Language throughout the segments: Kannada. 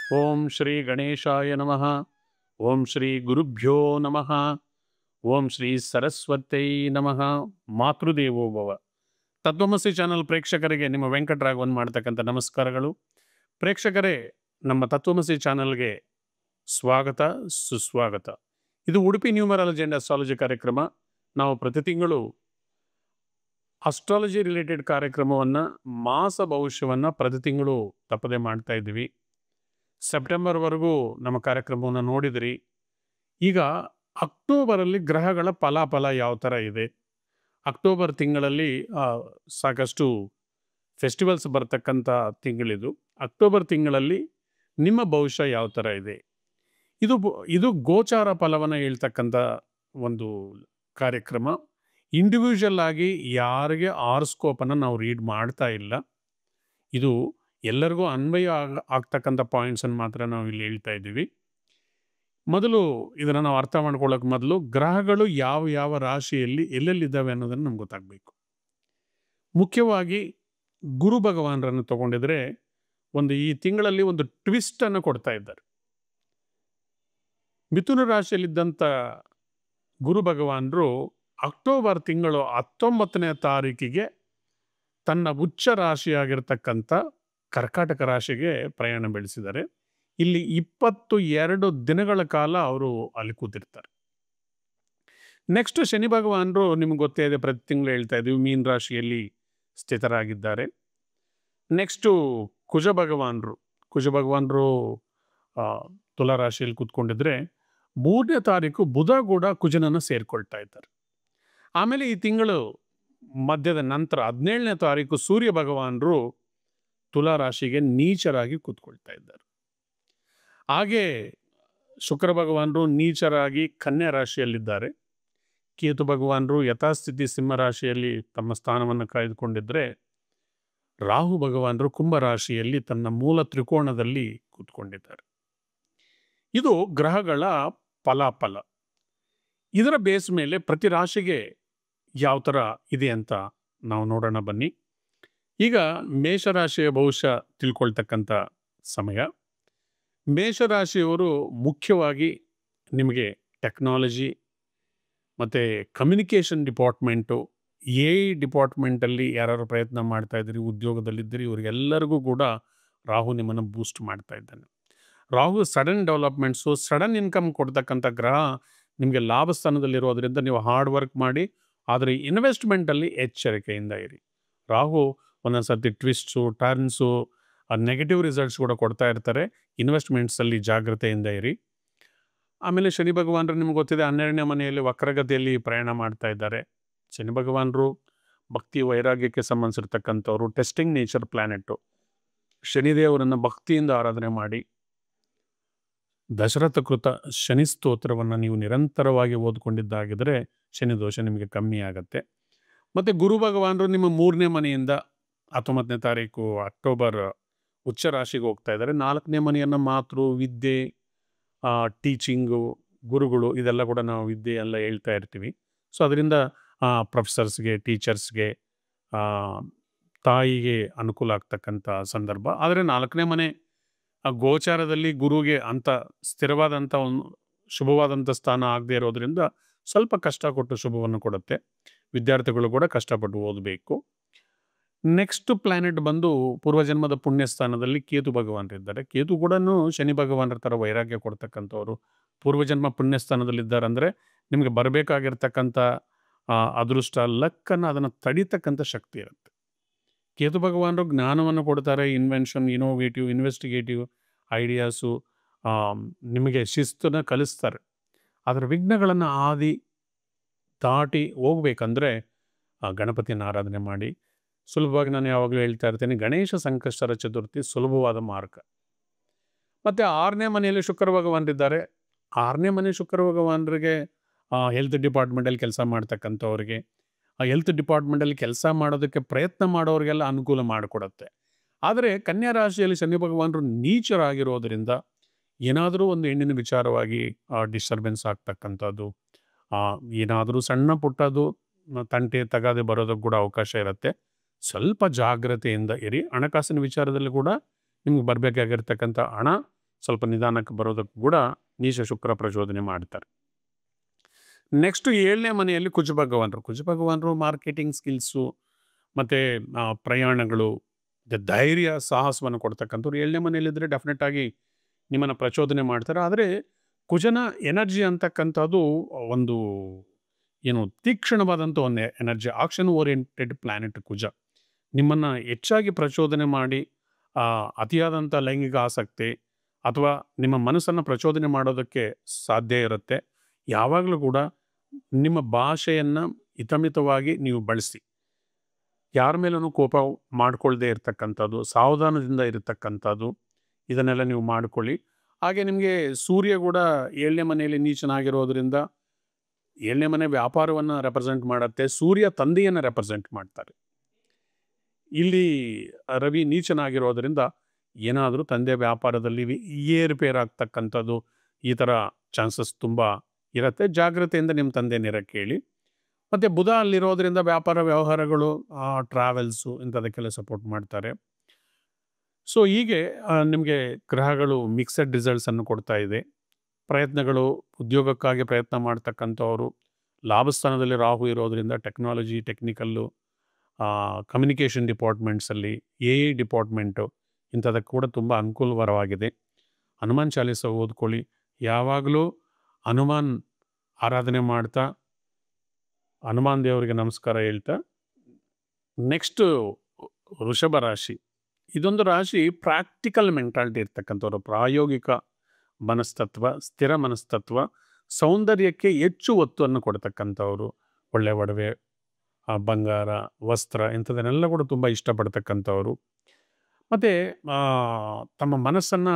ಓಂ ಶ್ರೀ ಗಣೇಶಾಯ ನಮಃ. ಓಂ ಶ್ರೀ ಗುರುಭ್ಯೋ ನಮಃ. ಓಂ ಶ್ರೀ ಸರಸ್ವತೈ ನಮಃ. ಮಾತೃದೇವೋಭವ. ತತ್ವಮಸಿ ಚಾನಲ್ ಪ್ರೇಕ್ಷಕರಿಗೆ ನಿಮ್ಮ ವೆಂಕಟರಾಘವನ್ ಮಾಡ್ತಕ್ಕಂಥ ನಮಸ್ಕಾರಗಳು. ಪ್ರೇಕ್ಷಕರೇ, ನಮ್ಮ ತತ್ವಮಸಿ ಚಾನಲ್ಗೆ ಸ್ವಾಗತ, ಸುಸ್ವಾಗತ. ಇದು ಉಡುಪಿ ನ್ಯೂಮರಾಲಜಿ ಅಂಡ್ ಅಸ್ಟ್ರಾಲಜಿ ಕಾರ್ಯಕ್ರಮ. ನಾವು ಪ್ರತಿ ತಿಂಗಳು ಅಸ್ಟ್ರಾಲಜಿ ರಿಲೇಟೆಡ್ ಕಾರ್ಯಕ್ರಮವನ್ನು, ಮಾಸ ಭವಿಷ್ಯವನ್ನು ಪ್ರತಿ ತಿಂಗಳು ತಪ್ಪದೆ ಮಾಡ್ತಾ ಇದ್ದೀವಿ. ಸೆಪ್ಟೆಂಬರ್ವರೆಗೂ ನಮ್ಮ ಕಾರ್ಯಕ್ರಮವನ್ನು ನೋಡಿದ್ರಿ. ಈಗ ಅಕ್ಟೋಬರಲ್ಲಿ ಗ್ರಹಗಳ ಫಲಾಫಲ ಯಾವ ಥರ ಇದೆ, ಅಕ್ಟೋಬರ್ ತಿಂಗಳಲ್ಲಿ ಸಾಕಷ್ಟು ಫೆಸ್ಟಿವಲ್ಸ್ ಬರ್ತಕ್ಕಂಥ ತಿಂಗಳಿದು. ಅಕ್ಟೋಬರ್ ತಿಂಗಳಲ್ಲಿ ನಿಮ್ಮ ಭವಿಷ್ಯ ಯಾವ ಥರ ಇದೆ, ಇದು ಗೋಚಾರ ಫಲವನ್ನು ಹೇಳ್ತಕ್ಕಂಥ ಒಂದು ಕಾರ್ಯಕ್ರಮ. ಇಂಡಿವಿಜುವಲ್ ಆಗಿ ಯಾರಿಗೆ ಆರ್ಸ್ಕೋಪನ್ನು ನಾವು ರೀಡ್ ಮಾಡ್ತಾ ಇಲ್ಲ. ಇದು ಎಲ್ಲರಿಗೂ ಅನ್ವಯ ಆಗ್ತಕ್ಕಂಥ ಪಾಯಿಂಟ್ಸನ್ನು ಮಾತ್ರ ನಾವು ಇಲ್ಲಿ ಹೇಳ್ತಾ ಇದ್ದೀವಿ. ಮೊದಲು ಇದನ್ನು ನಾವು ಅರ್ಥ ಮಾಡ್ಕೊಳ್ಳೋಕೆ ಮೊದಲು ಗ್ರಹಗಳು ಯಾವ ಯಾವ ರಾಶಿಯಲ್ಲಿ ಎಲ್ಲೆಲ್ಲಿದ್ದಾವೆ ಅನ್ನೋದನ್ನು ನಮ್ಗೆ ಗೊತ್ತಾಗಬೇಕು. ಮುಖ್ಯವಾಗಿ ಗುರು ಭಗವಾನರನ್ನು ತಗೊಂಡಿದ್ರೆ ಈ ತಿಂಗಳಲ್ಲಿ ಒಂದು ಟ್ವಿಸ್ಟನ್ನು ಕೊಡ್ತಾ ಇದ್ದಾರೆ. ಮಿಥುನ ರಾಶಿಯಲ್ಲಿದ್ದಂಥ ಗುರು ಭಗವಾನರು ಅಕ್ಟೋಬರ್ ತಿಂಗಳು 19ನೇ ತಾರೀಕಿಗೆ ತನ್ನ ಉಚ್ಚ ರಾಶಿಯಾಗಿರ್ತಕ್ಕಂಥ ಕರ್ಕಾಟಕ ರಾಶಿಗೆ ಪ್ರಯಾಣ ಬೆಳೆಸಿದ್ದಾರೆ. ಇಲ್ಲಿ 22 ದಿನಗಳ ಕಾಲ ಅವರು ಅಲ್ಲಿ ಕೂತಿರ್ತಾರೆ. ನೆಕ್ಸ್ಟ್ ಶನಿ ಭಗವಾನರು ನಿಮ್ಗೆ ಗೊತ್ತೇ ಇದೆ, ಪ್ರತಿ ತಿಂಗಳು ಹೇಳ್ತಾ ಇದ್ದೀವಿ, ಮೀನ ರಾಶಿಯಲ್ಲಿ ಸ್ಥಿತರಾಗಿದ್ದಾರೆ. ನೆಕ್ಸ್ಟು ಕುಜ ಭಗವಾನರು ತುಲಾ ರಾಶಿಯಲ್ಲಿ ಕೂತ್ಕೊಂಡಿದ್ರೆ 3ನೇ ತಾರೀಕು ಬುಧ ಕೂಡ ಕುಜನನ್ನು ಸೇರ್ಕೊಳ್ತಾ ಇದ್ದಾರೆ. ಆಮೇಲೆ ಈ ತಿಂಗಳು ಮಧ್ಯದ ನಂತರ 17ನೇ ತಾರೀಕು ಸೂರ್ಯ ಭಗವಾನರು ತುಲಾ ರಾಶಿಗೆ ನೀಚರಾಗಿ ಕೂತ್ಕೊಳ್ತಾ ಇದ್ದಾರೆ. ಹಾಗೆ ಶುಕ್ರ ಭಗವಾನರು ನೀಚರಾಗಿ ಕನ್ಯಾ ರಾಶಿಯಲ್ಲಿದ್ದಾರೆ. ಕೇತು ಭಗವಾನರು ಯಥಾಸ್ಥಿತಿ ಸಿಂಹ ರಾಶಿಯಲ್ಲಿ ತಮ್ಮ ಸ್ಥಾನವನ್ನು ಕಾಯ್ದುಕೊಂಡಿದ್ದರೆ, ರಾಹು ಭಗವಾನರು ಕುಂಭ ರಾಶಿಯಲ್ಲಿ ತನ್ನ ಮೂಲ ತ್ರಿಕೋಣದಲ್ಲಿ ಕೂತ್ಕೊಂಡಿದ್ದಾರೆ. ಇದು ಗ್ರಹಗಳ ಫಲಾಫಲ. ಇದರ ಬೇಸ್ ಮೇಲೆ ಪ್ರತಿ ರಾಶಿಗೆ ಯಾವ ಥರ ಇದೆ ಅಂತ ನಾವು ನೋಡೋಣ ಬನ್ನಿ. ಈಗ ಮೇಷರಾಶಿಯ ಭವಿಷ್ಯ ತಿಳ್ಕೊಳ್ತಕ್ಕಂಥ ಸಮಯ. ಮೇಷರಾಶಿಯವರು ಮುಖ್ಯವಾಗಿ ನಿಮಗೆ ಟೆಕ್ನಾಲಜಿ ಮತ್ತು ಕಮ್ಯುನಿಕೇಷನ್ ಡಿಪಾರ್ಟ್ಮೆಂಟು, AI ಡಿಪಾರ್ಟ್ಮೆಂಟಲ್ಲಿ ಯಾರು ಪ್ರಯತ್ನ ಮಾಡ್ತಾ ಇದ್ದೀರಿ, ಉದ್ಯೋಗದಲ್ಲಿದ್ದೀರಿ, ಇವರಿಗೆಲ್ಲರಿಗೂ ಕೂಡ ರಾಹು ನಿಮ್ಮನ್ನು ಬೂಸ್ಟ್ ಮಾಡ್ತಾ ಇದ್ದಾನೆ. Rahu sudden developments, sudden income ಕೊಡ್ತಕ್ಕಂಥ ಗ್ರಹ. ನಿಮಗೆ ಲಾಭ ಸ್ಥಾನದಲ್ಲಿರೋದ್ರಿಂದ ನೀವು ಹಾರ್ಡ್ ವರ್ಕ್ ಮಾಡಿ, ಆದರೆ ಇನ್ವೆಸ್ಟ್ಮೆಂಟಲ್ಲಿ ಎಚ್ಚರಿಕೆಯಿಂದ ಇರಿ. ರಾಹು ಒಂದೊಂದು ಸರ್ತಿ ಟ್ವಿಸ್ಟ್ಸು, ಟರ್ನ್ಸು, ನೆಗೆಟಿವ್ ರಿಸಲ್ಟ್ಸ್ ಕೂಡ ಕೊಡ್ತಾ ಇರ್ತಾರೆ. ಇನ್ವೆಸ್ಟ್ಮೆಂಟ್ಸಲ್ಲಿ ಜಾಗ್ರತೆಯಿಂದ ಇರಿ. ಆಮೇಲೆ ಶನಿ ಭಗವಾನರು ನಿಮ್ಗೆ ಗೊತ್ತಿದೆ 12ನೇ ಮನೆಯಲ್ಲಿ ವಕ್ರಗತಿಯಲ್ಲಿ ಪ್ರಯಾಣ ಮಾಡ್ತಾ ಇದ್ದಾರೆ. ಶನಿ ಭಗವಾನರು ಭಕ್ತಿ ವೈರಾಗ್ಯಕ್ಕೆ ಸಂಬಂಧಿಸಿರ್ತಕ್ಕಂಥವ್ರು, ಟೆಸ್ಟಿಂಗ್ ನೇಚರ್ ಪ್ಲ್ಯಾನೆಟ್ಟು. ಶನಿದೇವರನ್ನು ಭಕ್ತಿಯಿಂದ ಆರಾಧನೆ ಮಾಡಿ, ದಶರಥ ಕೃತ ಶನಿ ಸ್ತೋತ್ರವನ್ನು ನೀವು ನಿರಂತರವಾಗಿ ಓದ್ಕೊಂಡಿದ್ದಾಗಿದ್ದರೆ ಶನಿ ದೋಷ ನಿಮಗೆ ಕಮ್ಮಿ ಆಗುತ್ತೆ. ಮತ್ತು ಗುರು ಭಗವಾನರು ನಿಮ್ಮ 3ನೇ ಮನೆಯಿಂದ 19ನೇ ತಾರೀಕು ಅಕ್ಟೋಬರ್ ಉಚ್ಚ ರಾಶಿಗೆ ಹೋಗ್ತಾ ಇದ್ದಾರೆ. 4ನೇ ಮನೆಯನ್ನು ವಿದ್ಯೆ, ಟೀಚಿಂಗು, ಗುರುಗಳು, ಇದೆಲ್ಲ ಕೂಡ ನಾವು ವಿದ್ಯೆ ಎಲ್ಲ ಹೇಳ್ತಾ ಇರ್ತೀವಿ. ಸೊ ಅದರಿಂದ ಪ್ರೊಫೆಸರ್ಸ್ಗೆ, ಟೀಚರ್ಸ್ಗೆ, ತಾಯಿಗೆ ಅನುಕೂಲ ಆಗ್ತಕ್ಕಂಥ ಸಂದರ್ಭ. ಆದರೆ 4ನೇ ಮನೆ ಗೋಚಾರದಲ್ಲಿ ಗುರುಗೆ ಅಂಥ ಸ್ಥಿರವಾದಂಥ ಒಂದು ಶುಭವಾದಂಥ ಸ್ಥಾನ ಆಗದೆ ಇರೋದ್ರಿಂದ ಸ್ವಲ್ಪ ಕಷ್ಟ ಕೊಟ್ಟು ಶುಭವನ್ನು ಕೊಡುತ್ತೆ. ವಿದ್ಯಾರ್ಥಿಗಳು ಕೂಡ ಕಷ್ಟಪಟ್ಟು ಓದಬೇಕು. ನೆಕ್ಸ್ಟ್ ಪ್ಲ್ಯಾನೆಟ್ ಬಂದು ಪೂರ್ವಜನ್ಮದ ಪುಣ್ಯ ಸ್ಥಾನದಲ್ಲಿ ಕೇತು ಭಗವಾನರಿದ್ದಾರೆ. ಕೇತು ಕೂಡ ಶನಿ ಭಗವಾನರ ಥರ ವೈರಾಗ್ಯ ಕೊಡ್ತಕ್ಕಂಥವ್ರು. ಪೂರ್ವಜನ್ಮ ಪುಣ್ಯ ಸ್ಥಾನದಲ್ಲಿದ್ದಾರೆ ಅಂದರೆ ನಿಮಗೆ ಬರಬೇಕಾಗಿರ್ತಕ್ಕಂಥ ಅದೃಷ್ಟ, ಲಕ್ಕನ್ನು ಅದನ್ನು ತಡಿತಕ್ಕಂಥ ಶಕ್ತಿ ಇರುತ್ತೆ. ಕೇತು ಭಗವಾನರು ಜ್ಞಾನವನ್ನು ಕೊಡ್ತಾರೆ, ಇನ್ವೆನ್ಷನ್, ಇನೋವೇಟಿವ್, ಇನ್ವೆಸ್ಟಿಗೇಟಿವ್ ಐಡಿಯಾಸು, ನಿಮಗೆ ಶಿಸ್ತನ್ನು ಕಲಿಸ್ತಾರೆ. ಅದರ ವಿಘ್ನಗಳನ್ನು ದಾಟಿ ಹೋಗ್ಬೇಕಂದ್ರೆ ಗಣಪತಿಯನ್ನು ಆರಾಧನೆ ಮಾಡಿ. ಸುಲಭವಾಗಿ ನಾನು ಯಾವಾಗಲೂ ಹೇಳ್ತಾ ಇರ್ತೀನಿ, ಗಣೇಶ ಸಂಕಷ್ಟರ ಚತುರ್ಥಿ ಸುಲಭವಾದ ಮಾರ್ಗ. ಮತ್ತು 6ನೇ ಮನೆಯಲ್ಲಿ ಶುಕ್ರ ಭಗವಾನರಿದ್ದಾರೆ. 6ನೇ ಮನೆ ಶುಕ್ರ ಭಗವಾನರಿಗೆ ಹೆಲ್ತ್ ಡಿಪಾರ್ಟ್ಮೆಂಟಲ್ಲಿ ಕೆಲಸ ಮಾಡ್ತಕ್ಕಂಥವ್ರಿಗೆ, ಹೆಲ್ತ್ ಡಿಪಾರ್ಟ್ಮೆಂಟಲ್ಲಿ ಕೆಲಸ ಮಾಡೋದಕ್ಕೆ ಪ್ರಯತ್ನ ಮಾಡೋರಿಗೆಲ್ಲ ಅನುಕೂಲ ಮಾಡಿಕೊಡುತ್ತೆ. ಆದರೆ ಕನ್ಯಾ ರಾಶಿಯಲ್ಲಿ ಶನಿ ಭಗವಾನರು ನೀಚರಾಗಿರೋದರಿಂದ ಏನಾದರೂ ಒಂದು ಹೆಣ್ಣಿನ ವಿಚಾರವಾಗಿ ಡಿಸ್ಟರ್ಬೆನ್ಸ್ ಆಗ್ತಕ್ಕಂಥದ್ದು, ಏನಾದರೂ ಸಣ್ಣ ಪುಟ್ಟದು ತಂಟೆ ತಗಾದೆ ಬರೋದಕ್ಕೆ ಕೂಡ ಅವಕಾಶ ಇರುತ್ತೆ. ಸ್ವಲ್ಪ ಜಾಗ್ರತೆಯಿಂದ ಇರಿ. ಹಣಕಾಸಿನ ವಿಚಾರದಲ್ಲಿ ಕೂಡ ನಿಮ್ಗೆ ಬರಬೇಕಾಗಿರ್ತಕ್ಕಂಥ ಹಣ ಸ್ವಲ್ಪ ನಿಧಾನಕ್ಕೆ ಬರೋದಕ್ಕೂ ಕೂಡ ನೀಚ ಶುಕ್ರ ಪ್ರಚೋದನೆ ಮಾಡ್ತಾರೆ. ನೆಕ್ಸ್ಟ್ 7ನೇ ಮನೆಯಲ್ಲಿ ಕುಜ ಭಗವಾನರು ಮಾರ್ಕೆಟಿಂಗ್ ಸ್ಕಿಲ್ಸು ಮತ್ತು ಪ್ರಯಾಣಗಳು, ಧೈರ್ಯ ಸಾಹಸವನ್ನು ಕೊಡ್ತಕ್ಕಂಥವ್ರು 7ನೇ ಮನೆಯಲ್ಲಿದ್ದರೆ ಡೆಫಿನೆಟ್ ಆಗಿ ನಿಮ್ಮನ್ನು ಪ್ರಚೋದನೆ ಮಾಡ್ತಾರೆ. ಆದರೆ ಕುಜನ ಎನರ್ಜಿ ಅಂತಕ್ಕಂಥದ್ದು ಒಂದು ಏನು ತೀಕ್ಷ್ಣವಾದಂಥ ಒಂದು ಎನರ್ಜಿ, ಆಕ್ಷನ್ ಓರಿಯೆಂಟೆಡ್ ಪ್ಲ್ಯಾನೆಟ್ ಕುಜ. ನಿಮ್ಮನ್ನು ಹೆಚ್ಚಾಗಿ ಪ್ರಚೋದನೆ ಮಾಡಿ ಅತಿಯಾದಂಥ ಲೈಂಗಿಕ ಆಸಕ್ತಿ ಅಥವಾ ನಿಮ್ಮ ಮನಸ್ಸನ್ನು ಪ್ರಚೋದನೆ ಮಾಡೋದಕ್ಕೆ ಸಾಧ್ಯ ಇರುತ್ತೆ. ಯಾವಾಗಲೂ ಕೂಡ ನಿಮ್ಮ ಭಾಷೆಯನ್ನು ಹಿತಮಿತವಾಗಿ ನೀವು ಬಳಸಿ, ಯಾರ ಮೇಲೂ ಕೋಪ ಮಾಡ್ಕೊಳ್ದೇ ಇರತಕ್ಕಂಥದ್ದು, ಸಾವಧಾನದಿಂದ ಇರತಕ್ಕಂಥದ್ದು, ಇದನ್ನೆಲ್ಲ ನೀವು ಮಾಡಿಕೊಳ್ಳಿ. ಹಾಗೆ ನಿಮಗೆ ಸೂರ್ಯ ಕೂಡ 7ನೇ ಮನೆಯಲ್ಲಿ ನೀಚನಾಗಿರೋದ್ರಿಂದ 7ನೇ ಮನೆ ವ್ಯಾಪಾರವನ್ನು ರೆಪ್ರೆಸೆಂಟ್ ಮಾಡುತ್ತೆ, ಸೂರ್ಯ ತಂದೆಯನ್ನು ರೆಪ್ರೆಸೆಂಟ್ ಮಾಡ್ತಾರೆ. ಇಲ್ಲಿ ರವಿ ನೀಚನಾಗಿರೋದ್ರಿಂದ ಏನಾದರೂ ತಂದೆ ವ್ಯಾಪಾರದಲ್ಲಿ ಏರುಪೇರಾಗ್ತಕ್ಕಂಥದ್ದು, ಈ ಥರ ಚಾನ್ಸಸ್ ತುಂಬ ಇರುತ್ತೆ. ಜಾಗ್ರತೆಯಿಂದ ನಿಮ್ಮ ತಂದೆನಿರಕ್ಕೆ ಹೇಳಿ. ಮತ್ತು ಬುಧ ಅಲ್ಲಿರೋದ್ರಿಂದ ವ್ಯಾಪಾರ ವ್ಯವಹಾರಗಳು, ಟ್ರಾವೆಲ್ಸು ಇಂಥದಕ್ಕೆಲ್ಲ ಸಪೋರ್ಟ್ ಮಾಡ್ತಾರೆ. ಸೊ ಹೀಗೆ ನಿಮಗೆ ಗ್ರಹಗಳು ಮಿಕ್ಸಡ್ ರಿಸಲ್ಟ್ಸನ್ನು ಕೊಡ್ತಾ ಇದೆ. ಪ್ರಯತ್ನಗಳು, ಉದ್ಯೋಗಕ್ಕಾಗಿ ಪ್ರಯತ್ನ ಮಾಡ್ತಕ್ಕಂಥವರು, ಲಾಭಸ್ಥಾನದಲ್ಲಿ ರಾಹು ಇರೋದರಿಂದ ಟೆಕ್ನಾಲಜಿ, ಟೆಕ್ನಿಕಲ್ಲು, ಕಮ್ಯುನಿಕೇಷನ್ ಡಿಪಾರ್ಟ್ಮೆಂಟ್ಸಲ್ಲಿ, ಡಿಪಾರ್ಟ್ಮೆಂಟು ಇಂಥದಕ್ಕೆ ಕೂಡ ತುಂಬ ಅನುಕೂಲಕರವಾಗಿದೆ. ಹನುಮಾನ್ ಚಾಲೀಸ ಓದ್ಕೊಳ್ಳಿ. ಯಾವಾಗಲೂ ಹನುಮಾನ್ ಆರಾಧನೆ ಮಾಡ್ತಾ, ಹನುಮಾನ್ ದೇವರಿಗೆ ನಮಸ್ಕಾರ ಹೇಳ್ತಾ. ನೆಕ್ಸ್ಟು ವೃಷಭ ರಾಶಿ. ಇದೊಂದು ರಾಶಿ ಪ್ರಾಕ್ಟಿಕಲ್ ಮೆಂಟಾಲಿಟಿ ಇರ್ತಕ್ಕಂಥವ್ರು, ಪ್ರಾಯೋಗಿಕ ಮನಸ್ತತ್ವ, ಸ್ಥಿರ ಮನಸ್ತತ್ವ, ಸೌಂದರ್ಯಕ್ಕೆ ಹೆಚ್ಚು ಒತ್ತನ್ನು ಕೊಡ್ತಕ್ಕಂಥವ್ರು. ಒಳ್ಳೆ ಒಡವೆ, ಬಂಗಾರ, ವಸ್ತ್ರ ಇಂಥದನ್ನೆಲ್ಲ ಕೂಡ ತುಂಬ ಇಷ್ಟಪಡ್ತಕ್ಕಂಥವ್ರು. ಮತ್ತು ತಮ್ಮ ಮನಸ್ಸನ್ನು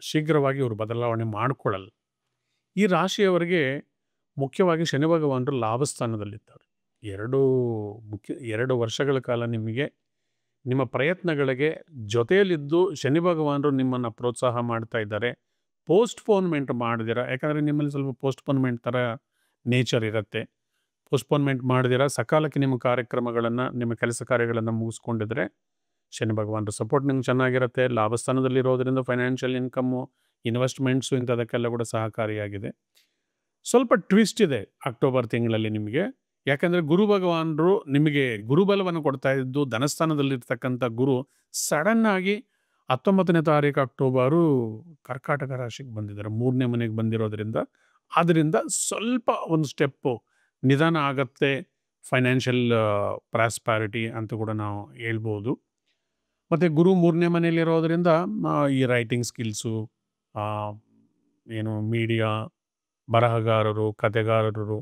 ಶೀಘ್ರವಾಗಿ ಅವರು ಬದಲಾವಣೆ ಮಾಡಿಕೊಳ್ಳಲ್ಲ. ಈ ರಾಶಿಯವರಿಗೆ ಮುಖ್ಯವಾಗಿ ಶನಿ ಭಗವಾನರು ಲಾಭಸ್ಥಾನದಲ್ಲಿದ್ದಾರೆ. 2 ವರ್ಷಗಳ ಕಾಲ ನಿಮಗೆ ನಿಮ್ಮ ಪ್ರಯತ್ನಗಳಿಗೆ ಜೊತೆಯಲ್ಲಿದ್ದು ಶನಿ ಭಗವಾನರು ನಿಮ್ಮನ್ನು ಪ್ರೋತ್ಸಾಹ ಮಾಡ್ತಾ ಇದ್ದಾರೆ. ಪೋಸ್ಟ್ಪೋನ್ಮೆಂಟ್ ಮಾಡಿದಿರ, ಯಾಕಂದರೆ ನಿಮ್ಮಲ್ಲಿ ಸ್ವಲ್ಪ ಪೋಸ್ಟ್ಪೋನ್ಮೆಂಟ್ ಥರ ನೇಚರ್ ಇರುತ್ತೆ. ಪೋಸ್ಟ್ಪೋನ್ಮೆಂಟ್ ಮಾಡಿದಿರ ಸಕಾಲಕ್ಕೆ ನಿಮ್ಮ ಕಾರ್ಯಕ್ರಮಗಳನ್ನು, ನಿಮ್ಮ ಕೆಲಸ ಕಾರ್ಯಗಳನ್ನು ಮುಗಿಸ್ಕೊಂಡಿದ್ರೆ ಶನಿ ಭಗವಾನರ ಸಪೋರ್ಟ್ ನಿಮ್ಗೆ ಚೆನ್ನಾಗಿರುತ್ತೆ. ಲಾಭಸ್ಥಾನದಲ್ಲಿರೋದ್ರಿಂದ ಫೈನಾನ್ಷಿಯಲ್ ಇನ್ಕಮ್ಮು, ಇನ್ವೆಸ್ಟ್ಮೆಂಟ್ಸು ಇಂಥದಕ್ಕೆಲ್ಲ ಕೂಡ ಸಹಕಾರಿಯಾಗಿದೆ. ಸ್ವಲ್ಪ ಟ್ವಿಸ್ಟ್ ಇದೆ ಅಕ್ಟೋಬರ್ ತಿಂಗಳಲ್ಲಿ ನಿಮಗೆ. ಯಾಕಂದರೆ ಗುರು ಭಗವಾನರು ನಿಮಗೆ ಗುರುಬಲವನ್ನು ಕೊಡ್ತಾ ಇದ್ದು, ಧನಸ್ಥಾನದಲ್ಲಿರ್ತಕ್ಕಂಥ ಗುರು ಸಡನ್ನಾಗಿ 19ನೇ ತಾರೀಕು ಅಕ್ಟೋಬರು ಕರ್ಕಾಟಕ ರಾಶಿಗೆ ಬಂದಿದ್ದಾರೆ, 3ನೇ ಮನೆಗೆ ಬಂದಿರೋದ್ರಿಂದ. ಆದ್ದರಿಂದ ಸ್ವಲ್ಪ ಒಂದು ಸ್ಟೆಪ್ಪು ನಿಧಾನ ಆಗತ್ತೆ, ಫೈನಾನ್ಷಿಯಲ್ ಪ್ರಾಸ್ಪ್ಯಾರಿಟಿ ಅಂತ ಕೂಡ ನಾವು ಹೇಳ್ಬೋದು. ಮತ್ತು ಗುರು 3ನೇ ಮನೆಯಲ್ಲಿರೋದ್ರಿಂದ ಈ ರೈಟಿಂಗ್ ಸ್ಕಿಲ್ಸು, ಏನು ಮೀಡಿಯಾ, ಬರಹಗಾರರು, ಕಥೆಗಾರರು,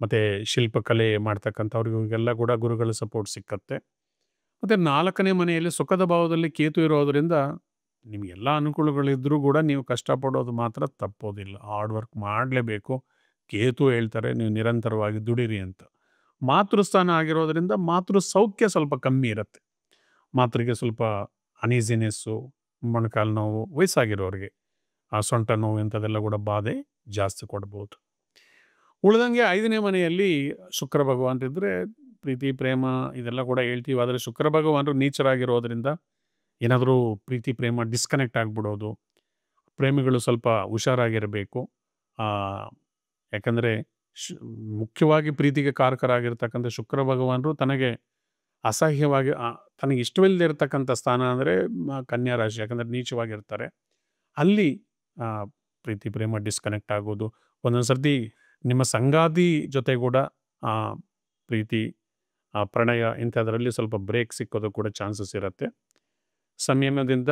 ಮತ್ತು ಶಿಲ್ಪಕಲೆ ಮಾಡ್ತಕ್ಕಂಥವ್ರಿಗೆಲ್ಲ ಕೂಡ ಗುರುಗಳ ಸಪೋರ್ಟ್ ಸಿಕ್ಕತ್ತೆ. ಮತ್ತು 4ನೇ ಮನೆಯಲ್ಲಿ ಸುಖದ ಭಾವದಲ್ಲಿ ಕೇತು ಇರೋದರಿಂದ ನಿಮಗೆಲ್ಲ ಅನುಕೂಲಗಳಿದ್ದರೂ ಕೂಡ ನೀವು ಕಷ್ಟಪಡೋದು ಮಾತ್ರ ತಪ್ಪೋದಿಲ್ಲ. ಹಾರ್ಡ್ ವರ್ಕ್ ಮಾಡಲೇಬೇಕು. ಕೇತು ಹೇಳ್ತಾರೆ ನೀವು ನಿರಂತರವಾಗಿ ದುಡಿರಿ ಅಂತ. ಮಾತೃಸ್ಥಾನ ಆಗಿರೋದ್ರಿಂದ ಮಾತೃ ಸೌಖ್ಯ ಸ್ವಲ್ಪ ಕಮ್ಮಿ ಇರುತ್ತೆ. ಮಾತೃಗೆ ಸ್ವಲ್ಪ ಅನೀಸಿನೆಸ್ಸು, ಮೊಣಕಾಲು ನೋವು, ವಯಸ್ಸಾಗಿರೋರಿಗೆ ಸೊಂಟ ನೋವು ಇಂಥದ್ದೆಲ್ಲ ಕೂಡ ಬಾಧೆ ಜಾಸ್ತಿ ಕೊಡ್ಬೋದು. ಉಳಿದಂಗೆ 5ನೇ ಮನೆಯಲ್ಲಿ ಶುಕ್ರ ಭಗವಾನರಿದ್ದರೆ ಪ್ರೀತಿ, ಪ್ರೇಮ ಇದೆಲ್ಲ ಕೂಡ ಹೇಳ್ತೀವಿ. ಆದರೆ ಶುಕ್ರ ಭಗವಾನರು ನೀಚರಾಗಿರೋದ್ರಿಂದ ಏನಾದರೂ ಪ್ರೀತಿ, ಪ್ರೇಮ ಡಿಸ್ಕನೆಕ್ಟ್ ಆಗಿಬಿಡೋದು. ಪ್ರೇಮಿಗಳು ಸ್ವಲ್ಪ ಹುಷಾರಾಗಿರಬೇಕು. ಯಾಕಂದರೆ ಮುಖ್ಯವಾಗಿ ಪ್ರೀತಿಗೆ ಕಾರಕರಾಗಿರ್ತಕ್ಕಂಥ ಶುಕ್ರ ಭಗವಾನರು ತನಗೆ ಅಸಹ್ಯವಾಗಿ, ತನಗೆ ಇಷ್ಟವಿಲ್ಲದೆ ಇರತಕ್ಕಂಥ ಸ್ಥಾನ ಅಂದರೆ ಕನ್ಯಾ ರಾಶಿ, ಯಾಕಂದರೆ ನೀಚವಾಗಿರ್ತಾರೆ. ಅಲ್ಲಿ ಪ್ರೀತಿ, ಪ್ರೇಮ ಡಿಸ್ಕನೆಕ್ಟ್ ಆಗೋದು. ಒಂದೊಂದು ಸರ್ತಿ ನಿಮ್ಮ ಸಂಗಾತಿ ಜೊತೆ ಕೂಡ ಪ್ರೀತಿ, ಪ್ರಣಯ ಇಂಥದ್ರಲ್ಲಿ ಸ್ವಲ್ಪ ಬ್ರೇಕ್ ಸಿಕ್ಕೋದು ಕೂಡ ಚಾನ್ಸಸ್ ಇರುತ್ತೆ. ಸಂಯಮದಿಂದ,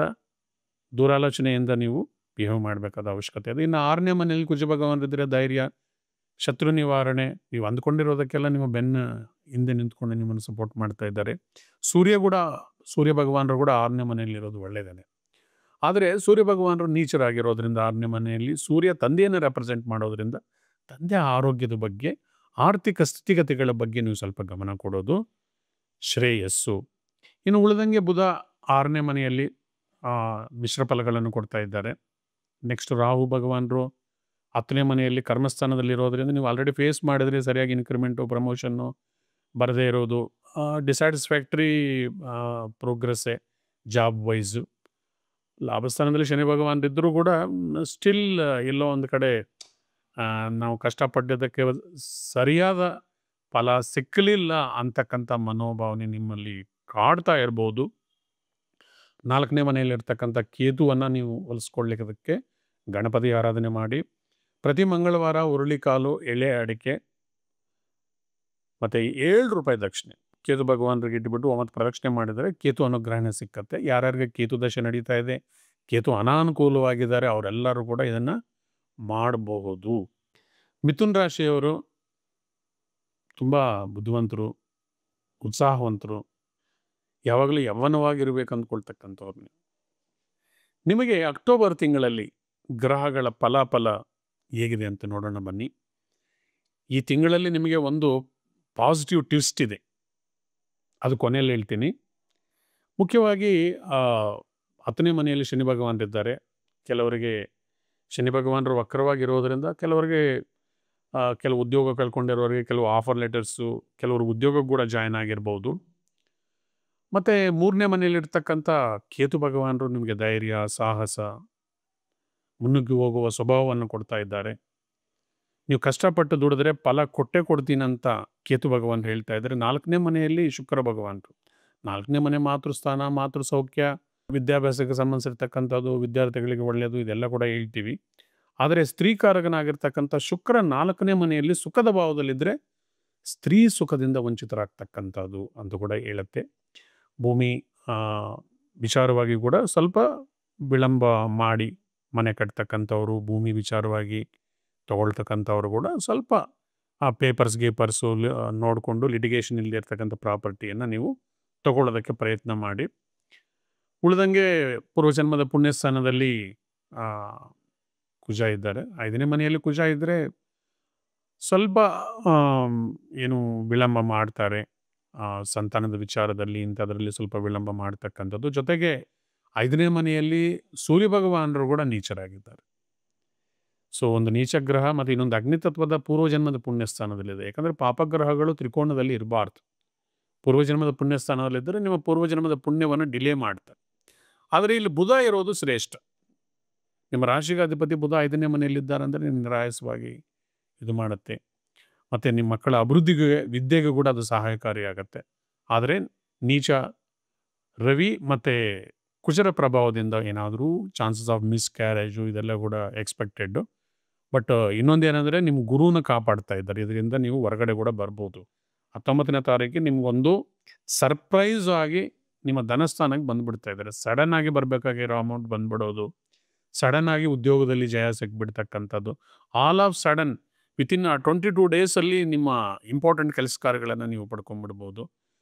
ದೂರಾಲೋಚನೆಯಿಂದ ನೀವು ಬಿಹೇವ್ ಮಾಡಬೇಕಾದ ಅವಶ್ಯಕತೆ ಇದೆ. ಇನ್ನು 6ನೇ ಮನೆಯಲ್ಲಿ ಕುಜ ಭಗವಾನರಿದ್ದರೆ ಧೈರ್ಯ, ಶತ್ರು ನಿವಾರಣೆ, ನೀವು ಅಂದ್ಕೊಂಡಿರೋದಕ್ಕೆಲ್ಲ ನಿಮ್ಮ ಬೆನ್ನ ಹಿಂದೆ ನಿಂತ್ಕೊಂಡು ನಿಮ್ಮನ್ನು ಸಪೋರ್ಟ್ ಮಾಡ್ತಾ ಇದ್ದಾರೆ. ಸೂರ್ಯ ಭಗವಾನರು ಕೂಡ 6ನೇ ಮನೆಯಲ್ಲಿರೋದು ಒಳ್ಳೆಯದೇ. ಆದರೆ ಸೂರ್ಯ ಭಗವಾನರು ನೀಚರಾಗಿರೋದ್ರಿಂದ 6ನೇ ಮನೆಯಲ್ಲಿ ಸೂರ್ಯ ತಂದೆಯನ್ನು ರೆಪ್ರೆಸೆಂಟ್ ಮಾಡೋದ್ರಿಂದ ತಂದೆಯ ಆರೋಗ್ಯದ ಬಗ್ಗೆ, ಆರ್ಥಿಕ ಸ್ಥಿತಿಗತಿಗಳ ಬಗ್ಗೆ ನೀವು ಸ್ವಲ್ಪ ಗಮನ ಕೊಡೋದು ಶ್ರೇಯಸ್ಸು. ಇನ್ನು ಉಳಿದಂಗೆ ಬುಧ 6ನೇ ಮನೆಯಲ್ಲಿ ಮಿಶ್ರ ಫಲಗಳನ್ನು ಕೊಡ್ತಾ ಇದ್ದಾರೆ. ನೆಕ್ಸ್ಟ್ ರಾಹು ಭಗವಾನರು 10ನೇ ಮನೆಯಲ್ಲಿ ಕರ್ಮಸ್ಥಾನದಲ್ಲಿರೋದ್ರಿಂದ ನೀವು ಆಲ್ರೆಡಿ ಫೇಸ್ ಮಾಡಿದ್ರೆ ಸರಿಯಾಗಿ ಇನ್ಕ್ರಿಮೆಂಟು, ಪ್ರಮೋಷನ್ನು ಬರದೇ ಇರೋದು, ಡಿಸ್ಸ್ಯಾಟಿಸ್ಫ್ಯಾಕ್ಟ್ರಿ ಪ್ರೋಗ್ರೆಸ್ಸೇ ಜಾಬ್ ವೈಸು. ಲಾಭಸ್ಥಾನದಲ್ಲಿ ಶನಿ ಭಗವಾನರಿದ್ದರೂ ಕೂಡ ಸ್ಟಿಲ್ ಎಲ್ಲೋ ಒಂದು ಕಡೆ ನಾವು ಕಷ್ಟಪಟ್ಟಿದ್ದಕ್ಕೆ ಸರಿಯಾದ ಫಲ ಸಿಕ್ಕಲಿಲ್ಲ ಅಂತಕ್ಕಂಥ ಮನೋಭಾವನೆ ನಿಮ್ಮಲ್ಲಿ ಕಾಡ್ತಾ ಇರ್ಬೋದು. 4ನೇ ಮನೆಯಲ್ಲಿರ್ತಕ್ಕಂಥ ಕೇತುವನ್ನು ನೀವು ಹೊಲಿಸ್ಕೊಳ್ಳಿಕ್ಕೆ ಗಣಪತಿ ಆರಾಧನೆ ಮಾಡಿ. ಪ್ರತಿ ಮಂಗಳವಾರ ಹುರುಳಿಕಾಳು, ಎಳೆ ಅಡಿಕೆ ಮತ್ತು ₹7 ದಕ್ಷಿಣೆ ಕೇತು ಭಗವಾನರಿಗೆ ಇಟ್ಬಿಟ್ಟು 9 ಪ್ರದಕ್ಷಿಣೆ ಮಾಡಿದರೆ ಕೇತು ಅನುಗ್ರಹಣ ಸಿಕ್ಕತ್ತೆ. ಯಾರ್ಯಾರಿಗೆ ಕೇತು ದಶೆ ನಡೀತಾ ಇದೆ, ಕೇತು ಅನಾನುಕೂಲವಾಗಿದ್ದಾರೆ, ಅವರೆಲ್ಲರೂ ಕೂಡ ಇದನ್ನು ಮಾಡಬಹುದು. ಮಿಥುನ್ ರಾಶಿಯವರು ತುಂಬ ಬುದ್ಧಿವಂತರು, ಉತ್ಸಾಹವಂತರು, ಯಾವಾಗಲೂ ಯೌವನವಾಗಿರ್ಬೇಕು ಅಂದ್ಕೊಳ್ತಕ್ಕಂಥವ್ರು. ನಿಮಗೆ ಅಕ್ಟೋಬರ್ ತಿಂಗಳಲ್ಲಿ ಗ್ರಹಗಳ ಫಲಾಫಲ ಹೇಗಿದೆ ಅಂತ ನೋಡೋಣ ಬನ್ನಿ. ಈ ತಿಂಗಳಲ್ಲಿ ನಿಮಗೆ ಒಂದು ಪಾಸಿಟಿವ್ ಟ್ವಿಸ್ಟ್ ಇದೆ, ಅದು ಕೊನೆಯಲ್ಲಿ ಹೇಳ್ತೀನಿ. ಮುಖ್ಯವಾಗಿ 10ನೇ ಮನೆಯಲ್ಲಿ ಶನಿ ಭಗವಾನರಿದ್ದಾರೆ. ಕೆಲವರಿಗೆ ಶನಿ ಭಗವಾನರು ವಕ್ರವಾಗಿರೋದರಿಂದ ಕೆಲವರಿಗೆ ಕೆಲವು ಉದ್ಯೋಗ ಕಳ್ಕೊಂಡಿರೋರಿಗೆ ಕೆಲವು ಆಫರ್ ಲೆಟರ್ಸು, ಕೆಲವರು ಉದ್ಯೋಗ ಕೂಡ ಜಾಯ್ನ್ ಆಗಿರ್ಬೋದು. ಮತ್ತು 3ನೇ ಮನೆಯಲ್ಲಿರ್ತಕ್ಕಂಥ ಕೇತು ಭಗವಾನರು ನಿಮಗೆ ಧೈರ್ಯ, ಸಾಹಸ, ಮುನ್ನುಗ್ಗಿ ಹೋಗುವ ಸ್ವಭಾವವನ್ನು ಕೊಡ್ತಾ ಇದ್ದಾರೆ. ನೀವು ಕಷ್ಟಪಟ್ಟು ದುಡಿದ್ರೆ ಫಲ ಕೊಟ್ಟೇ ಕೊಡ್ತೀನಂತ ಕೇತು ಭಗವಾನ್ ಹೇಳ್ತಾ ಇದ್ದಾರೆ. 4ನೇ ಮನೆಯಲ್ಲಿ ಶುಕ್ರ ಭಗವಾನರು. 4ನೇ ಮನೆ ಮಾತೃಸ್ಥಾನ, ಮಾತೃ ಸೌಖ್ಯ, ವಿದ್ಯಾಭ್ಯಾಸಕ್ಕೆ ಸಂಬಂಧಿಸಿರ್ತಕ್ಕಂಥದ್ದು, ವಿದ್ಯಾರ್ಥಿಗಳಿಗೆ ಒಳ್ಳೆಯದು, ಇದೆಲ್ಲ ಕೂಡ ಹೇಳ್ತೀವಿ. ಆದರೆ ಸ್ತ್ರೀಕಾರಕನಾಗಿರ್ತಕ್ಕಂಥ ಶುಕ್ರ 4ನೇ ಮನೆಯಲ್ಲಿ ಸುಖದ ಭಾವದಲ್ಲಿದ್ದರೆ ಸ್ತ್ರೀ ಸುಖದಿಂದ ವಂಚಿತರಾಗ್ತಕ್ಕಂಥದ್ದು ಅಂತ ಕೂಡ ಹೇಳುತ್ತೆ. ಭೂಮಿ ವಿಚಾರವಾಗಿ ಕೂಡ ಸ್ವಲ್ಪ ವಿಳಂಬ ಮಾಡಿ ಮನೆ ಕಟ್ತಕ್ಕಂಥವ್ರು, ಭೂಮಿ ವಿಚಾರವಾಗಿ ತೊಗೊಳ್ತಕ್ಕಂಥವ್ರು ಕೂಡ ಸ್ವಲ್ಪ ಪೇಪರ್ಸು ನೋಡಿಕೊಂಡು ಲಿಟಿಗೇಷನ್ ಇಲ್ಲದಿರ್ತಕ್ಕಂಥ ಪ್ರಾಪರ್ಟಿಯನ್ನು ನೀವು ತಗೊಳ್ಳೋದಕ್ಕೆ ಪ್ರಯತ್ನ ಮಾಡಿ. ಉಳಿದಂಗೆ ಪೂರ್ವಜನ್ಮದ ಪುಣ್ಯಸ್ಥಾನದಲ್ಲಿ ಕುಜ ಇದ್ದಾರೆ. 5ನೇ ಮನೆಯಲ್ಲಿ ಕುಜ ಇದ್ದರೆ ಸ್ವಲ್ಪ ಏನು ವಿಳಂಬ ಮಾಡ್ತಾರೆ, ಸಂತಾನದ ವಿಚಾರದಲ್ಲಿ ಇಂಥದ್ರಲ್ಲಿ ಸ್ವಲ್ಪ ವಿಳಂಬ ಮಾಡ್ತಕ್ಕಂಥದ್ದು. ಜೊತೆಗೆ 5ನೇ ಮನೆಯಲ್ಲಿ ಸೂರ್ಯ ಭಗವಾನರು ಕೂಡ ನೀಚರಾಗಿದ್ದಾರೆ. ಸೊ ಒಂದು ನೀಚ ಗ್ರಹ ಮತ್ತು ಇನ್ನೊಂದು ಅಗ್ನಿತತ್ವದ ಪೂರ್ವಜನ್ಮದ ಪುಣ್ಯಸ್ಥಾನದಲ್ಲಿದೆ. ಯಾಕಂದರೆ ಪಾಪಗ್ರಹಗಳು ತ್ರಿಕೋಣದಲ್ಲಿ ಇರಬಾರ್ದು. ಪೂರ್ವಜನ್ಮದ ಪುಣ್ಯಸ್ಥಾನದಲ್ಲಿದ್ದರೆ ನಿಮ್ಮ ಪೂರ್ವಜನ್ಮದ ಪುಣ್ಯವನ್ನು ಡಿಲೇ ಮಾಡ್ತಾರೆ. ಆದರೆ ಇಲ್ಲಿ ಬುಧ ಇರೋದು ಶ್ರೇಷ್ಠ. ನಿಮ್ಮ ರಾಶಿಗೆ ಅಧಿಪತಿ ಬುಧ 5ನೇ ಮನೆಯಲ್ಲಿದ್ದಾರೆ ಅಂದರೆ ನಿರಾಯಾಸವಾಗಿ ಇದು ಮಾಡುತ್ತೆ. ಮತ್ತು ನಿಮ್ಮ ಮಕ್ಕಳ ಅಭಿವೃದ್ಧಿಗೆ, ವಿದ್ಯೆಗೆ ಕೂಡ ಅದು ಸಹಾಯಕಾರಿಯಾಗತ್ತೆ. ಆದರೆ ನೀಚ ರವಿ ಮತ್ತು ಕುಜರ ಪ್ರಭಾವದಿಂದ ಏನಾದರೂ ಚಾನ್ಸಸ್ ಆಫ್ ಮಿಸ್ ಕ್ಯಾರೇಜು ಇದೆಲ್ಲ ಕೂಡ ಎಕ್ಸ್ಪೆಕ್ಟೆಡ್ಡು. ಬಟ್ ಇನ್ನೊಂದೇನೆಂದರೆ ನಿಮ್ಮ ಗುರುನ ಕಾಪಾಡ್ತಾ ಇದ್ದಾರೆ, ಇದರಿಂದ ನೀವು ಹೊರಗಡೆ ಕೂಡ ಬರ್ಬೋದು. 19ನೇ ತಾರೀಕಿಗೆ ನಿಮಗೊಂದು ಸರ್ಪ್ರೈಸ್ ಆಗಿ ನಿಮ್ಮ ಧನಸ್ಥಾನಕ್ಕೆ ಬಂದುಬಿಡ್ತಾ ಇದ್ದಾರೆ. ಸಡನ್ ಆಗಿ ಬರಬೇಕಾಗಿರೋ ಅಮೌಂಟ್ ಬಂದ್ಬಿಡೋದು, ಸಡನ್ ಆಗಿ ಉದ್ಯೋಗದಲ್ಲಿ ಜಯ ಸಿಕ್ಬಿಡ್ತಕ್ಕಂಥದ್ದು, ಆಲ್ ಆಫ್ ಸಡನ್ ವಿತಿನ್ 22 ಡೇಸಲ್ಲಿ ನಿಮ್ಮ ಇಂಪಾರ್ಟೆಂಟ್ ಕೆಲಸ ಕಾರ್ಯಗಳನ್ನು ನೀವು ಪಡ್ಕೊಂಡ್ಬಿಡ್ಬೋದು.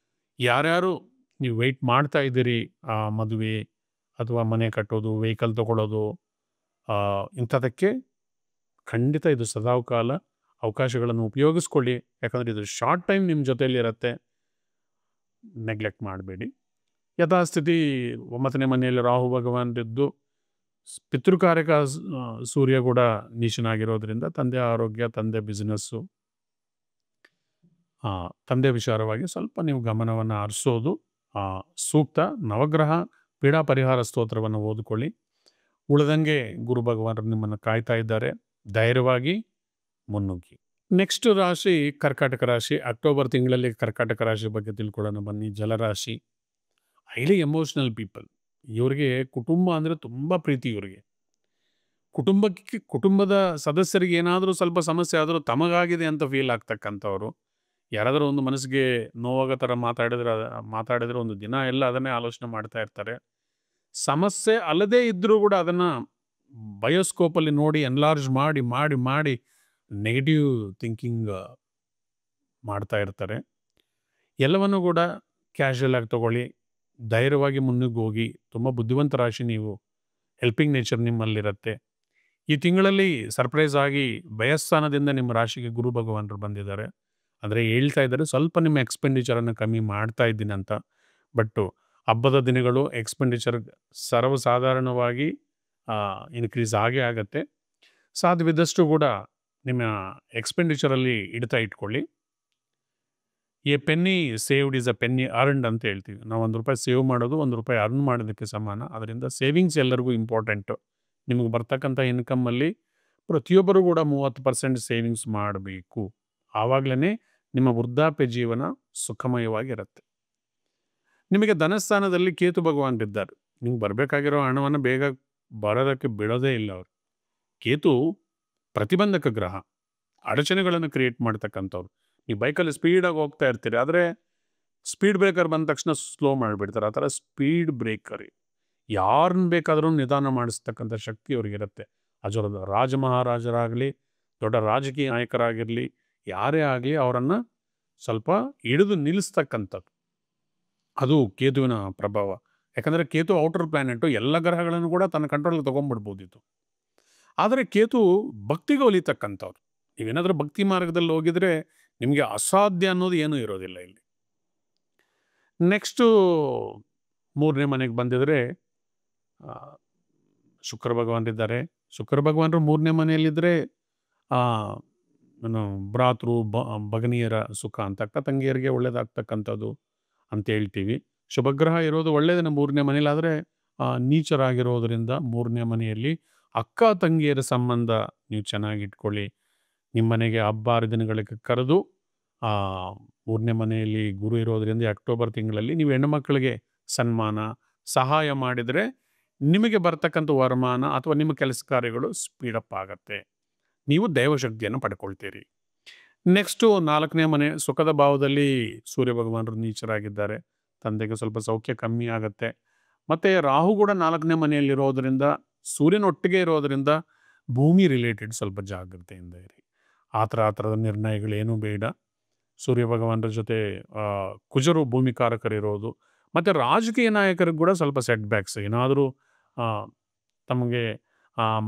ಯಾರ್ಯಾರು ನೀವು ವೆಯ್ಟ್ ಮಾಡ್ತಾ ಇದ್ದೀರಿ, ಮದುವೆ ಅಥವಾ ಮನೆ ಕಟ್ಟೋದು, ವೆಹಿಕಲ್ ತೊಗೊಳ್ಳೋದು, ಇಂಥದಕ್ಕೆ ಖಂಡಿತ ಇದು ಸದಾಕಾಲ ಅವಕಾಶಗಳನ್ನು ಉಪಯೋಗಿಸ್ಕೊಳ್ಳಿ. ಯಾಕಂದರೆ ಇದು ಶಾರ್ಟ್ ಟೈಮ್ ನಿಮ್ಮ ಜೊತೆಯಲ್ಲಿರುತ್ತೆ, ನೆಗ್ಲೆಕ್ಟ್ ಮಾಡಬೇಡಿ. ಯಥಾಸ್ಥಿತಿ 9ನೇ ಮನೆಯಲ್ಲಿ ರಾಹು ಭಗವಾನರಿದ್ದು ಪಿತೃಕಾರಕ ಸೂರ್ಯ ಕೂಡ ನೀಚನಾಗಿರೋದ್ರಿಂದ ತಂದೆ ಆರೋಗ್ಯ, ತಂದೆ ಬಿಸ್ನೆಸ್ಸು, ತಂದೆ ವಿಚಾರವಾಗಿ ಸ್ವಲ್ಪ ನೀವು ಗಮನವನ್ನು ಹರಿಸೋದು ಸೂಕ್ತ. ನವಗ್ರಹ ಪೀಡಾ ಪರಿಹಾರ ಸ್ತೋತ್ರವನ್ನು ಓದಿಕೊಳ್ಳಿ. ಉಳಿದಂಗೆ ಗುರು ಭಗವಾನರು ನಿಮ್ಮನ್ನು ಕಾಯ್ತಾ ಇದ್ದಾರೆ, ಧೈರ್ಯವಾಗಿ ಮುನ್ನುಗ್ಗಿ. ನೆಕ್ಸ್ಟ್ ರಾಶಿ ಕರ್ಕಾಟಕ ರಾಶಿ. ಅಕ್ಟೋಬರ್ ತಿಂಗಳಲ್ಲಿ ಕರ್ಕಾಟಕ ರಾಶಿ ಬಗ್ಗೆ ತಿಳ್ಕೊಳ್ಳೋಣ ಬನ್ನಿ. ಜಲರಾಶಿ, ಹೈಲಿ ಎಮೋಷ್ನಲ್ ಪೀಪಲ್. ಇವರಿಗೆ ಕುಟುಂಬ ಅಂದರೆ ತುಂಬ ಪ್ರೀತಿ. ಇವರಿಗೆ ಕುಟುಂಬದ ಸದಸ್ಯರಿಗೆ ಏನಾದರೂ ಸ್ವಲ್ಪ ಸಮಸ್ಯೆ ಆದರೂ ತಮಗಾಗಿದೆ ಅಂತ ಫೀಲ್ ಆಗ್ತಕ್ಕಂಥವ್ರು. ಯಾರಾದರೂ ಒಂದು ಮನಸ್ಸಿಗೆ ನೋವಾಗ ಥರ ಮಾತಾಡಿದ್ರೆ ಒಂದು ದಿನ ಎಲ್ಲ ಅದನ್ನೇ ಆಲೋಚನೆ ಮಾಡ್ತಾ ಇರ್ತಾರೆ. ಸಮಸ್ಯೆ ಅಲ್ಲದೇ ಇದ್ದರೂ ಕೂಡ ಅದನ್ನು ಬಯೋಸ್ಕೋಪಲ್ಲಿ ನೋಡಿ ಎನ್ಲಾರ್ಜ್ ಮಾಡಿ ಮಾಡಿ ಮಾಡಿ ನೆಗೆಟಿವ್ ಥಿಂಕಿಂಗ್ ಮಾಡ್ತಾ ಇರ್ತಾರೆ. ಎಲ್ಲವನ್ನೂ ಕೂಡ ಕ್ಯಾಶುಯಲ್ ಆಗಿ ತಗೊಳ್ಳಿ, ಧೈರ್ಯವಾಗಿ ಮುನ್ನುಗ್ಗಿ ಹೋಗಿ. ತುಂಬ ಬುದ್ಧಿವಂತ ರಾಶಿ ನೀವು, ಹೆಲ್ಪಿಂಗ್ ನೇಚರ್ ನಿಮ್ಮಲ್ಲಿರುತ್ತೆ. ಈ ತಿಂಗಳಲ್ಲಿ ಸರ್ಪ್ರೈಸ್ ಆಗಿ ಭಯಸ್ಥಾನದಿಂದ ನಿಮ್ಮ ರಾಶಿಗೆ ಗುರು ಭಗವಾನರು ಬಂದಿದ್ದಾರೆ. ಅಂದರೆ ಹೇಳ್ತಾ ಇದ್ದಾರೆ ಸ್ವಲ್ಪ ನಿಮ್ಮ ಎಕ್ಸ್ಪೆಂಡಿಚರನ್ನು ಕಮ್ಮಿ ಮಾಡ್ತಾ ಇದ್ದೀನಿ ಅಂತ. ಬಟ್ಟು ಹಬ್ಬದ ದಿನಗಳು ಎಕ್ಸ್ಪೆಂಡಿಚರ್ ಸರ್ವಸಾಧಾರಣವಾಗಿ ಇನ್ಕ್ರೀಸ್ ಆಗೇ ಆಗುತ್ತೆ. ಸಾಧ್ಯವಿದ್ದಷ್ಟು ಕೂಡ ನಿಮ್ಮ ಎಕ್ಸ್ಪೆಂಡಿಚರಲ್ಲಿ ಇಡ್ತಾ ಇಟ್ಕೊಳ್ಳಿ. A penny saved is a penny earned ಅಂತ ಹೇಳ್ತೀವಿ. ನಾವು ₹1 ಸೇವ್ ಮಾಡೋದು ₹1 ಅರ್ನ್ ಮಾಡೋದಕ್ಕೆ ಸಮಾನ. ಅದರಿಂದ ಸೇವಿಂಗ್ಸ್ ಎಲ್ಲರಿಗೂ ಇಂಪಾರ್ಟೆಂಟು. ನಿಮಗೆ ಬರ್ತಕ್ಕಂಥ ಇನ್ಕಮಲ್ಲಿ ಪ್ರತಿಯೊಬ್ಬರು ಕೂಡ 30% ಸೇವಿಂಗ್ಸ್ ಮಾಡಬೇಕು. ಆವಾಗಲೇ ನಿಮ್ಮ ವೃದ್ಧಾಪ್ಯ ಜೀವನ ಸುಖಮಯವಾಗಿರುತ್ತೆ. ನಿಮಗೆ ಧನಸ್ಥಾನದಲ್ಲಿ ಕೇತು ಭಗವಾನರಿದ್ದಾರೆ. ನಿಮ್ಗೆ ಬರಬೇಕಾಗಿರೋ ಹಣವನ್ನು ಬೇಗ ಬರೋದಕ್ಕೆ ಬಿಡೋದೇ ಇಲ್ಲ ಅವರು. ಕೇತು ಪ್ರತಿಬಂಧಕ ಗ್ರಹ, ಅಡಚಣೆಗಳನ್ನು ಕ್ರಿಯೇಟ್ ಮಾಡ್ತಕ್ಕಂಥವ್ರು. ನೀವು ಬೈಕಲ್ಲಿ ಸ್ಪೀಡಾಗಿ ಹೋಗ್ತಾ ಇರ್ತೀರಿ, ಆದರೆ ಸ್ಪೀಡ್ ಬ್ರೇಕರ್ ಬಂದ ತಕ್ಷಣ ಸ್ಲೋ ಮಾಡಿಬಿಡ್ತಾರೆ. ಆ ಥರ ಸ್ಪೀಡ್ ಬ್ರೇಕರ್ ಯಾರನ್ನ ಬೇಕಾದರೂ ನಿಧಾನ ಮಾಡಿಸ್ತಕ್ಕಂಥ ಶಕ್ತಿ ಅವ್ರಿಗಿರುತ್ತೆ. ಅದು ರಾಜ ಮಹಾರಾಜರಾಗಲಿ, ದೊಡ್ಡ ರಾಜಕೀಯ ನಾಯಕರಾಗಿರಲಿ, ಯಾರೇ ಆಗಲಿ ಅವರನ್ನು ಸ್ವಲ್ಪ ಹಿಡಿದು ನಿಲ್ಲಿಸ್ತಕ್ಕಂಥದ್ದು ಅದು ಕೇತುವಿನ ಪ್ರಭಾವ. ಯಾಕಂದರೆ ಕೇತು ಔಟರ್ ಪ್ಲಾನೆಟು, ಎಲ್ಲ ಗ್ರಹಗಳನ್ನು ಕೂಡ ತನ್ನ ಕಂಟ್ರೋಲ್ಗೆ ತೊಗೊಂಡ್ಬಿಡ್ಬೋದಿತ್ತು. ಆದರೆ ಕೇತು ಭಕ್ತಿಗೆ ಒಲಿತಕ್ಕಂಥವ್ರು. ನೀವೇನಾದರೂ ಭಕ್ತಿ ಮಾರ್ಗದಲ್ಲಿ ಹೋಗಿದರೆ ನಿಮಗೆ ಅಸಾಧ್ಯ ಅನ್ನೋದು ಏನೂ ಇರೋದಿಲ್ಲ ಇಲ್ಲಿ. ನೆಕ್ಸ್ಟು 3ನೇ ಮನೆಗೆ ಬಂದಿದ್ರೆ ಶುಕ್ರ ಭಗವಾನರಿದ್ದಾರೆ. ಶುಕ್ರ ಭಗವಾನರು 3ನೇ ಮನೆಯಲ್ಲಿದ್ದರೆ ಭ್ರಾತೃ ಭಗನಿಯರ ಸುಖ ಅಂತ, ಅಕ್ಕ ತಂಗಿಯರಿಗೆ ಒಳ್ಳೇದಾಗ್ತಕ್ಕಂಥದ್ದು ಅಂತ ಹೇಳ್ತೀವಿ. ಶುಭಗ್ರಹ ಇರೋದು ಒಳ್ಳೆಯದನ್ನು 3ನೇ ಮನೇಲಿ. ಆದರೆ ನೀಚರಾಗಿರೋದರಿಂದ 3ನೇ ಮನೆಯಲ್ಲಿ ಅಕ್ಕ ತಂಗಿಯರ ಸಂಬಂಧ ನೀವು ಚೆನ್ನಾಗಿಟ್ಕೊಳ್ಳಿ. ನಿಮ್ಮ ಮನೆಗೆ ಹಬ್ಬ ಹರಿದಿನಗಳಿಗೆ ಕರೆದು 3ನೇ ಮನೆಯಲ್ಲಿ ಗುರು ಇರೋದರಿಂದ ಅಕ್ಟೋಬರ್ ತಿಂಗಳಲ್ಲಿ ನೀವು ಹೆಣ್ಣುಮಕ್ಕಳಿಗೆ ಸನ್ಮಾನ ಸಹಾಯ ಮಾಡಿದರೆ ನಿಮಗೆ ಬರ್ತಕ್ಕಂಥ ವರಮಾನ ಅಥವಾ ನಿಮ್ಮ ಕೆಲಸ ಕಾರ್ಯಗಳು ಸ್ಪೀಡಪ್ ಆಗತ್ತೆ. ನೀವು ದೈವಶಕ್ತಿಯನ್ನು ಪಡ್ಕೊಳ್ತೀರಿ. ನೆಕ್ಸ್ಟು 4ನೇ ಮನೆ ಸುಖದ ಭಾವದಲ್ಲಿ ಸೂರ್ಯ ಭಗವಾನರು ನೀಚರಾಗಿದ್ದಾರೆ. ತಂದೆಗೆ ಸ್ವಲ್ಪ ಸೌಖ್ಯ ಕಮ್ಮಿ ಆಗುತ್ತೆ. ಮತ್ತು ರಾಹು ಕೂಡ 4ನೇ ಮನೆಯಲ್ಲಿರೋದರಿಂದ, ಸೂರ್ಯನೊಟ್ಟಿಗೆ ಇರೋದರಿಂದ ಭೂಮಿ ರಿಲೇಟೆಡ್ ಸ್ವಲ್ಪ ಜಾಗ್ರತೆಯಿಂದ ಇರಿ. ಆ ಥರದ ನಿರ್ಣಯಗಳೇನೂ ಬೇಡ. ಸೂರ್ಯ ಭಗವಾನರ ಜೊತೆ ಕುಜರು ಭೂಮಿಕಾರಕರಿರೋದು, ಮತ್ತು ರಾಜಕೀಯ ನಾಯಕರಿಗೆ ಕೂಡ ಸ್ವಲ್ಪ ಸೆಟ್ ಬ್ಯಾಕ್ಸ್. ಏನಾದರೂ ತಮಗೆ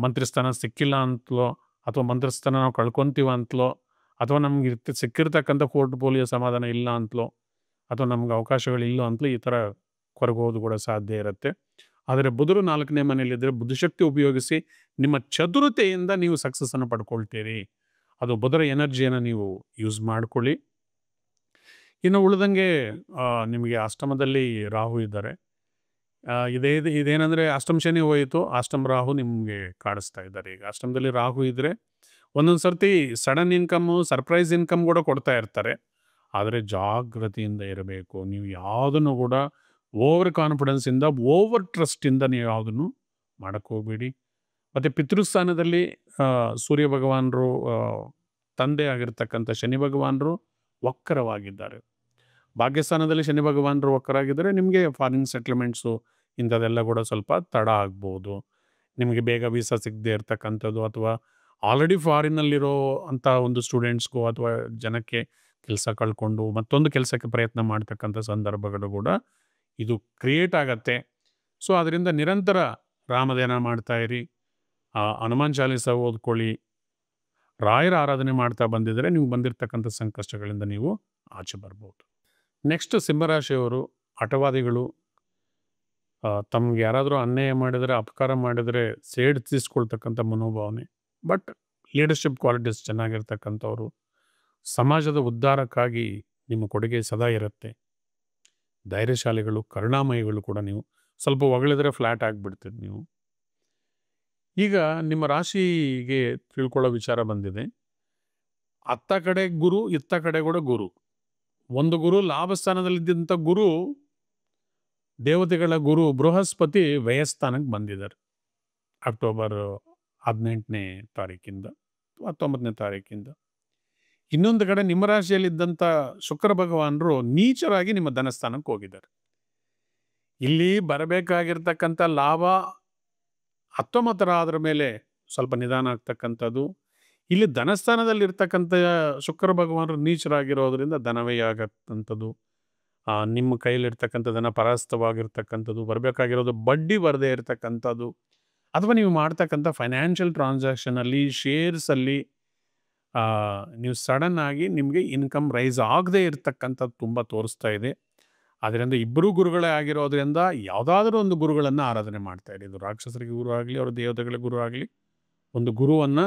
ಮಂತ್ರಿಸ್ಥಾನ ಸಿಕ್ಕಿಲ್ಲ ಅಂತಲೋ, ಅಥವಾ ಮಂತ್ರಿಸ್ಥಾನ ನಾವು ಕಳ್ಕೊತೀವ ಅಂತಲೋ, ಅಥವಾ ನಮ್ಗೆ ಸಿಕ್ಕಿರ್ತಕ್ಕಂಥ ಪೋರ್ಟ್ಫೋಲಿಯೋ ಸಮಾಧಾನ ಇಲ್ಲ ಅಂತಲೋ, ಅಥವಾ ನಮ್ಗೆ ಅವಕಾಶಗಳಿಲ್ಲ ಅಂತಲೋ ಈ ಥರ ಕೊರಗೋದು ಕೂಡ ಸಾಧ್ಯ ಇರುತ್ತೆ. ಆದರೆ ಬುಧರು 4ನೇ ಮನೆಯಲ್ಲಿದ್ದರೆ ಬುದ್ಧಿಶಕ್ತಿ ಉಪಯೋಗಿಸಿ ನಿಮ್ಮ ಚತುರತೆಯಿಂದ ನೀವು ಸಕ್ಸಸ್ಸನ್ನು ಪಡ್ಕೊಳ್ತೀರಿ. ಅದು ಬುಧರ ಎನರ್ಜಿಯನ್ನು ನೀವು ಯೂಸ್ ಮಾಡ್ಕೊಳ್ಳಿ. ಇನ್ನು ಉಳಿದಂಗೆ ನಿಮಗೆ ಅಷ್ಟಮದಲ್ಲಿ ರಾಹು ಇದ್ದಾರೆ. ಇದೇನೆಂದರೆ ಅಷ್ಟಮ ಶನಿ ಹೋಯಿತು, ಅಷ್ಟಮ ರಾಹು ನಿಮಗೆ ಕಾಡಿಸ್ತಾ ಇದ್ದಾರೆ. ಈಗ ಅಷ್ಟಮದಲ್ಲಿ ರಾಹು ಇದ್ದರೆ ಒಂದೊಂದು ಸರ್ತಿ ಸಡನ್ ಇನ್ಕಮ್ಮು, ಸರ್ಪ್ರೈಸ್ ಇನ್ಕಮ್ ಕೂಡ ಕೊಡ್ತಾ ಇರ್ತಾರೆ. ಆದರೆ ಜಾಗೃತಿಯಿಂದ ಇರಬೇಕು. ನೀವು ಯಾವುದನ್ನು ಕೂಡ ಓವರ್ ಕಾನ್ಫಿಡೆನ್ಸಿಂದ, ಓವರ್ ಟ್ರಸ್ಟಿಂದ ನೀವು ಯಾವುದನ್ನು ಮಾಡೋಕ್ಕೆ ಹೋಗಬೇಡಿ. ಮತ್ತು ಪಿತೃಸ್ಥಾನದಲ್ಲಿ ಸೂರ್ಯ ಭಗವಾನರು, ತಂದೆ ಆಗಿರ್ತಕ್ಕಂಥ ಶನಿ ಭಗವಾನರು ವಕ್ರವಾಗಿದ್ದಾರೆ. ಭಾಗ್ಯಸ್ಥಾನದಲ್ಲಿ ಶನಿ ಭಗವಾನರು ವಕ್ರಾಗಿದ್ದರೆ ನಿಮಗೆ ಫಾರಿನ್ ಸೆಟ್ಲ್ಮೆಂಟ್ಸು ಇಂಥದ್ದೆಲ್ಲ ಕೂಡ ಸ್ವಲ್ಪ ತಡ ಆಗ್ಬೋದು. ನಿಮಗೆ ಬೇಗ ವೀಸಾ ಸಿಗದೆ ಇರ್ತಕ್ಕಂಥದ್ದು, ಅಥವಾ ಆಲ್ರೆಡಿ ಫಾರಿನಲ್ಲಿರೋ ಅಂಥ ಒಂದು ಸ್ಟೂಡೆಂಟ್ಸ್ಗೂ ಅಥವಾ ಜನಕ್ಕೆ ಕೆಲಸ ಕಳ್ಕೊಂಡು ಮತ್ತೊಂದು ಕೆಲಸಕ್ಕೆ ಪ್ರಯತ್ನ ಮಾಡ್ತಕ್ಕಂಥ ಸಂದರ್ಭಗಳು ಕೂಡ ಇದು ಕ್ರಿಯೇಟ್ ಆಗತ್ತೆ. ಸೊ ಅದರಿಂದ ನಿರಂತರ ರಾಮಧ್ಯಾನ ಮಾಡ್ತಾಯಿರಿ, ಹನುಮಾನ್ ಚಾಲೀಸ ಓದ್ಕೊಳ್ಳಿ, ರಾಯರ ಆರಾಧನೆ ಮಾಡ್ತಾ ಬಂದಿದ್ದರೆ ನೀವು ಬಂದಿರತಕ್ಕಂಥ ಸಂಕಷ್ಟಗಳಿಂದ ನೀವು ಆಚೆ ಬರ್ಬೋದು. ನೆಕ್ಸ್ಟ್ ಸಿಂಹರಾಶಿಯವರು ಹಠವಾದಿಗಳು. ತಮ್ಗೆ ಯಾರಾದರೂ ಅನ್ಯಾಯ ಮಾಡಿದರೆ, ಅಪಕಾರ ಮಾಡಿದರೆ ಸೇಡ್ ತೀರಿಸ್ಕೊಳ್ತಕ್ಕಂಥ ಮನೋಭಾವನೆ. ಬಟ್ ಲೀಡರ್ಶಿಪ್ ಕ್ವಾಲಿಟೀಸ್ ಚೆನ್ನಾಗಿರ್ತಕ್ಕಂಥವ್ರು. ಸಮಾಜದ ಉದ್ಧಾರಕ್ಕಾಗಿ ನಿಮ್ಮ ಕೊಡುಗೆ ಸದಾ ಇರುತ್ತೆ. ಧೈರ್ಯಶಾಲಿಗಳು, ಕರುಣಾಮಯಿಗಳು ಕೂಡ. ನೀವು ಸ್ವಲ್ಪ ಹೊಗಳಿದ್ರೆ ಫ್ಲ್ಯಾಟ್ ಆಗಿಬಿಡ್ತೀರಿ ನೀವು. ಈಗ ನಿಮ್ಮ ರಾಶಿಗೆ ತಿಳ್ಕೊಳ್ಳೋ ವಿಚಾರ ಬಂದಿದೆ. ಅತ್ತ ಕಡೆ ಗುರು, ಇತ್ತ ಕಡೆ ಕೂಡ ಗುರು. ಒಂದು ಗುರು ಲಾಭಸ್ಥಾನದಲ್ಲಿದ್ದಂಥ ಗುರು, ದೇವತೆಗಳ ಗುರು ಬೃಹಸ್ಪತಿ ವ್ಯಯಸ್ಥಾನಕ್ಕೆ ಬಂದಿದ್ದಾರೆ ಅಕ್ಟೋಬರ್ 18ನೇ ತಾರೀಕಿಂದ 19ನೇ ತಾರೀಕಿಂದ. ಇನ್ನೊಂದು ಕಡೆ ನಿಮ್ಮ ರಾಶಿಯಲ್ಲಿದ್ದಂಥ ಶುಕ್ರ ಭಗವಾನರು ನೀಚರಾಗಿ ನಿಮ್ಮ ಧನಸ್ಥಾನಕ್ಕೆ ಹೋಗಿದ್ದಾರೆ. ಇಲ್ಲಿ ಬರಬೇಕಾಗಿರ್ತಕ್ಕಂಥ ಲಾಭ 19 ಆದ್ರ ಮೇಲೆ ಸ್ವಲ್ಪ ನಿಧಾನ ಆಗ್ತಕ್ಕಂಥದ್ದು. ಇಲ್ಲಿ ಧನಸ್ಥಾನದಲ್ಲಿರ್ತಕ್ಕಂಥ ಶುಕ್ರ ಭಗವಾನರು ನೀಚರಾಗಿರೋದ್ರಿಂದ ಧನವ್ಯಯ ಆಗತ್ತಂಥದ್ದು. ನಿಮ್ಮ ಕೈಲಿರ್ತಕ್ಕಂಥ ಧನ ಪರಾಸ್ತವಾಗಿರ್ತಕ್ಕಂಥದ್ದು, ಬರಬೇಕಾಗಿರೋದು ಬಡ್ಡಿ ಬರದೇ ಇರತಕ್ಕಂಥದ್ದು, ಅಥವಾ ನೀವು ಮಾಡ್ತಕ್ಕಂಥ ಫೈನಾನ್ಷಿಯಲ್ ಟ್ರಾನ್ಸಾಕ್ಷನಲ್ಲಿ, ಶೇರ್ಸಲ್ಲಿ ನೀವು ಸಡನ್ ಆಗಿ ನಿಮಗೆ ಇನ್ಕಮ್ ರೈಸ್ ಆಗದೇ ಇರತಕ್ಕಂಥದ್ದು ತುಂಬ ತೋರಿಸ್ತಾ ಇದೆ. ಅದರಿಂದ ಇಬ್ಬರೂ ಗುರುಗಳೇ ಆಗಿರೋದ್ರಿಂದ ಯಾವುದಾದ್ರೂ ಒಂದು ಗುರುಗಳನ್ನು ಆರಾಧನೆ ಮಾಡ್ತಾ ಇರಿ. ಇದು ರಾಕ್ಷಸರಿಗೆ ಗುರು ಆಗಲಿ, ಅವರ ದೇವತೆಗಳಿಗೆ ಗುರು ಆಗಲಿ, ಒಂದು ಗುರುವನ್ನು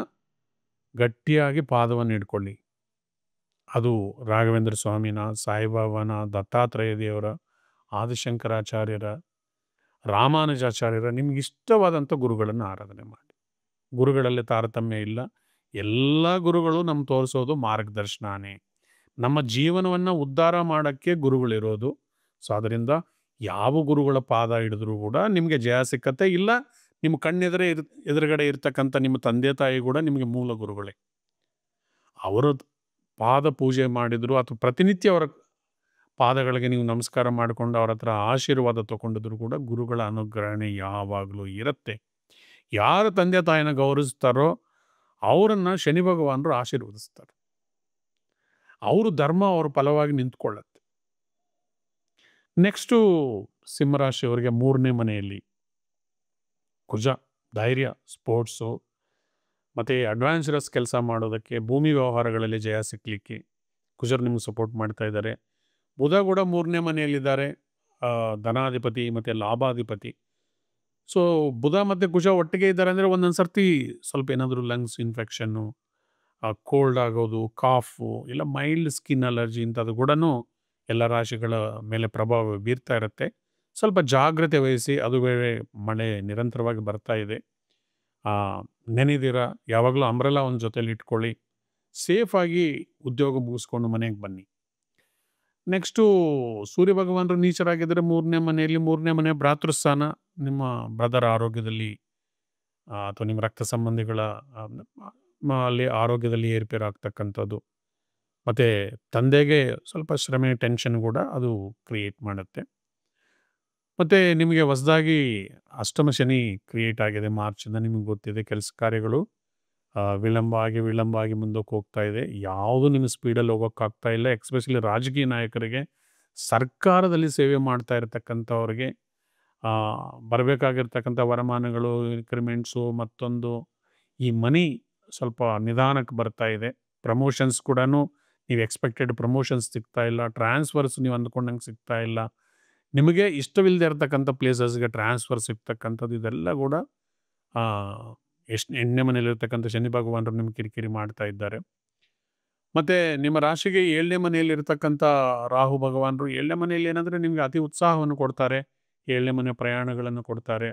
ಗಟ್ಟಿಯಾಗಿ ಪಾದವನ್ನು ಹಿಡ್ಕೊಳ್ಳಿ. ಅದು ರಾಘವೇಂದ್ರ ಸ್ವಾಮಿನ, ಸಾಯಿಬಾಬಾನ, ದತ್ತಾತ್ರೇಯ ದೇವರ, ಆದಿಶಂಕರಾಚಾರ್ಯರ, ರಾಮಾನುಜಾಚಾರ್ಯರ, ನಿಮ್ಗೆ ಇಷ್ಟವಾದಂಥ ಗುರುಗಳನ್ನು ಆರಾಧನೆ ಮಾಡಿ. ಗುರುಗಳಲ್ಲಿ ತಾರತಮ್ಯ ಇಲ್ಲ. ಎಲ್ಲ ಗುರುಗಳು ನಮ್ಗೆ ತೋರಿಸೋದು ಮಾರ್ಗದರ್ಶನನೇ. ನಮ್ಮ ಜೀವನವನ್ನು ಉದ್ಧಾರ ಮಾಡೋಕ್ಕೆ ಗುರುಗಳಿರೋದು. ಸೊ ಅದರಿಂದ ಯಾವ ಗುರುಗಳ ಪಾದ ಹಿಡಿದ್ರೂ ಕೂಡ ನಿಮಗೆ ಜಯ ಸಿಕ್ಕತ್ತೆ. ಇಲ್ಲ ನಿಮ್ಮ ಕಣ್ಣೆದುರೇ ಎದುರುಗಡೆ ಇರ್ತಕ್ಕಂಥ ನಿಮ್ಮ ತಂದೆ ತಾಯಿ ಕೂಡ ನಿಮಗೆ ಮೂಲ ಗುರುಗಳೇ. ಅವರ ಪಾದ ಪೂಜೆ ಮಾಡಿದ್ರು ಅಥವಾ ಪ್ರತಿನಿತ್ಯ ಅವರ ಪಾದಗಳಿಗೆ ನೀವು ನಮಸ್ಕಾರ ಮಾಡಿಕೊಂಡು ಅವ್ರ ಹತ್ರ ಆಶೀರ್ವಾದ ತಗೊಂಡಿದ್ರು ಕೂಡ ಗುರುಗಳ ಅನುಗ್ರಹಣೆ ಯಾವಾಗಲೂ ಇರುತ್ತೆ. ಯಾರು ತಂದೆ ತಾಯಿನ ಗೌರವಿಸ್ತಾರೋ ಅವರನ್ನು ಶನಿ ಭಗವಾನರು ಆಶೀರ್ವದಿಸ್ತಾರೆ. ಅವರು ಧರ್ಮ ಅವ್ರ ಫಲವಾಗಿ ನಿಂತ್ಕೊಳ್ಳುತ್ತೆ. ನೆಕ್ಸ್ಟು ಸಿಂಹರಾಶಿಯವರಿಗೆ 3ನೇ ಮನೆಯಲ್ಲಿ ಕುಜ, ಧೈರ್ಯ, ಸ್ಪೋರ್ಟ್ಸು ಮತ್ತು ಅಡ್ವಾನ್ಚರಸ್ ಕೆಲಸ ಮಾಡೋದಕ್ಕೆ, ಭೂಮಿ ವ್ಯವಹಾರಗಳಲ್ಲಿ ಜಯ ಸಿಕ್ಕಲಿಕ್ಕೆ ಕುಜರು ನಿಮ್ಗೆ ಸಪೋರ್ಟ್ ಮಾಡ್ತಾ ಇದ್ದಾರೆ. ಬುಧ ಕೂಡ 3ನೇ ಮನೆಯಲ್ಲಿದ್ದಾರೆ, ಧನಾಧಿಪತಿ ಮತ್ತು ಲಾಭಾಧಿಪತಿ. ಸೊ ಬುಧ ಮತ್ತು ಕುಜ ಒಟ್ಟಿಗೆ ಇದ್ದಾರೆ ಅಂದರೆ ಒಂದೊಂದು ಸರ್ತಿ ಸ್ವಲ್ಪ ಏನಾದರೂ ಲಂಗ್ಸ್ ಇನ್ಫೆಕ್ಷನ್ನು, ಕೋಲ್ಡ್ ಆಗೋದು, ಕಾಫು, ಇಲ್ಲ ಮೈಲ್ಡ್ ಸ್ಕಿನ್ ಅಲರ್ಜಿ ಇಂಥದ್ದು ಕೂಡ ಎಲ್ಲ ರಾಶಿಗಳ ಮೇಲೆ ಪ್ರಭಾವ ಬೀರ್ತಾ ಇರುತ್ತೆ. ಸ್ವಲ್ಪ ಜಾಗ್ರತೆ ವಹಿಸಿ. ಅದು ಬೇರೆ ಮಳೆ ನಿರಂತರವಾಗಿ ಬರ್ತಾ ಇದೆ. ನೆನೆದಿರ ಯಾವಾಗಲೂ ಅಂಬ್ರೆಲಾ ಒಂದು ಜೊತೆಲಿ ಇಟ್ಕೊಳ್ಳಿ. ಸೇಫಾಗಿ ಉದ್ಯೋಗ ಮುಗಿಸ್ಕೊಂಡು ಮನೆಗೆ ಬನ್ನಿ. ನೆಕ್ಸ್ಟು ಸೂರ್ಯ ಭಗವಾನರು ನೀಚರಾಗಿದ್ದರೆ 3ನೇ ಮನೆಯಲ್ಲಿ, 3ನೇ ಮನೆ ಭ್ರಾತೃಸ್ಥಾನ, ನಿಮ್ಮ ಬ್ರದರ್ ಆರೋಗ್ಯದಲ್ಲಿ ಅಥವಾ ನಿಮ್ಮ ರಕ್ತ ಸಂಬಂಧಿಗಳ ಅಲ್ಲಿ ಆರೋಗ್ಯದಲ್ಲಿ ಏರ್ಪೇರಾಗ್ತಕ್ಕಂಥದ್ದು, ಮತ್ತು ತಂದೆಗೆ ಸ್ವಲ್ಪ ಶ್ರಮೆ, ಟೆನ್ಷನ್ ಕೂಡ ಅದು ಕ್ರಿಯೇಟ್ ಮಾಡುತ್ತೆ. ಮತ್ತು ನಿಮಗೆ ಹೊಸದಾಗಿ ಅಷ್ಟಮ ಶನಿ ಕ್ರಿಯೇಟ್ ಆಗಿದೆ ಮಾರ್ಚಿಂದ. ನಿಮಗೆ ಗೊತ್ತಿದೆ, ಕೆಲಸ ಕಾರ್ಯಗಳು ವಿಳಂಬ ಆಗಿ ಮುಂದಕ್ಕೆ ಹೋಗ್ತಾ ಇದೆ. ಯಾವುದು ನಿಮ್ಮ ಸ್ಪೀಡಲ್ಲಿ ಹೋಗೋಕ್ಕಾಗ್ತಾ ಇಲ್ಲ. ಎಕ್ಸ್ಪೆಷಲಿ ರಾಜಕೀಯ ನಾಯಕರಿಗೆ, ಸರ್ಕಾರದಲ್ಲಿ ಸೇವೆ ಮಾಡ್ತಾ ಇರತಕ್ಕಂಥವ್ರಿಗೆ ಬರಬೇಕಾಗಿರ್ತಕ್ಕಂಥ ವರಮಾನಗಳು, ಇನ್ಕ್ರಿಮೆಂಟ್ಸು, ಮತ್ತೊಂದು ಈ ಮನಿ ಸ್ವಲ್ಪ ನಿಧಾನಕ್ಕೆ ಬರ್ತಾ ಇದೆ. ಪ್ರಮೋಷನ್ಸ್ ಕೂಡ ನೀವು ಎಕ್ಸ್ಪೆಕ್ಟೆಡ್ ಪ್ರಮೋಷನ್ಸ್ ಸಿಗ್ತಾ ಇಲ್ಲ. ಟ್ರಾನ್ಸ್ಫರ್ಸ್ ನೀವು ಅಂದ್ಕೊಂಡಂಗೆ ಸಿಗ್ತಾ ಇಲ್ಲ. ನಿಮಗೆ ಇಷ್ಟವಿಲ್ಲದೆ ಇರತಕ್ಕಂಥ ಪ್ಲೇಸಸ್ಗೆ ಟ್ರಾನ್ಸ್ಫರ್ ಸಿಗ್ತಕ್ಕಂಥದ್ದು, ಇದೆಲ್ಲ ಕೂಡ 8ನೇ ಮನೆಯಲ್ಲಿರ್ತಕ್ಕಂಥ ಶನಿ ಭಗವಾನರು ನಿಮ್ಗೆ ಕಿರಿಕಿರಿ ಮಾಡ್ತಾ ಇದ್ದಾರೆ. ಮತ್ತು ನಿಮ್ಮ ರಾಶಿಗೆ 7ನೇ ಮನೆಯಲ್ಲಿರ್ತಕ್ಕಂಥ ರಾಹು ಭಗವಾನರು 7ನೇ ಮನೆಯಲ್ಲಿ ಏನಂದರೆ ನಿಮಗೆ ಅತಿ ಉತ್ಸಾಹವನ್ನು ಕೊಡ್ತಾರೆ. 7ನೇ ಮನೆ ಪ್ರಯಾಣಗಳನ್ನು ಕೊಡ್ತಾರೆ.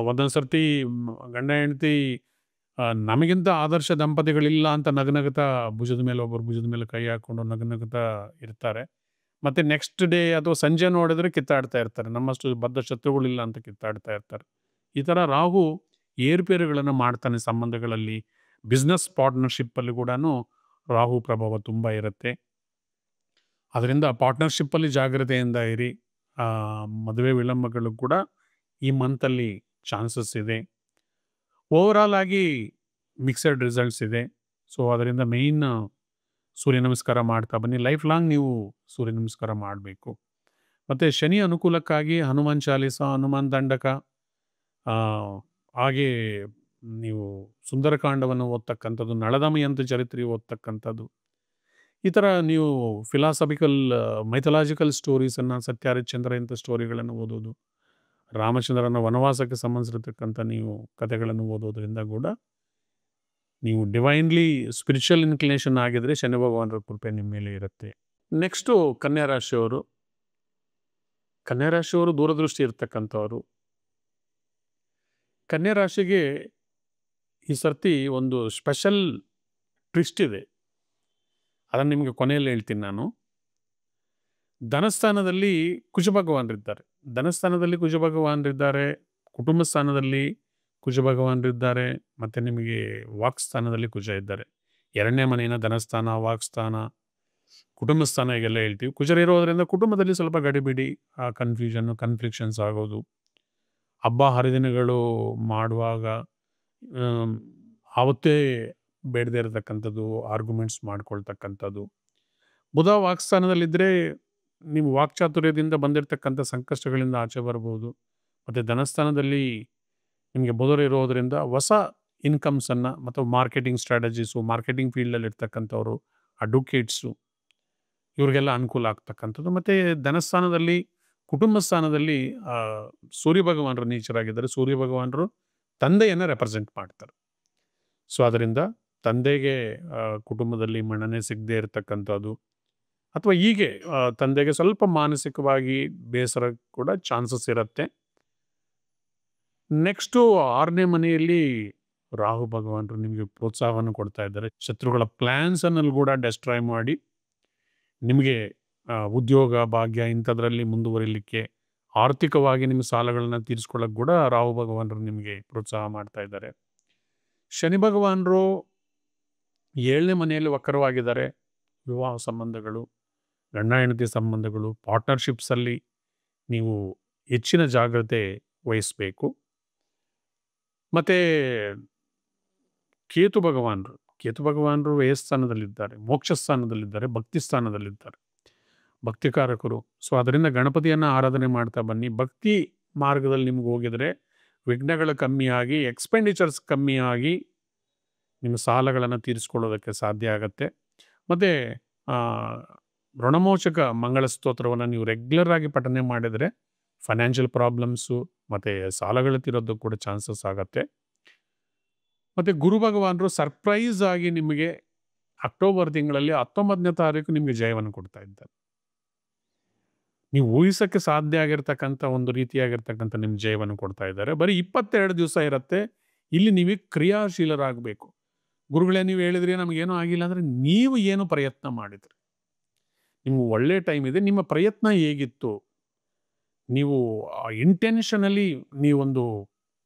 ಒಂದೊಂದು ಸರ್ತಿ ಗಂಡ ಹೆಂಡತಿ ನಮಗಿಂತ ಆದರ್ಶ ದಂಪತಿಗಳಿಲ್ಲ ಅಂತ ನಗನಗುತ್ತಾ ಭುಜದ ಮೇಲೆ ಕೈ ಹಾಕ್ಕೊಂಡು ನಗನಗುತ್ತಾ ಇರ್ತಾರೆ. ಮತ್ತು ನೆಕ್ಸ್ಟ್ ಡೇ ಅಥವಾ ಸಂಜೆ ನೋಡಿದ್ರೆ ಕಿತ್ತಾಡ್ತಾ ಇರ್ತಾರೆ. ನಮ್ಮಷ್ಟು ಬದ್ಧ ಶತ್ರುಗಳಿಲ್ಲ ಅಂತ ಕಿತ್ತಾಡ್ತಾ ಇರ್ತಾರೆ. ಈ ಥರ ರಾಹು ಏರುಪೇರುಗಳನ್ನು ಮಾಡ್ತಾನೆ ಸಂಬಂಧಗಳಲ್ಲಿ. ಬಿಸ್ನೆಸ್ ಪಾರ್ಟ್ನರ್ಶಿಪ್ಪಲ್ಲಿ ಕೂಡ ರಾಹು ಪ್ರಭಾವ ತುಂಬ ಇರುತ್ತೆ. ಅದರಿಂದ ಪಾರ್ಟ್ನರ್ಶಿಪ್ಪಲ್ಲಿ ಜಾಗ್ರತೆಯಿಂದ ಇರಿ. ಮದುವೆ ವಿಳಂಬಗಳು ಕೂಡ ಈ ಮಂತಲ್ಲಿ ಚಾನ್ಸಸ್ ಇದೆ. ಓವರಾಲ್ ಆಗಿ ಮಿಕ್ಸಡ್ ರಿಸಲ್ಟ್ಸ್ ಇದೆ. ಸೊ ಅದರಿಂದ ಮೇಯ್ನ್ ಸೂರ್ಯ ನಮಸ್ಕಾರ ಮಾಡ್ತಾ ಬನ್ನಿ. ಲೈಫ್ ಲಾಂಗ್ ನೀವು ಸೂರ್ಯ ನಮಸ್ಕಾರ ಮಾಡಬೇಕು. ಮತ್ತು ಶನಿ ಅನುಕೂಲಕ್ಕಾಗಿ ಹನುಮಾನ್ ಚಾಲೀಸ, ಹನುಮಾನ್ ದಂಡಕ, ಹಾಗೆ ನೀವು ಸುಂದರಕಾಂಡವನ್ನು ಓದ್ತಕ್ಕಂಥದ್ದು, ನಳದಮಯಂತ ಚರಿತ್ರೆ ಓದ್ತಕ್ಕಂಥದ್ದು, ಈ ಥರ ನೀವು ಫಿಲಾಸಫಿಕಲ್ ಮೈಥಲಾಜಿಕಲ್ ಸ್ಟೋರೀಸನ್ನು, ಸತ್ಯಹರಿಶ್ಚಂದ್ರ ಇಂಥ ಸ್ಟೋರಿಗಳನ್ನು ಓದೋದು, ರಾಮಚಂದ್ರನ ವನವಾಸಕ್ಕೆ ಸಂಬಂಧಿಸಿರ್ತಕ್ಕಂಥ ನೀವು ಕಥೆಗಳನ್ನು ಓದೋದ್ರಿಂದ ಕೂಡ ನೀವು ಡಿವೈನ್ಲಿ ಸ್ಪಿರಿಚುವಲ್ ಇನ್ಕ್ಲಿನೇಷನ್ ಆಗಿದರೆ ಶನಿ ಭಗವಾನರ ಕೃಪೆ ನಿಮ್ಮ ಮೇಲೆ ಇರುತ್ತೆ. ನೆಕ್ಸ್ಟು ಕನ್ಯಾ ರಾಶಿಯವರು ದೂರದೃಷ್ಟಿ ಇರ್ತಕ್ಕಂಥವ್ರು. ಕನ್ಯಾ ರಾಶಿಗೆ ಈ ಸರ್ತಿ ಒಂದು ಸ್ಪೆಷಲ್ ಟ್ವಿಸ್ಟ್ ಇದೆ. ಅದನ್ನು ನಿಮಗೆ ಕೊನೆಯಲ್ಲಿ ಹೇಳ್ತೀನಿ ನಾನು. ಧನಸ್ಥಾನದಲ್ಲಿ ಕುಜಭಗವಾನರಿದ್ದಾರೆ, ಕುಟುಂಬ ಸ್ಥಾನದಲ್ಲಿ ಕುಜಭಗವಾನರಿದ್ದಾರೆ, ಮತ್ತು ನಿಮಗೆ ವಾಕ್ಸ್ಥಾನದಲ್ಲಿ ಕುಜ ಇದ್ದಾರೆ. 2ನೇ ಮನೆಯನ್ನು ಧನಸ್ಥಾನ, ವಾಕ್ಸ್ಥಾನ, ಕುಟುಂಬ ಸ್ಥಾನ ಈಗೆಲ್ಲ ಹೇಳ್ತೀವಿ. ಕುಜರಿರೋದ್ರಿಂದ ಕುಟುಂಬದಲ್ಲಿ ಸ್ವಲ್ಪ ಗಡಿಬಿಡಿ, ಕನ್ಫ್ಲಿಕ್ಷನ್ಸ್ ಆಗೋದು, ಹಬ್ಬ ಹರಿದಿನಗಳು ಮಾಡುವಾಗ ಆವತ್ತೇ ಬೇಡದೇ ಇರತಕ್ಕಂಥದ್ದು, ಆರ್ಗ್ಯುಮೆಂಟ್ಸ್ ಮಾಡ್ಕೊಳ್ತಕ್ಕಂಥದ್ದು. ಬುಧ ವಾಕ್ಸ್ಥಾನದಲ್ಲಿದ್ದರೆ ನೀವು ವಾಕ್ಚಾತುರ್ಯದಿಂದ ಬಂದಿರತಕ್ಕಂಥ ಸಂಕಷ್ಟಗಳಿಂದ ಆಚೆ ಬರ್ಬೋದು. ಮತ್ತು ಧನಸ್ಥಾನದಲ್ಲಿ ನಿಮಗೆ ಬುಧರು ಇರೋದರಿಂದ ಹೊಸ ಇನ್ಕಮ್ಸನ್ನು ಮತ್ತು ಮಾರ್ಕೆಟಿಂಗ್ ಸ್ಟ್ರಾಟಜೀಸು, ಮಾರ್ಕೆಟಿಂಗ್ ಫೀಲ್ಡಲ್ಲಿ ಇರ್ತಕ್ಕಂಥವ್ರು, ಅಡ್ವೊಕೇಟ್ಸು, ಇವ್ರಿಗೆಲ್ಲ ಅನುಕೂಲ ಆಗ್ತಕ್ಕಂಥದ್ದು. ಮತ್ತು ಧನಸ್ಥಾನದಲ್ಲಿ, ಕುಟುಂಬ ಸ್ಥಾನದಲ್ಲಿ ಸೂರ್ಯ ಭಗವಾನರು ನೀಚರಾಗಿದ್ದಾರೆ. ಸೂರ್ಯ ಭಗವಾನರು ತಂದೆಯನ್ನು ರೆಪ್ರೆಸೆಂಟ್ ಮಾಡ್ತಾರೆ. ಸೊ ಅದರಿಂದ ತಂದೆಗೆ ಕುಟುಂಬದಲ್ಲಿ ಮನ್ನಣೆ ಸಿಗದೆ ಇರತಕ್ಕಂಥದ್ದು, ಅಥವಾ ಹೀಗೆ ತಂದೆಗೆ ಸ್ವಲ್ಪ ಮಾನಸಿಕವಾಗಿ ಬೇಸರ ಕೂಡ ಚಾನ್ಸಸ್ ಇರುತ್ತೆ. ನೆಕ್ಸ್ಟು 6ನೇ ಮನೆಯಲ್ಲಿ ರಾಹು ಭಗವಾನರು ನಿಮಗೆ ಪ್ರೋತ್ಸಾಹವನ್ನು ಕೊಡ್ತಾ ಇದ್ದಾರೆ. ಶತ್ರುಗಳ ಪ್ಲ್ಯಾನ್ಸನ್ನು ಕೂಡ ಡೆಸ್ಟ್ರಾಯ್ ಮಾಡಿ ನಿಮಗೆ ಉದ್ಯೋಗ, ಭಾಗ್ಯ ಇಂಥದ್ರಲ್ಲಿ ಮುಂದುವರಿಲಿಕ್ಕೆ, ಆರ್ಥಿಕವಾಗಿ ನಿಮ್ಮ ಸಾಲಗಳನ್ನ ತೀರಿಸ್ಕೊಳ್ಳೋಕೆ ಕೂಡ ರಾಹು ಭಗವಾನರು ನಿಮಗೆ ಪ್ರೋತ್ಸಾಹ ಮಾಡ್ತಾ ಇದ್ದಾರೆ. ಶನಿ ಭಗವಾನರು 7ನೇ ಮನೆಯಲ್ಲಿ ವಕ್ರವಾಗಿದ್ದಾರೆ. ವಿವಾಹ ಸಂಬಂಧಗಳು, ಗಂಡ ಹೆಂಡತಿ ಸಂಬಂಧಗಳು, ಪಾರ್ಟ್ನರ್ಶಿಪ್ಸಲ್ಲಿ ನೀವು ಹೆಚ್ಚಿನ ಜಾಗ್ರತೆ ವಹಿಸಬೇಕು. ಮತ್ತು ಕೇತು ಭಗವಾನರು ವ್ಯಯಸ್ಥಾನದಲ್ಲಿದ್ದಾರೆ, ಮೋಕ್ಷ ಸ್ಥಾನದಲ್ಲಿದ್ದಾರೆ, ಭಕ್ತಿ ಸ್ಥಾನದಲ್ಲಿದ್ದಾರೆ, ಭಕ್ತಿಕಾರಕರು. ಸೊ ಅದರಿಂದ ಗಣಪತಿಯನ್ನು ಆರಾಧನೆ ಮಾಡ್ತಾ ಬನ್ನಿ. ಭಕ್ತಿ ಮಾರ್ಗದಲ್ಲಿ ನಿಮ್ಗೆ ಹೋಗಿದರೆ ವಿಘ್ನಗಳು ಕಮ್ಮಿಯಾಗಿ, ಎಕ್ಸ್ಪೆಂಡಿಚರ್ಸ್ ಕಮ್ಮಿಯಾಗಿ ನಿಮ್ಮ ಸಾಲಗಳನ್ನು ತೀರಿಸ್ಕೊಳ್ಳೋದಕ್ಕೆ ಸಾಧ್ಯ ಆಗತ್ತೆ. ಮತ್ತು ಋಣಮೋಚಕ ಮಂಗಳ ಸ್ತೋತ್ರವನ್ನು ನೀವು ರೆಗ್ಯುಲರ್ ಆಗಿ ಪಠನೆ ಮಾಡಿದರೆ ಫೈನಾನ್ಷಿಯಲ್ ಪ್ರಾಬ್ಲಮ್ಸು ಮತ್ತು ಸಾಲಗಳು ತೀರೋದಕ್ಕೆ ಕೂಡ ಚಾನ್ಸಸ್ ಆಗತ್ತೆ. ಮತ್ತು ಗುರು ಭಗವಾನರು ಸರ್ಪ್ರೈಸ್ ಆಗಿ ನಿಮಗೆ ಅಕ್ಟೋಬರ್ ತಿಂಗಳಲ್ಲಿ 19ನೇ ತಾರೀಕು ನಿಮಗೆ ಜಯವನ್ನು ಕೊಡ್ತಾ ಇದ್ದಾರೆ. ನೀವು ಊಹಿಸೋಕ್ಕೆ ಸಾಧ್ಯ ಆಗಿರ್ತಕ್ಕಂಥ ಒಂದು ರೀತಿಯಾಗಿರ್ತಕ್ಕಂಥ ನಿಮ್ಮ ಜಯವನ್ನು ಕೊಡ್ತಾ ಇದ್ದಾರೆ. ಬರೀ 22 ದಿವಸ ಇರುತ್ತೆ. ಇಲ್ಲಿ ನೀವು ಕ್ರಿಯಾಶೀಲರಾಗಬೇಕು. ಗುರುಗಳೇ, ನೀವು ಹೇಳಿದ್ರಿ ನಮಗೇನೂ ಆಗಿಲ್ಲ ಅಂದರೆ ನೀವು ಏನು ಪ್ರಯತ್ನ ಮಾಡಿದ್ರಿ? ನಿಮ್ಗೆ ಒಳ್ಳೆ ಟೈಮ್ ಇದೆ. ನಿಮ್ಮ ಪ್ರಯತ್ನ ಹೇಗಿತ್ತು? ನೀವು ಇಂಟೆನ್ಷನಲಿ ನೀವೊಂದು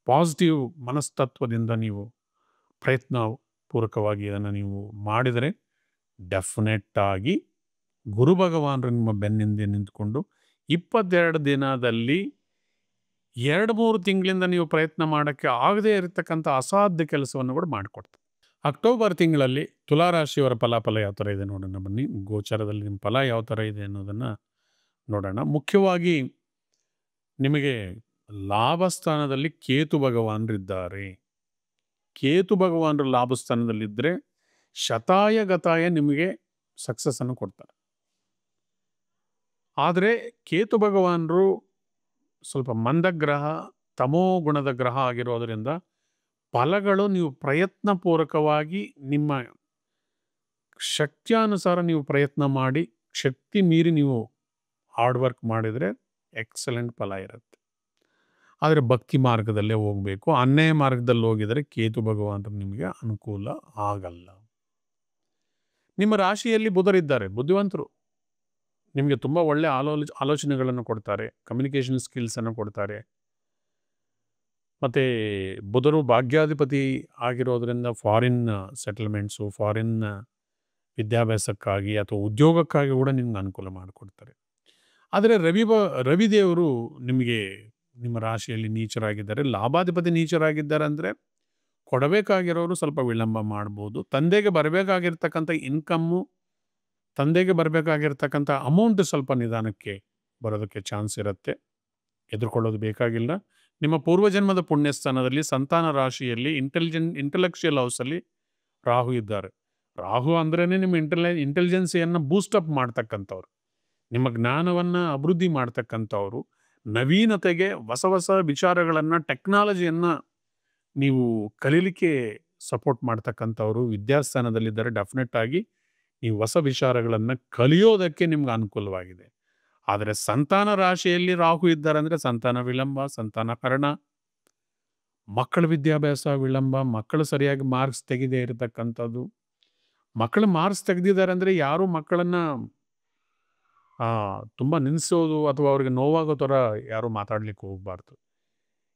ಪಾಸಿಟಿವ್ ಮನಸ್ತತ್ವದಿಂದ ನೀವು ಪ್ರಯತ್ನ ಪೂರ್ವಕವಾಗಿ ಇದನ್ನು ನೀವು ಮಾಡಿದರೆ ಡೆಫಿನೆಟ್ ಆಗಿ ಗುರು ಭಗವಾನರು ನಿಮ್ಮ ಬೆನ್ನಿಂದ ನಿಂತ್ಕೊಂಡು 22 ದಿನದಲ್ಲಿ 2-3 ತಿಂಗಳಿಂದ ನೀವು ಪ್ರಯತ್ನ ಮಾಡೋಕ್ಕೆ ಆಗದೇ ಇರತಕ್ಕಂಥ ಅಸಾಧ್ಯ ಕೆಲಸವನ್ನು ಕೂಡ ಮಾಡಿಕೊಡ್ತಾರೆ. ಅಕ್ಟೋಬರ್ ತಿಂಗಳಲ್ಲಿ ತುಲಾರಾಶಿಯವರ ಫಲಾಫಲ ಯಾವ ಥರ ಇದೆ ನೋಡೋಣ ಬನ್ನಿ. ಗೋಚಾರದಲ್ಲಿ ನಿಮ್ಮ ಫಲ ಯಾವ ಥರ ಇದೆ ಅನ್ನೋದನ್ನು ನೋಡೋಣ. ಮುಖ್ಯವಾಗಿ ನಿಮಗೆ ಲಾಭಸ್ಥಾನದಲ್ಲಿ ಕೇತು ಭಗವಾನರಿದ್ದಾರೆ. ಕೇತು ಭಗವಾನರು ಲಾಭಸ್ಥಾನದಲ್ಲಿದ್ದರೆ ಶತಾಯ ಗತಾಯ ನಿಮಗೆ ಸಕ್ಸಸ್ಸನ್ನು ಕೊಡ್ತಾರೆ. ಆದರೆ ಕೇತು ಭಗವಾನರು ಸ್ವಲ್ಪ ಮಂದಗ್ರಹ, ತಮೋ ಗುಣದ ಗ್ರಹ ಆಗಿರೋದರಿಂದ ಫಲಗಳು ನೀವು ಪ್ರಯತ್ನಪೂರ್ವಕವಾಗಿ ನಿಮ್ಮ ಶಕ್ತಿಯಾನುಸಾರ ನೀವು ಪ್ರಯತ್ನ ಮಾಡಿ, ಶಕ್ತಿ ಮೀರಿ ನೀವು ಹಾರ್ಡ್ ವರ್ಕ್ ಮಾಡಿದರೆ ಎಕ್ಸಲೆಂಟ್ ಫಲ ಇರುತ್ತೆ. ಆದರೆ ಭಕ್ತಿ ಮಾರ್ಗದಲ್ಲೇ ಹೋಗಬೇಕು. ಅನ್ಯಾಯ ಮಾರ್ಗದಲ್ಲಿ ಹೋಗಿದರೆ ಕೇತು ಭಗವಾನರು ನಿಮಗೆ ಅನುಕೂಲ ಆಗಲ್ಲ. ನಿಮ್ಮ ರಾಶಿಯಲ್ಲಿ ಬುಧರಿದ್ದಾರೆ, ಬುದ್ಧಿವಂತರು. ನಿಮಗೆ ತುಂಬ ಒಳ್ಳೆಯ ಆಲೋಚನೆಗಳನ್ನು ಕೊಡ್ತಾರೆ, ಕಮ್ಯುನಿಕೇಷನ್ ಸ್ಕಿಲ್ಸನ್ನು ಕೊಡ್ತಾರೆ. ಮತ್ತು ಬುಧರು ಭಾಗ್ಯಾಧಿಪತಿ ಆಗಿರೋದ್ರಿಂದ ಫಾರಿನ್ ಸೆಟಲ್ಮೆಂಟ್ಸು, ಫಾರಿನ್ ವಿದ್ಯಾಭ್ಯಾಸಕ್ಕಾಗಿ ಅಥವಾ ಉದ್ಯೋಗಕ್ಕಾಗಿ ಕೂಡ ನಿಮ್ಗೆ ಅನುಕೂಲ ಮಾಡಿಕೊಡ್ತಾರೆ. ಆದರೆ ರವಿದೇವರು ನಿಮಗೆ ನಿಮ್ಮ ರಾಶಿಯಲ್ಲಿ ನೀಚರಾಗಿದ್ದಾರೆ. ಲಾಭಾಧಿಪತಿ ನೀಚರಾಗಿದ್ದಾರೆ ಅಂದರೆ ಕೊಡಬೇಕಾಗಿರೋರು ಸ್ವಲ್ಪ ವಿಳಂಬ ಮಾಡ್ಬೋದು. ತಂದೆಗೆ ಬರಬೇಕಾಗಿರ್ತಕ್ಕಂಥ ಇನ್ಕಮ್ಮು, ತಂದೆಗೆ ಬರಬೇಕಾಗಿರ್ತಕ್ಕಂಥ ಅಮೌಂಟ್ ಸ್ವಲ್ಪ ನಿಧಾನಕ್ಕೆ ಬರೋದಕ್ಕೆ ಚಾನ್ಸ್ ಇರುತ್ತೆ. ಎದುರ್ಕೊಳ್ಳೋದು ಬೇಕಾಗಿಲ್ಲ. ನಿಮ್ಮ ಪೂರ್ವಜನ್ಮದ ಪುಣ್ಯಸ್ಥಾನದಲ್ಲಿ ಸಂತಾನ ರಾಶಿಯಲ್ಲಿ ಇಂಟೆಲೆಕ್ಚುಯಲ್ ಹೌಸಲ್ಲಿ ರಾಹು ಇದ್ದಾರೆ. ರಾಹು ಅಂದ್ರೇ ನಿಮ್ಮ ಇಂಟೆಲಿಜೆನ್ಸಿಯನ್ನು ಬೂಸ್ಟಪ್ ಮಾಡ್ತಕ್ಕಂಥವ್ರು, ನಿಮ್ಮ ಜ್ಞಾನವನ್ನು ಅಭಿವೃದ್ಧಿ ಮಾಡ್ತಕ್ಕಂಥವ್ರು, ನವೀನತೆಗೆ ಹೊಸ ಹೊಸ ವಿಚಾರಗಳನ್ನು, ಟೆಕ್ನಾಲಜಿಯನ್ನು ನೀವು ಕಲೀಲಿಕ್ಕೆ ಸಪೋರ್ಟ್ ಮಾಡ್ತಕ್ಕಂಥವ್ರು ವಿದ್ಯಾಸ್ಥಾನದಲ್ಲಿದ್ದರೆ ಡೆಫಿನೆಟ್ ಆಗಿ ನೀವು ಹೊಸ ವಿಚಾರಗಳನ್ನು ಕಲಿಯೋದಕ್ಕೆ ನಿಮ್ಗೆ ಅನುಕೂಲವಾಗಿದೆ. ಆದರೆ ಸಂತಾನ ರಾಶಿಯಲ್ಲಿ ರಾಹು ಇದ್ದಾರೆ ಅಂದರೆ ಸಂತಾನ ವಿಳಂಬ, ಸಂತಾನ ಹರಣ, ಮಕ್ಕಳ ವಿದ್ಯಾಭ್ಯಾಸ ವಿಳಂಬ, ಮಕ್ಕಳು ಸರಿಯಾಗಿ ಮಾರ್ಕ್ಸ್ ತೆಗೆದೇ ಇರತಕ್ಕಂಥದ್ದು. ಮಕ್ಕಳು ಮಾರ್ಕ್ಸ್ ತೆಗೆದಿದ್ದಾರೆ ಅಂದರೆ ಯಾರೂ ಮಕ್ಕಳನ್ನು ತುಂಬ ನಿಲ್ಲಿಸೋದು ಅಥವಾ ಅವ್ರಿಗೆ ನೋವಾಗೋ ಥರ ಯಾರೂ ಮಾತಾಡಲಿಕ್ಕೆ ಹೋಗಬಾರ್ದು.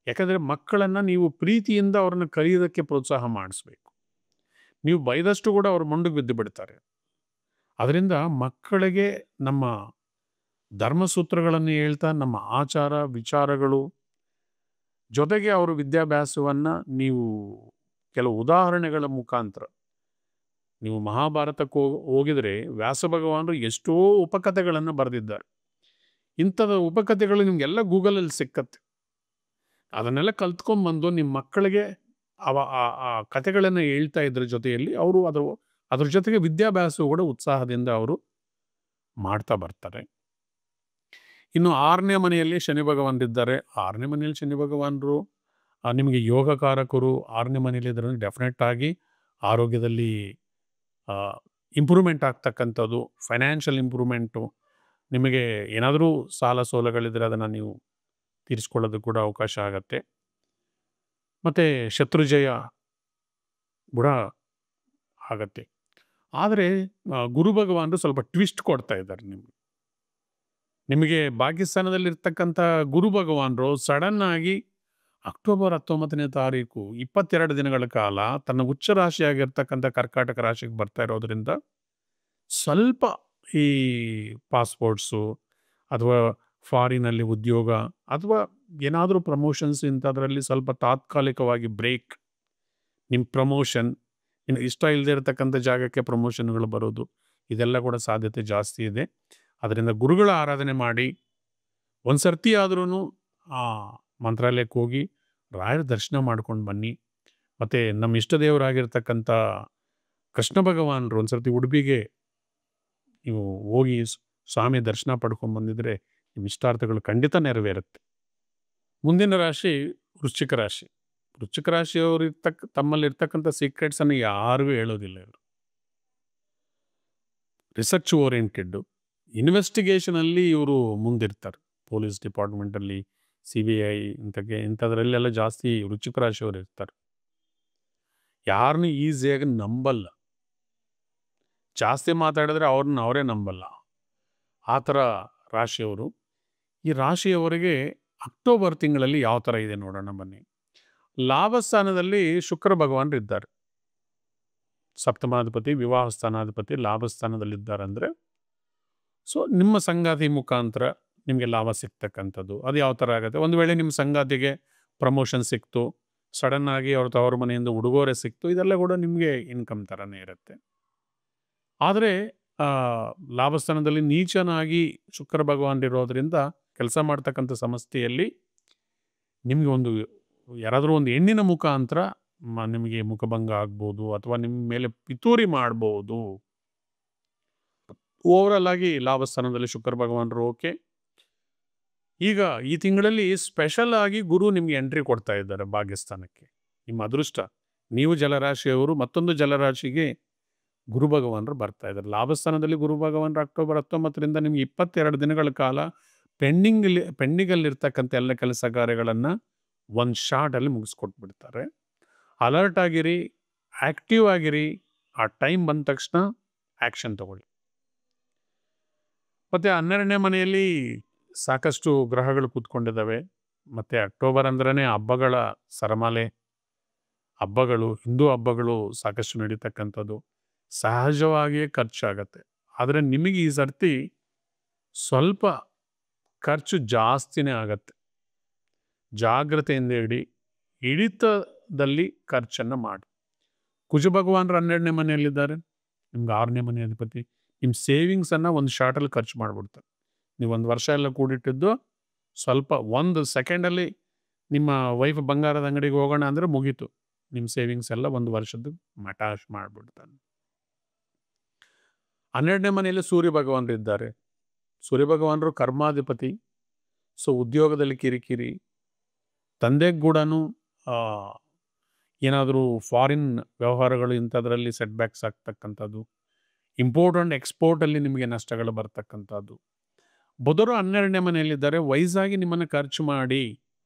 ಯಾಕಂದರೆ ಮಕ್ಕಳನ್ನು ನೀವು ಪ್ರೀತಿಯಿಂದ ಅವ್ರನ್ನ ಕಲಿಯೋದಕ್ಕೆ ಪ್ರೋತ್ಸಾಹ ಮಾಡಿಸ್ಬೇಕು. ನೀವು ಬೈದಷ್ಟು ಕೂಡ ಅವ್ರ ಮುಂಡಿಗೆ ಬಿದ್ದು ಬಿಡ್ತಾರೆ. ಅದರಿಂದ ಮಕ್ಕಳಿಗೆ ನಮ್ಮ ಧರ್ಮಸೂತ್ರಗಳನ್ನು ಹೇಳ್ತಾ, ನಮ್ಮ ಆಚಾರ ವಿಚಾರಗಳು ಜೊತೆಗೆ ಅವರು ವಿದ್ಯಾಭ್ಯಾಸವನ್ನು ನೀವು ಕೆಲವು ಉದಾಹರಣೆಗಳ ಮುಖಾಂತರ, ನೀವು ಮಹಾಭಾರತಕ್ಕೆ ಹೋಗಿದರೆ ವ್ಯಾಸ ಭಗವಾನರು ಎಷ್ಟೋ ಉಪಕಥೆಗಳನ್ನು ಬರೆದಿದ್ದಾರೆ. ಇಂಥದ ಉಪಕಥೆಗಳು ನಿಮಗೆಲ್ಲ ಗೂಗಲಲ್ಲಿ ಸಿಕ್ಕತ್ತೆ. ಅದನ್ನೆಲ್ಲ ಕಲ್ತ್ಕೊಂಡ್ಬಂದು ನಿಮ್ಮ ಮಕ್ಕಳಿಗೆ ಆ ಕಥೆಗಳನ್ನು ಹೇಳ್ತಾ ಇದ್ರ ಜೊತೆಯಲ್ಲಿ ಅವರು ಅದ್ರ ಜೊತೆಗೆ ವಿದ್ಯಾಭ್ಯಾಸವು ಕೂಡ ಉತ್ಸಾಹದಿಂದ ಅವರು ಮಾಡ್ತಾ ಬರ್ತಾರೆ. ಇನ್ನು 6ನೇ ಮನೆಯಲ್ಲಿ ಶನಿ ಭಗವಾನರಿದ್ದಾರೆ. 6ನೇ ಮನೆಯಲ್ಲಿ ಶನಿ ಭಗವಾನರು ನಿಮಗೆ ಯೋಗಕಾರಕರು. 6ನೇ ಮನೆಯಲ್ಲಿ ಇದ್ರೆ ಡೆಫಿನೆಟ್ ಆಗಿ ಆರೋಗ್ಯದಲ್ಲಿ ಇಂಪ್ರೂವ್ಮೆಂಟ್ ಆಗ್ತಕ್ಕಂಥದ್ದು, ಫೈನಾನ್ಷಿಯಲ್ ಇಂಪ್ರೂವ್ಮೆಂಟು, ನಿಮಗೆ ಏನಾದರೂ ಸಾಲ ಸೋಲಗಳಿದ್ರೆ ಅದನ್ನು ನೀವು ತೀರಿಸ್ಕೊಳ್ಳೋದು ಕೂಡ ಅವಕಾಶ ಆಗತ್ತೆ. ಮತ್ತು ಶತ್ರುಜಯ ಕೂಡ ಆಗತ್ತೆ. ಆದರೆ ಗುರು ಭಗವಾನರು ಸ್ವಲ್ಪ ಟ್ವಿಸ್ಟ್ ಕೊಡ್ತಾ ಇದ್ದಾರೆ ನಿಮಗೆ ಭಾಗ್ಯಸ್ಥಾನದಲ್ಲಿರ್ತಕ್ಕಂಥ ಗುರು ಭಗವಾನರು ಸಡನ್ ಆಗಿ ಅಕ್ಟೋಬರ್ 19ನೇ ತಾರೀಕು 22 ದಿನಗಳ ಕಾಲ ತನ್ನ ಉಚ್ಚ ರಾಶಿಯಾಗಿರ್ತಕ್ಕಂಥ ಕರ್ಕಾಟಕ ರಾಶಿಗೆ ಬರ್ತಾ ಇರೋದ್ರಿಂದ ಸ್ವಲ್ಪ ಈ ಪಾಸ್ಪೋರ್ಟ್ಸು ಅಥವಾ ಫಾರಿನಲ್ಲಿ ಉದ್ಯೋಗ ಅಥವಾ ಏನಾದರೂ ಪ್ರಮೋಷನ್ಸ್ ಇಂಥದ್ರಲ್ಲಿ ಸ್ವಲ್ಪ ತಾತ್ಕಾಲಿಕವಾಗಿ ಬ್ರೇಕ್, ನಿಮ್ಮ ಪ್ರಮೋಷನ್ ಇನ್ನು ಇಷ್ಟ ಇಲ್ಲದೆ ಇರತಕ್ಕಂಥ ಜಾಗಕ್ಕೆ ಪ್ರಮೋಷನ್ಗಳು ಬರೋದು, ಇದೆಲ್ಲ ಕೂಡ ಸಾಧ್ಯತೆ ಜಾಸ್ತಿ ಇದೆ. ಅದರಿಂದ ಗುರುಗಳ ಆರಾಧನೆ ಮಾಡಿ ಒಂದು ಸರ್ತಿ ಆದ್ರೂ ಆ ಮಂತ್ರಾಲಯಕ್ಕೆ ಹೋಗಿ ರಾಯರ ದರ್ಶನ ಮಾಡ್ಕೊಂಡು ಬನ್ನಿ. ಮತ್ತು ನಮ್ಮ ಇಷ್ಟ ದೇವರಾಗಿರ್ತಕ್ಕಂಥ ಕೃಷ್ಣ ಭಗವಾನರು ಒಂದು ಸರ್ತಿ ಉಡುಪಿಗೆ ನೀವು ಹೋಗಿ ಸ್ವಾಮಿ ದರ್ಶನ ಪಡ್ಕೊಂಡು ಬಂದಿದ್ರೆ ನಿಮ್ಮ ಇಷ್ಟಾರ್ಥಗಳು ಖಂಡಿತ ನೆರವೇರುತ್ತೆ. ಮುಂದಿನ ರಾಶಿ ವೃಶ್ಚಿಕ ರಾಶಿ. ವೃಶ್ಚಿಕ ರಾಶಿಯವರು ತಮ್ಮಲ್ಲಿರ್ತಕ್ಕಂಥ ಸೀಕ್ರೆಟ್ಸನ್ನು ಯಾರಿಗೂ ಹೇಳೋದಿಲ್ಲ. ಇವರು ರಿಸರ್ಚ್ ಓರಿಯೆಂಟೆಡ್ಡು, ಇನ್ವೆಸ್ಟಿಗೇಷನಲ್ಲಿ ಇವರು ಮುಂದಿರ್ತಾರೆ. ಪೊಲೀಸ್ ಡಿಪಾರ್ಟ್ಮೆಂಟಲ್ಲಿ, CBI ಇಂಥದ್ರಲ್ಲೆಲ್ಲ ಜಾಸ್ತಿ ವೃಶ್ಚಿಕ ರಾಶಿಯವರು ಇರ್ತಾರೆ. ಯಾರನ್ನೂ ಈಸಿಯಾಗಿ ನಂಬಲ್ಲ, ಜಾಸ್ತಿ ಮಾತಾಡಿದ್ರೆ ಅವ್ರನ್ನ ಅವರೇ ನಂಬಲ್ಲ, ಆ ಥರ ರಾಶಿಯವರು. ಈ ರಾಶಿಯವರಿಗೆ ಅಕ್ಟೋಬರ್ ತಿಂಗಳಲ್ಲಿ ಯಾವ ಥರ ಇದೆ ನೋಡೋಣ ಬನ್ನಿ. ಲಾಭಸ್ಥಾನದಲ್ಲಿ ಶುಕ್ರ ಭಗವಾನರು ಇದ್ದಾರೆ. ಸಪ್ತಮಾಧಿಪತಿ, ವಿವಾಹ ಸ್ಥಾನಾಧಿಪತಿ ಲಾಭಸ್ಥಾನದಲ್ಲಿದ್ದಾರೆ. ಅಂದರೆ ಸೊ ನಿಮ್ಮ ಸಂಗಾತಿ ಮುಖಾಂತರ ನಿಮಗೆ ಲಾಭ ಸಿಗ್ತಕ್ಕಂಥದ್ದು. ಅದು ಯಾವ ಥರ ಆಗುತ್ತೆ, ಒಂದು ವೇಳೆ ನಿಮ್ಮ ಸಂಗಾತಿಗೆ ಪ್ರಮೋಷನ್ ಸಿಕ್ತು, ಸಡನ್ನಾಗಿ ಅವ್ರ ತವರ ಮನೆಯಿಂದ ಉಡುಗೊರೆ ಸಿಕ್ತು, ಇದೆಲ್ಲ ಕೂಡ ನಿಮಗೆ ಇನ್ಕಮ್ ಥರನೇ ಇರುತ್ತೆ. ಆದರೆ ಲಾಭಸ್ಥಾನದಲ್ಲಿ ನೀಚನಾಗಿ ಶುಕ್ರ ಭಗವಾನರಿರೋದ್ರಿಂದ ಕೆಲಸ ಮಾಡ್ತಕ್ಕಂಥ ಸಂಸ್ಥೆಯಲ್ಲಿ ನಿಮಗೆ ಯಾರಾದರೂ ಒಂದು ಹೆಣ್ಣಿನ ಮುಖಾಂತರ ನಿಮಗೆ ಮುಖಭಂಗ ಆಗ್ಬೋದು ಅಥವಾ ನಿಮ್ಮ ಮೇಲೆ ಪಿತೂರಿ ಮಾಡ್ಬೋದು. ಓವರಾಲ್ ಆಗಿ ಲಾಭಸ್ಥಾನದಲ್ಲಿ ಶುಕ್ರ ಭಗವಾನರು ಓಕೆ. ಈಗ ಈ ತಿಂಗಳಲ್ಲಿ ಸ್ಪೆಷಲ್ ಆಗಿ ಗುರು ನಿಮಗೆ ಎಂಟ್ರಿ ಕೊಡ್ತಾ ಇದ್ದಾರೆ ಭಾಗ್ಯಸ್ಥಾನಕ್ಕೆ. ನಿಮ್ಮ ಅದೃಷ್ಟ, ನೀವು ಜಲರಾಶಿಯವರು, ಮತ್ತೊಂದು ಜಲರಾಶಿಗೆ ಗುರು ಭಗವಾನರು ಬರ್ತಾ ಇದ್ದಾರೆ. ಲಾಭಸ್ಥಾನದಲ್ಲಿ ಗುರು ಭಗವಾನರು ಅಕ್ಟೋಬರ್ 19ರಿಂದ ನಿಮ್ಗೆ 22 ದಿನಗಳ ಕಾಲ ಪೆಂಡಿಂಗಲ್ಲಿರ್ತಕ್ಕಂಥ ಎಲ್ಲ ಕೆಲಸ ಕಾರ್ಯಗಳನ್ನು ಒಂದು ಶಾರ್ಟಲ್ಲಿ ಮುಗಿಸ್ಕೊಟ್ಬಿಡ್ತಾರೆ. ಅಲರ್ಟ್ ಆಗಿರಿ, ಆ್ಯಕ್ಟಿವ್ ಆಗಿರಿ, ಆ ಟೈಮ್ ಬಂದ ತಕ್ಷಣ ಆ್ಯಕ್ಷನ್ ತಗೊಳ್ಳಿ. ಮತ್ತು 12ನೇ ಮನೆಯಲ್ಲಿ ಸಾಕಷ್ಟು ಗ್ರಹಗಳು ಕೂತ್ಕೊಂಡಿದ್ದಾವೆ. ಮತ್ತು ಅಕ್ಟೋಬರ್ ಅಂದ್ರೇ ಹಬ್ಬಗಳ ಸರಮಾಲೆ, ಹಬ್ಬಗಳು, ಹಿಂದೂ ಹಬ್ಬಗಳು ಸಾಕಷ್ಟು ನಡೀತಕ್ಕಂಥದ್ದು. ಸಹಜವಾಗಿಯೇ ಖರ್ಚಾಗತ್ತೆ. ಆದರೆ ನಿಮಗೆ ಈ ಸರ್ತಿ ಸ್ವಲ್ಪ ಖರ್ಚು ಜಾಸ್ತಿನೇ ಆಗತ್ತೆ. ಜಾಗ್ರತೆಯಿಂದ ಇಡಿ, ಹಿಡಿತದಲ್ಲಿ ಖರ್ಚನ್ನು ಮಾಡಿ. ಕುಜ ಭಗವಾನರು 12ನೇ ಮನೆಯಲ್ಲಿದ್ದಾರೆ, ನಿಮ್ಗೆ 6ನೇ ಮನೆ ಅಧಿಪತಿ. ನಿಮ್ಮ ಸೇವಿಂಗ್ಸನ್ನು ಒಂದು ಶಾರ್ಟಲ್ಲಿ ಖರ್ಚು ಮಾಡಿಬಿಡ್ತಾರೆ. ನೀವು ಒಂದು ವರ್ಷ ಎಲ್ಲ ಕೂಡಿಟ್ಟಿದ್ದು ಸ್ವಲ್ಪ 1 ಸೆಕೆಂಡಲ್ಲಿ ನಿಮ್ಮ ವೈಫ್ ಬಂಗಾರದ ಅಂಗಡಿಗೆ ಹೋಗೋಣ ಅಂದರೆ ಮುಗೀತು, ನಿಮ್ಮ ಸೇವಿಂಗ್ಸ್ ಎಲ್ಲ 1 ವರ್ಷದ್ದು ಮಟಾಶ್ ಮಾಡಿಬಿಡ್ತಾನೆ. 12ನೇ ಮನೆಯಲ್ಲಿ ಸೂರ್ಯ ಭಗವಾನರು ಇದ್ದಾರೆ. ಸೂರ್ಯ ಭಗವಾನರು ಕರ್ಮಾಧಿಪತಿ. ಸೊ ಉದ್ಯೋಗದಲ್ಲಿ ಕಿರಿಕಿರಿ, ತಂದೆಗೆ ಕೂಡ ಏನಾದರೂ ಫಾರಿನ್ ವ್ಯವಹಾರಗಳು ಇಂಥದ್ರಲ್ಲಿ ಸೆಟ್ಬ್ಯಾಕ್ಸ್ ಆಗ್ತಕ್ಕಂಥದ್ದು, ಇಂಪೋರ್ಟ್ ಆ್ಯಂಡ್ ಎಕ್ಸ್ಪೋರ್ಟಲ್ಲಿ ನಿಮಗೆ ನಷ್ಟಗಳು ಬರ್ತಕ್ಕಂಥದ್ದು. ಬುಧರು 12ನೇ ಮನೆಯಲ್ಲಿದ್ದಾರೆ. ವಯಸ್ಸಾಗಿ ನಿಮ್ಮನ್ನು ಖರ್ಚು ಮಾಡಿ,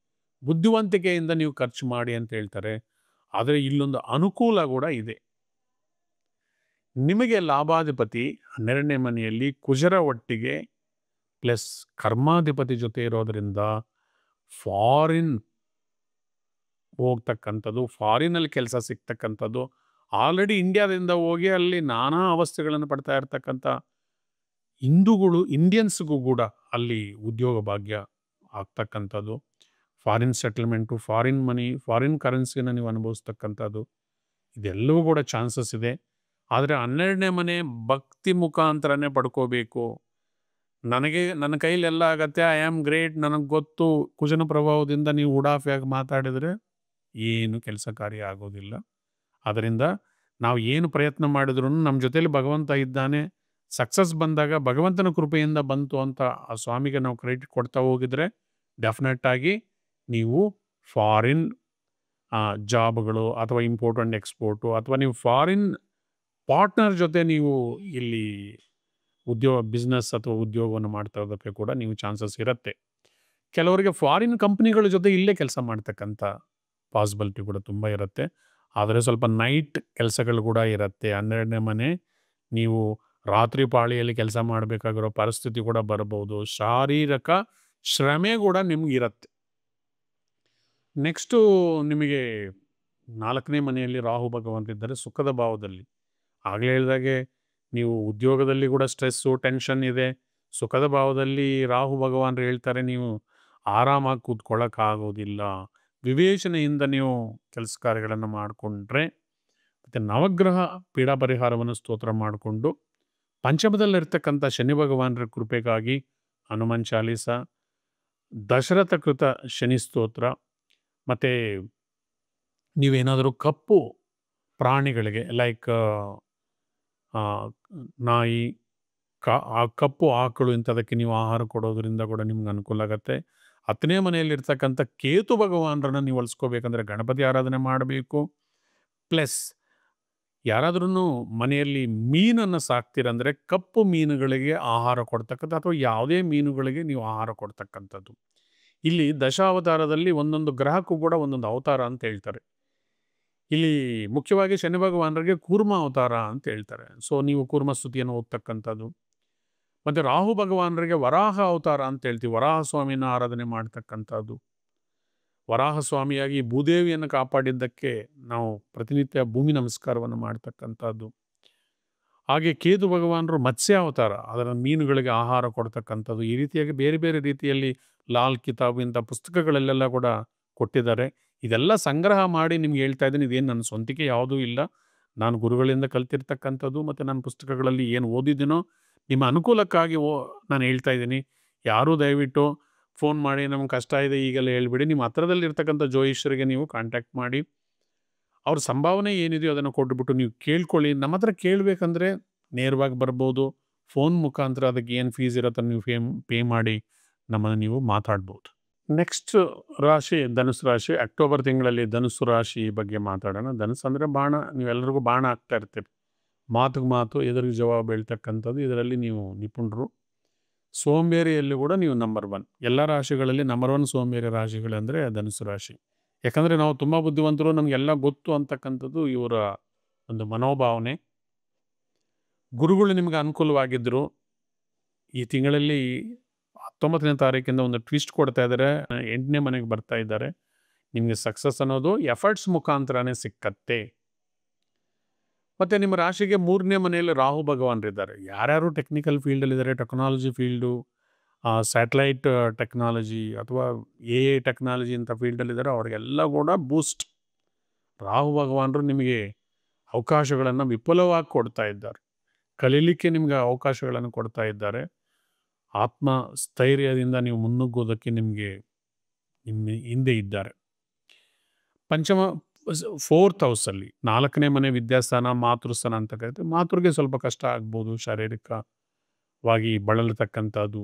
ಬುದ್ಧಿವಂತಿಕೆಯಿಂದ ನೀವು ಖರ್ಚು ಮಾಡಿ ಅಂತ ಹೇಳ್ತಾರೆ. ಆದರೆ ಇಲ್ಲೊಂದು ಅನುಕೂಲ ಕೂಡ ಇದೆ. ನಿಮಗೆ ಲಾಭಾಧಿಪತಿ 12ನೇ ಮನೆಯಲ್ಲಿ ಕುಜರ ಒಟ್ಟಿಗೆ ಪ್ಲಸ್ ಕರ್ಮಾಧಿಪತಿ ಜೊತೆ ಇರೋದರಿಂದ ಫಾರಿನ್ ಹೋಗ್ತಕ್ಕಂಥದ್ದು, ಫಾರಿನಲ್ಲಿ ಕೆಲಸ ಸಿಗ್ತಕ್ಕಂಥದ್ದು, ಆಲ್ರೆಡಿ ಇಂಡಿಯಾದಿಂದ ಹೋಗಿ ಅಲ್ಲಿ ನಾನಾ ಅವಸ್ಥೆಗಳನ್ನು ಪಡ್ತಾ ಇರ್ತಕ್ಕಂಥ ಇಂಡಿಯನ್ಸ್ಗೂ ಕೂಡ ಅಲ್ಲಿ ಉದ್ಯೋಗ ಭಾಗ್ಯ ಆಗ್ತಕ್ಕಂಥದ್ದು, ಫಾರಿನ್ ಸೆಟಲ್ಮೆಂಟು, ಫಾರಿನ್ ಮನಿ, ಫಾರಿನ್ ಕರೆನ್ಸಿನ ನೀವು ಅನುಭವಿಸ್ತಕ್ಕಂಥದ್ದು, ಇದೆಲ್ಲವೂ ಕೂಡ ಚಾನ್ಸಸ್ ಇದೆ. ಆದರೆ 12ನೇ ಮನೆ ಭಕ್ತಿ ಮುಖಾಂತರನೇ ಪಡ್ಕೋಬೇಕು. ನನ್ನ ಕೈಲಿ ಎಲ್ಲ ಆಗತ್ತೆ, ಐ ಆಮ್ ಗ್ರೇಟ್, ನನಗೆ ಗೊತ್ತು, ಕುಜನ ಪ್ರಭಾವದಿಂದ ನೀವು ಉಡಾಫಿಯಾಗಿ ಮಾತಾಡಿದರೆ ಏನು ಕೆಲಸ ಕಾರ್ಯ ಆಗೋದಿಲ್ಲ. ಅದರಿಂದ ನಾವು ಏನು ಪ್ರಯತ್ನ ಮಾಡಿದ್ರು ನಮ್ಮ ಜೊತೆಲಿ ಭಗವಂತ ಇದ್ದಾನೆ, ಸಕ್ಸಸ್ ಬಂದಾಗ ಭಗವಂತನ ಕೃಪೆಯಿಂದ ಬಂತು ಅಂತ ಆ ಸ್ವಾಮಿಗೆ ನಾವು ಕ್ರೆಡಿಟ್ ಕೊಡ್ತಾ ಹೋಗಿದ್ರೆ ಡೆಫಿನೆಟ್ ಆಗಿ ನೀವು ಫಾರಿನ್ ಜಾಬ್ಗಳು ಅಥವಾ ಇಂಪೋರ್ಟ್ ಆ್ಯಂಡ್ ಎಕ್ಸ್ಪೋರ್ಟು ಅಥವಾ ನೀವು ಫಾರಿನ್ ಪಾರ್ಟ್ನರ್ ಜೊತೆ ನೀವು ಇಲ್ಲಿ ಬಿಸ್ನೆಸ್ ಅಥವಾ ಉದ್ಯೋಗವನ್ನು ಮಾಡ್ತಾ ಇರೋದಕ್ಕೆ ಕೂಡ ನೀವು ಚಾನ್ಸಸ್ ಇರುತ್ತೆ. ಕೆಲವರಿಗೆ ಫಾರಿನ್ ಕಂಪ್ನಿಗಳ ಜೊತೆ ಇಲ್ಲೇ ಕೆಲಸ ಮಾಡ್ತಕ್ಕಂಥ ಪಾಸಿಬಿಲಿಟಿ ಕೂಡ ತುಂಬ ಇರುತ್ತೆ. ಆದರೆ ಸ್ವಲ್ಪ ನೈಟ್ ಕೆಲಸಗಳು ಕೂಡ ಇರುತ್ತೆ. 12ನೇ ಮನೆ, ನೀವು ರಾತ್ರಿ ಪಾಳಿಯಲ್ಲಿ ಕೆಲಸ ಮಾಡಬೇಕಾಗಿರೋ ಪರಿಸ್ಥಿತಿ ಕೂಡ ಬರಬಹುದು. ಶಾರೀರಿಕ ಶ್ರಮೆ ಕೂಡ ನಿಮಗಿರುತ್ತೆ. ನೆಕ್ಸ್ಟು ನಿಮಗೆ 4ನೇ ಮನೆಯಲ್ಲಿ ರಾಹು ಭಗವಂತರಿದ್ದಾರೆ ಸುಖದ ಭಾವದಲ್ಲಿ. ಆಗಲೇ ಹೇಳಿದಾಗೆ ನೀವು ಉದ್ಯೋಗದಲ್ಲಿ ಕೂಡ ಸ್ಟ್ರೆಸ್ಸು, ಟೆನ್ಷನ್ ಇದೆ. ಸುಖದ ಭಾವದಲ್ಲಿ ರಾಹು ಭಗವಾನರು ಹೇಳ್ತಾರೆ ನೀವು ಆರಾಮಾಗಿ ಕೂತ್ಕೊಳ್ಳೋಕ್ಕಾಗೋದಿಲ್ಲ. ವಿವೇಚನೆಯಿಂದ ನೀವು ಕೆಲಸ ಕಾರ್ಯಗಳನ್ನು ಮಾಡಿಕೊಂಡ್ರೆ, ಮತ್ತು ನವಗ್ರಹ ಪೀಡಾ ಪರಿಹಾರವನ್ನು ಸ್ತೋತ್ರ ಮಾಡಿಕೊಂಡು, ಪಂಚಮದಲ್ಲಿರ್ತಕ್ಕಂಥ ಶನಿ ಭಗವಾನರ ಕೃಪೆಗಾಗಿ ಹನುಮಾನ್ ಚಾಲೀಸ, ದಶರಥ ಕೃತ ಶನಿ ಸ್ತೋತ್ರ, ಮತ್ತು ನೀವೇನಾದರೂ ಕಪ್ಪು ಪ್ರಾಣಿಗಳಿಗೆ ಲೈಕ್ ನಾಯಿ, ಕಪ್ಪು ಆಕಳು ಇಂಥದಕ್ಕೆ ನೀವು ಆಹಾರ ಕೊಡೋದ್ರಿಂದ ಕೂಡ ನಿಮ್ಗೆ ಅನುಕೂಲ ಆಗುತ್ತೆ. 10ನೇ ಮನೆಯಲ್ಲಿರ್ತಕ್ಕಂಥ ಕೇತು ಭಗವಾನರನ್ನು ನೀವು ಅಳಿಸ್ಕೋಬೇಕಂದ್ರೆ ಗಣಪತಿ ಆರಾಧನೆ ಮಾಡಬೇಕು. ಪ್ಲಸ್ ಯಾರಾದ್ರೂ ಮನೆಯಲ್ಲಿ ಮೀನನ್ನು ಸಾಕ್ತೀರಂದರೆ ಕಪ್ಪು ಮೀನುಗಳಿಗೆ ಆಹಾರ ಕೊಡ್ತಕ್ಕಂಥ ಅಥವಾ ಯಾವುದೇ ಮೀನುಗಳಿಗೆ ನೀವು ಆಹಾರ ಕೊಡ್ತಕ್ಕಂಥದ್ದು. ಇಲ್ಲಿ ದಶಾವತಾರದಲ್ಲಿ ಒಂದೊಂದು ಗ್ರಹಕ್ಕೂ ಕೂಡ ಒಂದೊಂದು ಅವತಾರ ಅಂತ ಹೇಳ್ತಾರೆ. ಇಲ್ಲಿ ಮುಖ್ಯವಾಗಿ ಶನಿ ಭಗವಾನರಿಗೆ ಕೂರ್ಮ ಅವತಾರ ಅಂತ ಹೇಳ್ತಾರೆ. ಸೊ ನೀವು ಕೂರ್ಮ ಸ್ತುತಿಯನ್ನು ಓದ್ತಕ್ಕಂಥದ್ದು. ಮತ್ತು ರಾಹು ಭಗವಾನರಿಗೆ ವರಾಹ ಅವತಾರ ಅಂತ ಹೇಳ್ತೀವಿ. ವರಾಹ ಸ್ವಾಮಿನ ಆರಾಧನೆ ಮಾಡ್ತಕ್ಕಂಥದ್ದು. ವರಾಹ ಸ್ವಾಮಿಯಾಗಿ ಭೂದೇವಿಯನ್ನು ಕಾಪಾಡಿದ್ದಕ್ಕೆ ನಾವು ಪ್ರತಿನಿತ್ಯ ಭೂಮಿ ನಮಸ್ಕಾರವನ್ನು ಮಾಡ್ತಕ್ಕಂಥದ್ದು. ಹಾಗೆ ಕೇತು ಭಗವಾನರು ಮತ್ಸ್ಯ ಅವತಾರ, ಅದರ ಮೀನುಗಳಿಗೆ ಆಹಾರ ಕೊಡ್ತಕ್ಕಂಥದ್ದು. ಈ ರೀತಿಯಾಗಿ ಬೇರೆ ಬೇರೆ ರೀತಿಯಲ್ಲಿ ಲಾಲ್ ಕಿತಾಬ್ ಇಂಥ ಪುಸ್ತಕಗಳಲ್ಲೆಲ್ಲ ಕೂಡ ಕೊಟ್ಟಿದ್ದಾರೆ. ಇದೆಲ್ಲ ಸಂಗ್ರಹ ಮಾಡಿ ನಿಮ್ಗೆ ಹೇಳ್ತಾ ಇದ್ದೀನಿ. ಇದೇನು ನನ್ನ ಸ್ವಂತಿಕೆ ಯಾವುದೂ ಇಲ್ಲ, ನಾನು ಗುರುಗಳಿಂದ ಕಲ್ತಿರ್ತಕ್ಕಂಥದ್ದು ಮತ್ತು ನನ್ನ ಪುಸ್ತಕಗಳಲ್ಲಿ ಏನು ಓದಿದ್ದೀನೋ ನಿಮ್ಮ ಅನುಕೂಲಕ್ಕಾಗಿ ನಾನು ಹೇಳ್ತಾ ಇದ್ದೀನಿ. ಯಾರೂ ದಯವಿಟ್ಟು ಫೋನ್ ಮಾಡಿ ನಮ್ಗೆ ಕಷ್ಟ ಇದೆ ಈಗೆಲ್ಲ ಹೇಳ್ಬಿಡಿ. ನಿಮ್ಮ ಹತ್ರದಲ್ಲಿರ್ತಕ್ಕಂಥ ಜೋಯಿಷರಿಗೆ ನೀವು ಕಾಂಟ್ಯಾಕ್ಟ್ ಮಾಡಿ ಅವ್ರ ಸಂಭಾವನೆ ಏನಿದೆಯೋ ಅದನ್ನು ಕೊಟ್ಬಿಟ್ಟು ನೀವು ಕೇಳ್ಕೊಳ್ಳಿ. ನಮ್ಮ ಹತ್ರ ಕೇಳಬೇಕಂದ್ರೆ ನೇರವಾಗಿ ಬರ್ಬೋದು. ಫೋನ್ ಮುಖಾಂತರ ಅದಕ್ಕೆ ಏನು ಫೀಸ್ ಇರುತ್ತೋ ನೀವು ಪೇ ಮಾಡಿ ನಮ್ಮನ್ನು ನೀವು ಮಾತಾಡ್ಬೋದು. ನೆಕ್ಸ್ಟ್ ರಾಶಿ ಧನುಸು ರಾಶಿ. ಅಕ್ಟೋಬರ್ ತಿಂಗಳಲ್ಲಿ ಧನುಸು ರಾಶಿ ಬಗ್ಗೆ ಮಾತಾಡೋಣ. ಧನುಸು ಅಂದರೆ ಬಾಣ, ನೀವೆಲ್ಲರಿಗೂ ಬಾಣ ಆಗ್ತಾ ಇರ್ತೀರಿ. ಮಾತಿಗೆ ಮಾತು, ಎದುರಿಗೆ ಜವಾಬು ಹೇಳ್ತಕ್ಕಂಥದ್ದು, ಇದರಲ್ಲಿ ನೀವು ನಿಪುಣರು. ಸೋಂಬೇರಿಯಲ್ಲಿ ಕೂಡ ನೀವು ನಂಬರ್ 1. ಎಲ್ಲ ರಾಶಿಗಳಲ್ಲಿ ನಂಬರ್ 1 ಸೋಂಬೇರಿ ರಾಶಿಗಳಂದರೆ ಧನುಸು ರಾಶಿ. ಯಾಕಂದರೆ ನಾವು ತುಂಬ ಬುದ್ಧಿವಂತರು, ನಮಗೆಲ್ಲ ಗೊತ್ತು ಅಂತಕ್ಕಂಥದ್ದು ಇವರ ಒಂದು ಮನೋಭಾವನೆ. ಗುರುಗಳು ನಿಮಗೆ ಅನುಕೂಲವಾಗಿದ್ದರು. ಈ ತಿಂಗಳಲ್ಲಿ 19ನೇ ತಾರೀಕಿಂದ ಒಂದು ಟ್ವಿಸ್ಟ್ ಕೊಡ್ತಾ ಇದ್ದಾರೆ. 8ನೇ ಮನೆಗೆ ಬರ್ತಾ ಇದ್ದಾರೆ. ನಿಮಗೆ ಸಕ್ಸಸ್ ಅನ್ನೋದು ಎಫರ್ಟ್ಸ್ ಮುಖಾಂತರನೇ ಸಿಕ್ಕತ್ತೆ. ಮತ್ತು ನಿಮ್ಮ ರಾಶಿಗೆ 3ನೇ ಮನೆಯಲ್ಲಿ ರಾಹು ಭಗವಾನರಿದ್ದಾರೆ. ಯಾರ್ಯಾರು ಟೆಕ್ನಿಕಲ್ ಫೀಲ್ಡಲ್ಲಿದ್ದಾರೆ, ಟೆಕ್ನಾಲಜಿ ಫೀಲ್ಡು, ಸ್ಯಾಟಲೈಟ್ ಟೆಕ್ನಾಲಜಿ ಅಥವಾ AI ಟೆಕ್ನಾಲಜಿ ಇಂಥ ಫೀಲ್ಡಲ್ಲಿದ್ದಾರೆ, ಅವರಿಗೆಲ್ಲ ಕೂಡ ಬೂಸ್ಟ್. ರಾಹು ಭಗವಾನರು ನಿಮಗೆ ಅವಕಾಶಗಳನ್ನು ವಿಪುಲವಾಗಿ ಕೊಡ್ತಾ ಇದ್ದಾರೆ. ಕಲೀಲಿಕ್ಕೆ ನಿಮಗೆ ಅವಕಾಶಗಳನ್ನು ಕೊಡ್ತಾ ಇದ್ದಾರೆ. ಆತ್ಮ ಸ್ಥೈರ್ಯದಿಂದ ನೀವು ಮುನ್ನುಗ್ಗೋದಕ್ಕೆ ನಿಮ್ಮ ಹಿಂದೆ ಇದ್ದಾರೆ. ಪಂಚಮ 4th ಹೌಸಲ್ಲಿ 4ನೇ ಮನೆ ವಿದ್ಯಾಸ್ಥಾನ, ಮಾತೃಸ್ಥಾನ ಅಂತ ಕರೀತಾರೆ. ಮಾತೃಗೆ ಸ್ವಲ್ಪ ಕಷ್ಟ ಆಗ್ಬೋದು, ಶಾರೀರಿಕವಾಗಿ ಬಳಲತಕ್ಕಂಥದ್ದು.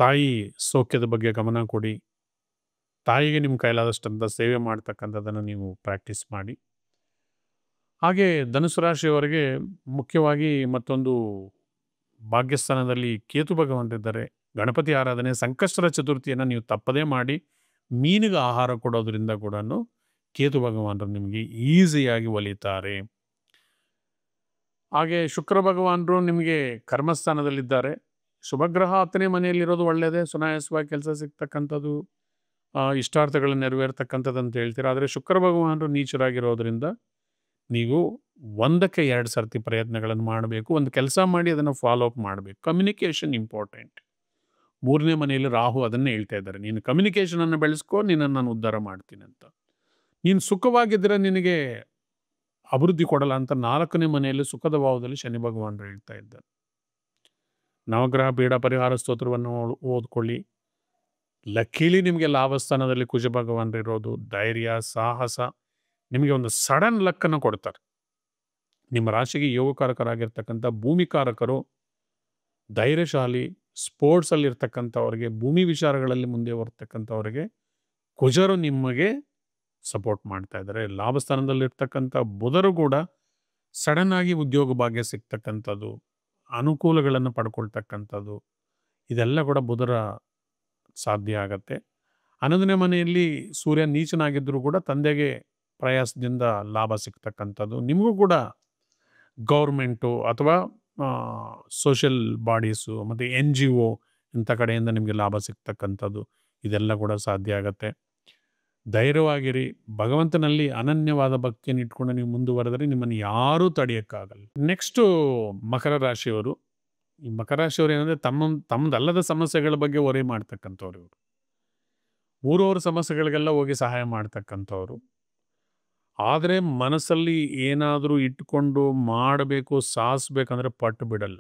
ತಾಯಿ ಸೌಖ್ಯದ ಬಗ್ಗೆ ಗಮನ ಕೊಡಿ. ತಾಯಿಗೆ ನಿಮ್ಮ ಕೈಲಾದಷ್ಟಂತ ಸೇವೆ ಮಾಡ್ತಕ್ಕಂಥದ್ದನ್ನು ನೀವು ಪ್ರಾಕ್ಟೀಸ್ ಮಾಡಿ. ಹಾಗೆ ಧನುಸು ರಾಶಿಯವರಿಗೆ ಮುಖ್ಯವಾಗಿ ಮತ್ತೊಂದು ಭಾಗ್ಯಸ್ಥಾನದಲ್ಲಿ ಕೇತು ಭಗವಂತರಿದ್ದಾರೆ. ಗಣಪತಿ ಆರಾಧನೆ, ಸಂಕಷ್ಟರ ಚತುರ್ಥಿಯನ್ನು ನೀವು ತಪ್ಪದೇ ಮಾಡಿ. ಮೀನಿಗೆ ಆಹಾರ ಕೊಡೋದ್ರಿಂದ ಕೂಡ ಕೇತು ಭಗವಾನರು ನಿಮಗೆ ಈಸಿಯಾಗಿ ಒಲಿತಾರೆ. ಹಾಗೆ ಶುಕ್ರ ಭಗವಾನರು ನಿಮಗೆ ಕರ್ಮಸ್ಥಾನದಲ್ಲಿದ್ದಾರೆ. ಶುಭಗ್ರಹ 10ನೇ ಮನೆಯಲ್ಲಿರೋದು ಒಳ್ಳೆಯದೇ. ಸುನಾಯಾಸವಾಗಿ ಕೆಲಸ ಸಿಗ್ತಕ್ಕಂಥದ್ದು, ಇಷ್ಟಾರ್ಥಗಳು ನೆರವೇರ್ತಕ್ಕಂಥದ್ದು ಅಂತ ಹೇಳ್ತೀರಾ. ಆದರೆ ಶುಕ್ರ ಭಗವಾನರು ನೀಚರಾಗಿರೋದ್ರಿಂದ ನೀವು 1ಕ್ಕೆ 2 ಸರ್ತಿ ಪ್ರಯತ್ನಗಳನ್ನು ಮಾಡಬೇಕು. ಒಂದು ಕೆಲಸ ಮಾಡಿ ಅದನ್ನು ಫಾಲೋ ಅಪ್ ಮಾಡಬೇಕು. Communication important. 3ನೇ ಮನೆಯಲ್ಲಿ ರಾಹು ಅದನ್ನೇ ಹೇಳ್ತಾ ಇದ್ದಾರೆ. ನೀನು ಕಮ್ಯುನಿಕೇಷನನ್ನು ಬೆಳೆಸ್ಕೋ, ನಿನ್ನನ್ನು ನಾನು ಉದ್ಧಾರ ಮಾಡ್ತೀನಿ ಅಂತ. ನೀನು ಸುಖವಾಗಿದ್ದರೆ ನಿನಗೆ ಅಭಿವೃದ್ಧಿ ಕೊಡಲ್ಲ ಅಂತ 4ನೇ ಮನೆಯಲ್ಲಿ ಸುಖದ ಭಾವದಲ್ಲಿ ಶನಿ ಭಗವಾನರು ಹೇಳ್ತಾ ಇದ್ದಾರೆ. ನವಗ್ರಹ ಪೀಡಾ ಪರಿಹಾರ ಸ್ತೋತ್ರವನ್ನು ಓದ್ಕೊಳ್ಳಿ. ಲಕ್ಕೀಲಿ ನಿಮಗೆ ಲಾಭಸ್ಥಾನದಲ್ಲಿ ಕುಜ ಭಗವಾನರು ಇರೋದು. ಧೈರ್ಯ, ಸಾಹಸ, ನಿಮಗೆ ಒಂದು ಸಡನ್ ಲಕ್ಕನ್ನು ಕೊಡ್ತಾರೆ. ನಿಮ್ಮ ರಾಶಿಗೆ ಯೋಗಕಾರಕರಾಗಿರ್ತಕ್ಕಂಥ ಭೂಮಿಕಾರಕರು, ಧೈರ್ಯಶಾಲಿ, ಸ್ಪೋರ್ಟ್ಸಲ್ಲಿರ್ತಕ್ಕಂಥವ್ರಿಗೆ, ಭೂಮಿ ವಿಚಾರಗಳಲ್ಲಿ ಮುಂದೆ ಬರ್ತಕ್ಕಂಥವ್ರಿಗೆ ಕುಜರು ನಿಮಗೆ ಸಪೋರ್ಟ್ ಮಾಡ್ತಾ ಇದ್ದಾರೆ. ಲಾಭಸ್ಥಾನದಲ್ಲಿರ್ತಕ್ಕಂಥ ಬುಧರು ಕೂಡ ಸಡನ್ ಆಗಿ ಉದ್ಯೋಗ ಭಾಗ್ಯ ಸಿಗ್ತಕ್ಕಂಥದ್ದು, ಅನುಕೂಲಗಳನ್ನು ಪಡ್ಕೊಳ್ತಕ್ಕಂಥದ್ದು, ಇದೆಲ್ಲ ಕೂಡ ಬುಧರ ಸಾಧ್ಯ ಆಗತ್ತೆ. 11ನೇ ಮನೆಯಲ್ಲಿ ಸೂರ್ಯ ನೀಚನಾಗಿದ್ದರೂ ಕೂಡ ತಂದೆಗೆ ಪ್ರಯಾಸದಿಂದ ಲಾಭ ಸಿಗ್ತಕ್ಕಂಥದ್ದು, ನಿಮಗೂ ಕೂಡ ಗೌರ್ಮೆಂಟು ಅಥವಾ ಸೋಷಿಯಲ್ ಬಾಡೀಸು ಮತ್ತು NGO ಇಂಥ ಕಡೆಯಿಂದ ನಿಮಗೆ ಲಾಭ ಸಿಗ್ತಕ್ಕಂಥದ್ದು, ಇದೆಲ್ಲ ಕೂಡ ಸಾಧ್ಯ ಆಗತ್ತೆ. ಧೈರ್ಯವಾಗಿರಿ. ಭಗವಂತನಲ್ಲಿ ಅನನ್ಯವಾದ ಭಕ್ತಿಯನ್ನು ಇಟ್ಕೊಂಡು ನೀವು ಮುಂದುವರೆದರೆ ನಿಮ್ಮನ್ನು ಯಾರೂ ತಡೆಯೋಕ್ಕಾಗಲ್ಲ. ನೆಕ್ಸ್ಟು ಮಕರ ರಾಶಿಯವರು. ಈ ಮಕರ ರಾಶಿಯವರು ಏನಂದರೆ ತಮ್ಮದಲ್ಲದ ಸಮಸ್ಯೆಗಳ ಬಗ್ಗೆ ಹೊರೆ ಮಾಡ್ತಕ್ಕಂಥವ್ರು ಇವರು. ಊರವ್ರ ಸಮಸ್ಯೆಗಳಿಗೆಲ್ಲ ಹೋಗಿ ಸಹಾಯ ಮಾಡ್ತಕ್ಕಂಥವ್ರು. ಆದರೆ ಮನಸ್ಸಲ್ಲಿ ಏನಾದರೂ ಇಟ್ಕೊಂಡು ಮಾಡಬೇಕು, ಸಾಧಿಸ್ಬೇಕಂದ್ರೆ ಪಟ್ಟು ಬಿಡಲ್ಲ.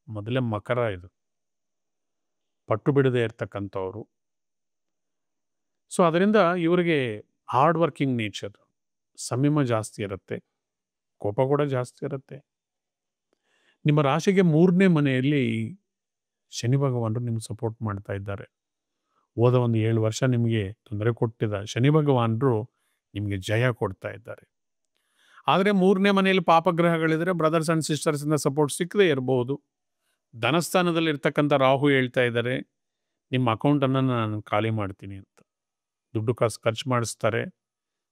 ಮೊದಲೇ ಮಕರ ಇದು, ಪಟ್ಟು ಬಿಡದೆ ಇರ್ತಕ್ಕಂಥವ್ರು. ಸೊ ಅದರಿಂದ ಇವರಿಗೆ ಹಾರ್ಡ್ ವರ್ಕಿಂಗ್ ನೇಚರ್, ಸಂಯಮ ಜಾಸ್ತಿ ಇರುತ್ತೆ, ಕೋಪ ಕೂಡ ಜಾಸ್ತಿ ಇರುತ್ತೆ. ನಿಮ್ಮ ರಾಶಿಗೆ 3ನೇ ಮನೆಯಲ್ಲಿ ಶನಿ ಭಗವಾನರು ನಿಮ್ಗೆ ಸಪೋರ್ಟ್ ಮಾಡ್ತಾ ಇದ್ದಾರೆ. ಹೋದ ಒಂದು 7 ವರ್ಷ ನಿಮಗೆ ತೊಂದರೆ ಕೊಟ್ಟಿದ್ದ ಶನಿ ಭಗವಾನರು ನಿಮಗೆ ಜಯ ಕೊಡ್ತಾ ಇದ್ದಾರೆ. ಆದರೆ 3ನೇ ಮನೆಯಲ್ಲಿ ಪಾಪಗ್ರಹಗಳಿದ್ರೆ ಬ್ರದರ್ಸ್ ಆ್ಯಂಡ್ ಸಿಸ್ಟರ್ಸಿಂದ ಸಪೋರ್ಟ್ ಸಿಕ್ಕದೇ ಇರಬಹುದು. ಧನಸ್ಥಾನದಲ್ಲಿ ಇರ್ತಕ್ಕಂಥ ರಾಹು ಹೇಳ್ತಾ ಇದ್ದಾರೆ, ನಿಮ್ಮ ಅಕೌಂಟನ್ನು ನಾನು ಖಾಲಿ ಮಾಡ್ತೀನಿ ಅಂತ. ದುಡ್ಡು ಖರ್ಚು ಮಾಡಿಸ್ತಾರೆ.